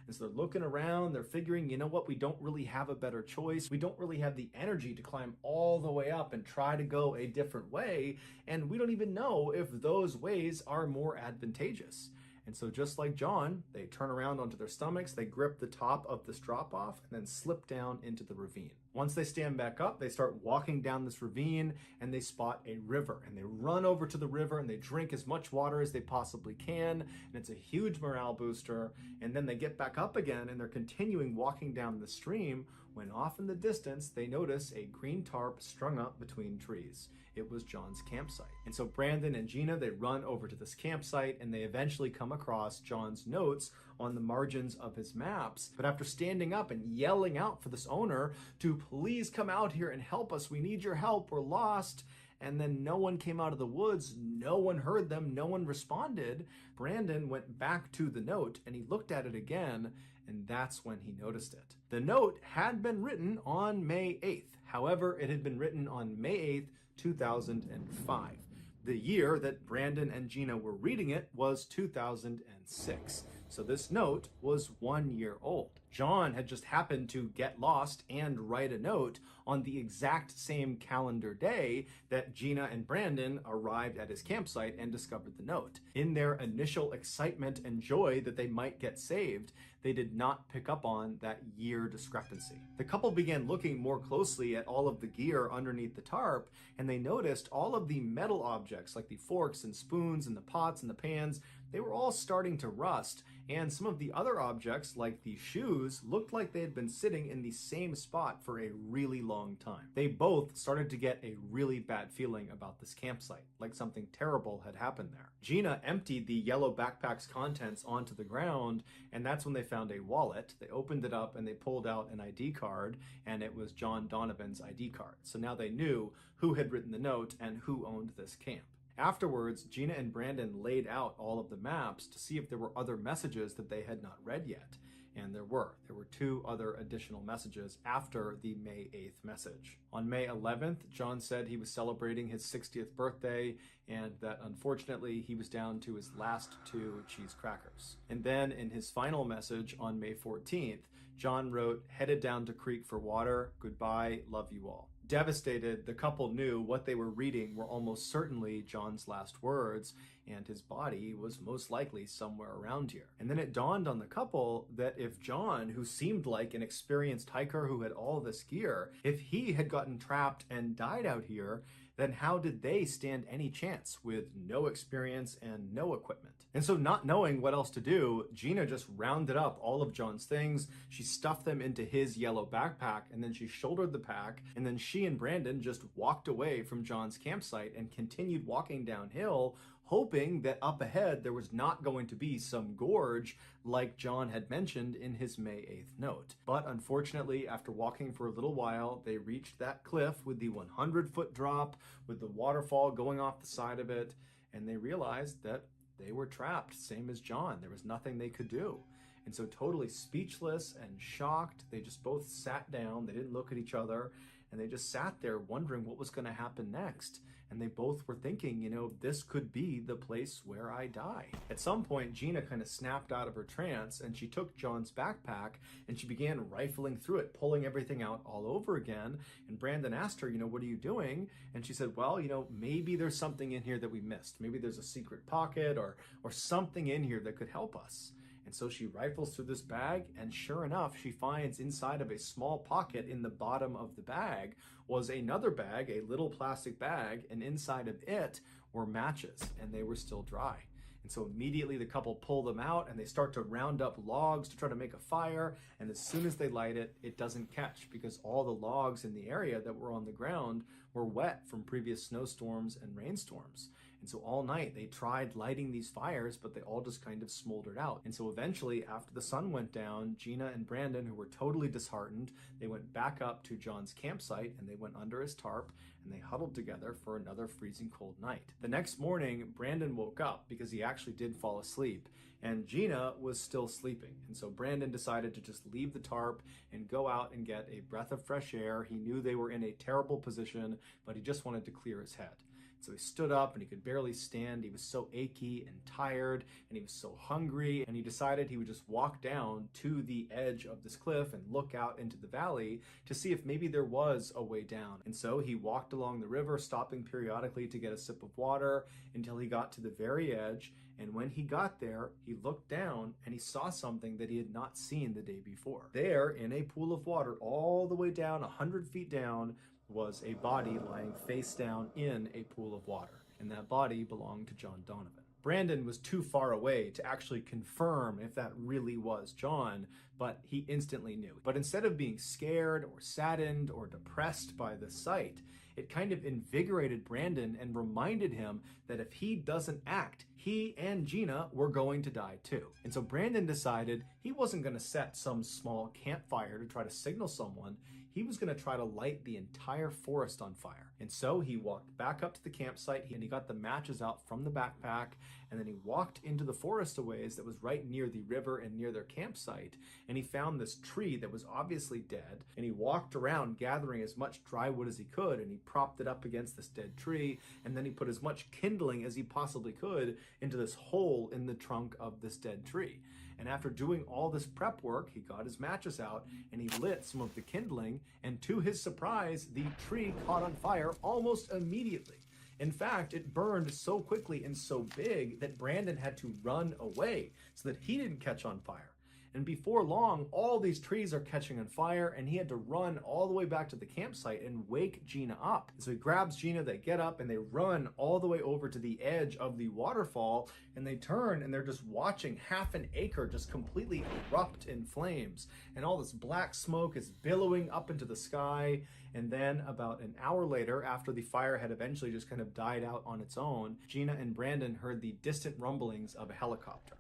Speaker 1: And so they're looking around, they're figuring, you know what, we don't really have a better choice. We don't really have the energy to climb all the way up and try to go a different way. And we don't even know if those ways are more advantageous. And so just like John, they turn around onto their stomachs, they grip the top of this drop-off, and then slip down into the ravine. Once they stand back up, they start walking down this ravine, and they spot a river. And they run over to the river, and they drink as much water as they possibly can, and it's a huge morale booster. And then they get back up again, and they're continuing walking down the stream, when off in the distance, they notice a green tarp strung up between trees. It was John's campsite. And so Brandon and Gina, they run over to this campsite, and they eventually come across John's notes on the margins of his maps. But after standing up and yelling out for this owner to please come out here and help us, we need your help, we're lost, and then no one came out of the woods, no one heard them, no one responded, Brandon went back to the note and he looked at it again, and that's when he noticed it. The note had been written on May 8th. However, it had been written on May 8th, 2005. The year that Brandon and Gina were reading it was 2006. So this note was 1 year old. John had just happened to get lost and write a note on the exact same calendar day that Gina and Brandon arrived at his campsite and discovered the note. In their initial excitement and joy that they might get saved, they did not pick up on that year discrepancy. The couple began looking more closely at all of the gear underneath the tarp, and they noticed all of the metal objects like the forks and spoons and the pots and the pans, they were all starting to rust, and some of the other objects like the shoes looked like they had been sitting in the same spot for a really long time. They both started to get a really bad feeling about this campsite, like something terrible had happened there. Gina emptied the yellow backpack's contents onto the ground, and that's when they found a wallet. They opened it up and they pulled out an ID card, and it was John Donovan's ID card. So now they knew who had written the note and who owned this camp. Afterwards, Gina and Brandon laid out all of the maps to see if there were other messages that they had not read yet. And there were. There were 2 other additional messages after the May 8th message. On May 11th, John said he was celebrating his 60th birthday and that unfortunately he was down to his last 2 cheese crackers. And then in his final message on May 14th, John wrote, "Headed down to creek for water. Goodbye. Love you all." Devastated, the couple knew what they were reading were almost certainly John's last words, and his body was most likely somewhere around here. And then it dawned on the couple that if John, who seemed like an experienced hiker who had all this gear, if he had gotten trapped and died out here, then how did they stand any chance with no experience and no equipment? And so not knowing what else to do, Gina just rounded up all of John's things, she stuffed them into his yellow backpack, and then she shouldered the pack, and then she and Brandon just walked away from John's campsite and continued walking downhill, hoping that up ahead there was not going to be some gorge like John had mentioned in his May 8th note. But unfortunately, after walking for a little while, they reached that cliff with the 100-foot drop, with the waterfall going off the side of it, and they realized that they were trapped, same as John. There was nothing they could do. And so totally speechless and shocked, they just both sat down, they didn't look at each other, and they just sat there wondering what was going to happen next. And they both were thinking, you know, this could be the place where I die. At some point, Gina kind of snapped out of her trance and she took John's backpack and she began rifling through it, pulling everything out all over again. And Brandon asked her, you know, what are you doing? And she said, well, you know, maybe there's something in here that we missed. Maybe there's a secret pocket or something in here that could help us. And so she rifles through this bag, and sure enough, she finds inside of a small pocket in the bottom of the bag was another bag, a little plastic bag, and inside of it were matches, and they were still dry. And so immediately the couple pull them out and they start to round up logs to try to make a fire. And as soon as they light it, it doesn't catch because all the logs in the area that were on the ground were wet from previous snowstorms and rainstorms. And so all night they tried lighting these fires, but they all just kind of smoldered out. And so eventually, after the sun went down, Gina and Brandon, who were totally disheartened, they went back up to John's campsite and they went under his tarp and they huddled together for another freezing cold night. The next morning, Brandon woke up because he actually did fall asleep, and Gina was still sleeping. And so Brandon decided to just leave the tarp and go out and get a breath of fresh air. He knew they were in a terrible position, but he just wanted to clear his head. So he stood up and he could barely stand. He was so achy and tired and he was so hungry, and he decided he would just walk down to the edge of this cliff and look out into the valley to see if maybe there was a way down. And so he walked along the river, stopping periodically to get a sip of water until he got to the very edge. And when he got there, he looked down and he saw something that he had not seen the day before. There, in a pool of water all the way down, 100 feet down, was a body lying face down in a pool of water. And that body belonged to John Donovan. Brandon was too far away to actually confirm if that really was John, but he instantly knew. But instead of being scared or saddened or depressed by the sight, it kind of invigorated Brandon and reminded him that if he doesn't act, he and Gina were going to die too. And so Brandon decided he wasn't going to set some small campfire to try to signal someone. He was going to try to light the entire forest on fire. And so he walked back up to the campsite and he got the matches out from the backpack, and then he walked into the forest a ways that was right near the river and near their campsite, and he found this tree that was obviously dead, and he walked around gathering as much dry wood as he could, and he propped it up against this dead tree, and then he put as much kindling as he possibly could into this hole in the trunk of this dead tree. And after doing all this prep work, he got his matches out and he lit some of the kindling, and to his surprise, the tree caught on fire almost immediately. In fact, it burned so quickly and so big that Brandon had to run away so that he didn't catch on fire. And before long, all these trees are catching on fire, and he had to run all the way back to the campsite and wake Gina up. So he grabs Gina, they get up, and they run all the way over to the edge of the waterfall, and they turn, and they're just watching half an acre just completely erupt in flames. And all this black smoke is billowing up into the sky. And then about an hour later, after the fire had eventually just kind of died out on its own, Gina and Brandon heard the distant rumblings of a helicopter.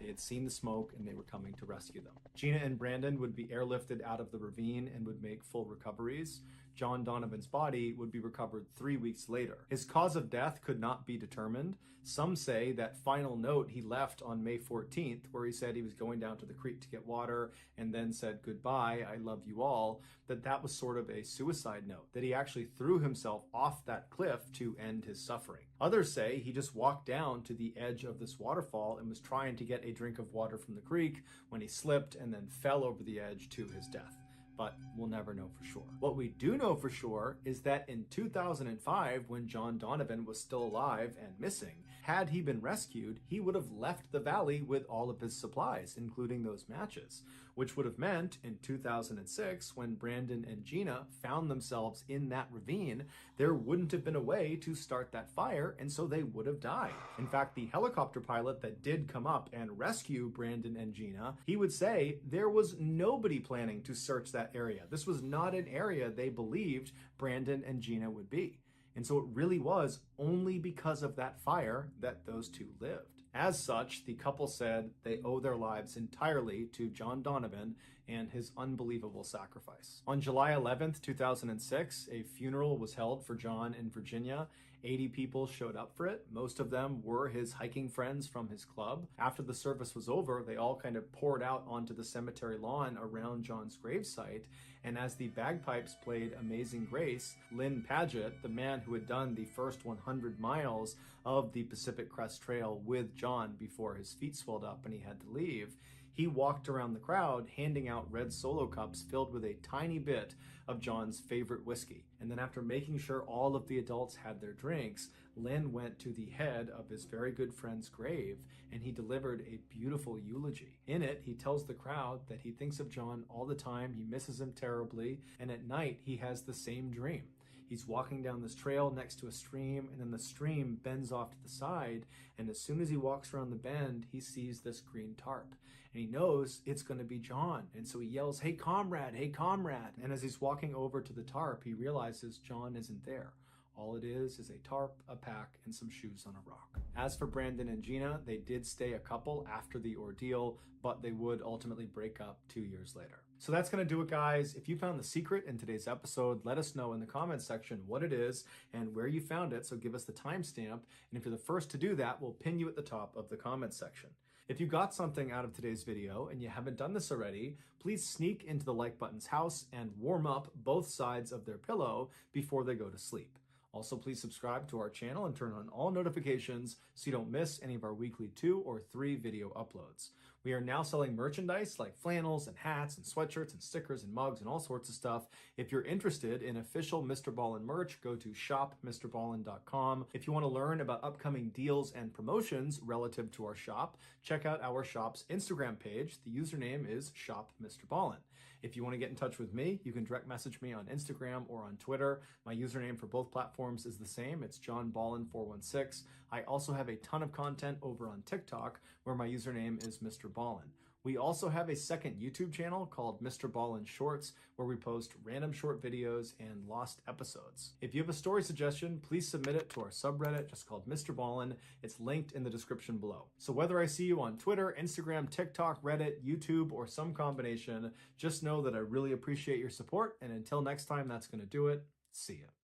Speaker 1: They had seen the smoke and they were coming to rescue them. Gina and Brandon would be airlifted out of the ravine and would make full recoveries. John Donovan's body would be recovered 3 weeks later. His cause of death could not be determined. Some say that final note he left on May 14th, where he said he was going down to the creek to get water and then said, "Goodbye, I love you all," that was sort of a suicide note, that he actually threw himself off that cliff to end his suffering. Others say he just walked down to the edge of this waterfall and was trying to get a drink of water from the creek when he slipped and then fell over the edge to his death. But we'll never know for sure. What we do know for sure is that in 2005, when John Donovan was still alive and missing, had he been rescued, he would have left the valley with all of his supplies, including those matches, which would have meant in 2006, when Brandon and Gina found themselves in that ravine, there wouldn't have been a way to start that fire, and so they would have died. In fact, the helicopter pilot that did come up and rescue Brandon and Gina, he would say there was nobody planning to search that area. This was not an area they believed Brandon and Gina would be. And so it really was only because of that fire that those two lived. As such, the couple said they owe their lives entirely to John Donovan and his unbelievable sacrifice. On July 11th, 2006, a funeral was held for John in Virginia. 80 people showed up for it. Most of them were his hiking friends from his club. After the service was over, they all kind of poured out onto the cemetery lawn around John's gravesite. And as the bagpipes played Amazing Grace, Lynn Paget, the man who had done the first 100 miles of the Pacific Crest Trail with John before his feet swelled up and he had to leave, he walked around the crowd handing out red Solo cups filled with a tiny bit of John's favorite whiskey. And then after making sure all of the adults had their drinks, Lynn went to the head of his very good friend's grave and he delivered a beautiful eulogy. In it, he tells the crowd that he thinks of John all the time, he misses him terribly, and at night he has the same dream. He's walking down this trail next to a stream, and then the stream bends off to the side, and as soon as he walks around the bend, he sees this green tarp. And he knows it's going to be John, and so he yells, "Hey comrade, hey comrade." And as he's walking over to the tarp, he realizes John isn't there. All it is a tarp, a pack, and some shoes on a rock. As for Brandon and Gina, they did stay a couple after the ordeal, but they would ultimately break up 2 years later. So that's going to do it, guys. If you found the secret in today's episode, let us know in the comments section what it is and where you found it, so give us the timestamp. And if you're the first to do that, we'll pin you at the top of the comments section. If you got something out of today's video and you haven't done this already, please sneak into the like button's house and warm up both sides of their pillow before they go to sleep. Also, please subscribe to our channel and turn on all notifications so you don't miss any of our weekly 2 or 3 video uploads. We are now selling merchandise like flannels and hats and sweatshirts and stickers and mugs and all sorts of stuff. If you're interested in official MrBallen merch, go to shopmrballen.com. If you want to learn about upcoming deals and promotions relative to our shop, check out our shop's Instagram page. The username is shopmrballen. If you want to get in touch with me, you can direct message me on Instagram or on Twitter. My username for both platforms is the same. It's johnballen416. I also have a ton of content over on TikTok where my username is MrBallen. We also have a second YouTube channel called MrBallen Shorts where we post random short videos and lost episodes. If you have a story suggestion, please submit it to our subreddit just called MrBallen. It's linked in the description below. So whether I see you on Twitter, Instagram, TikTok, Reddit, YouTube, or some combination, just know that I really appreciate your support. And until next time, that's going to do it. See ya.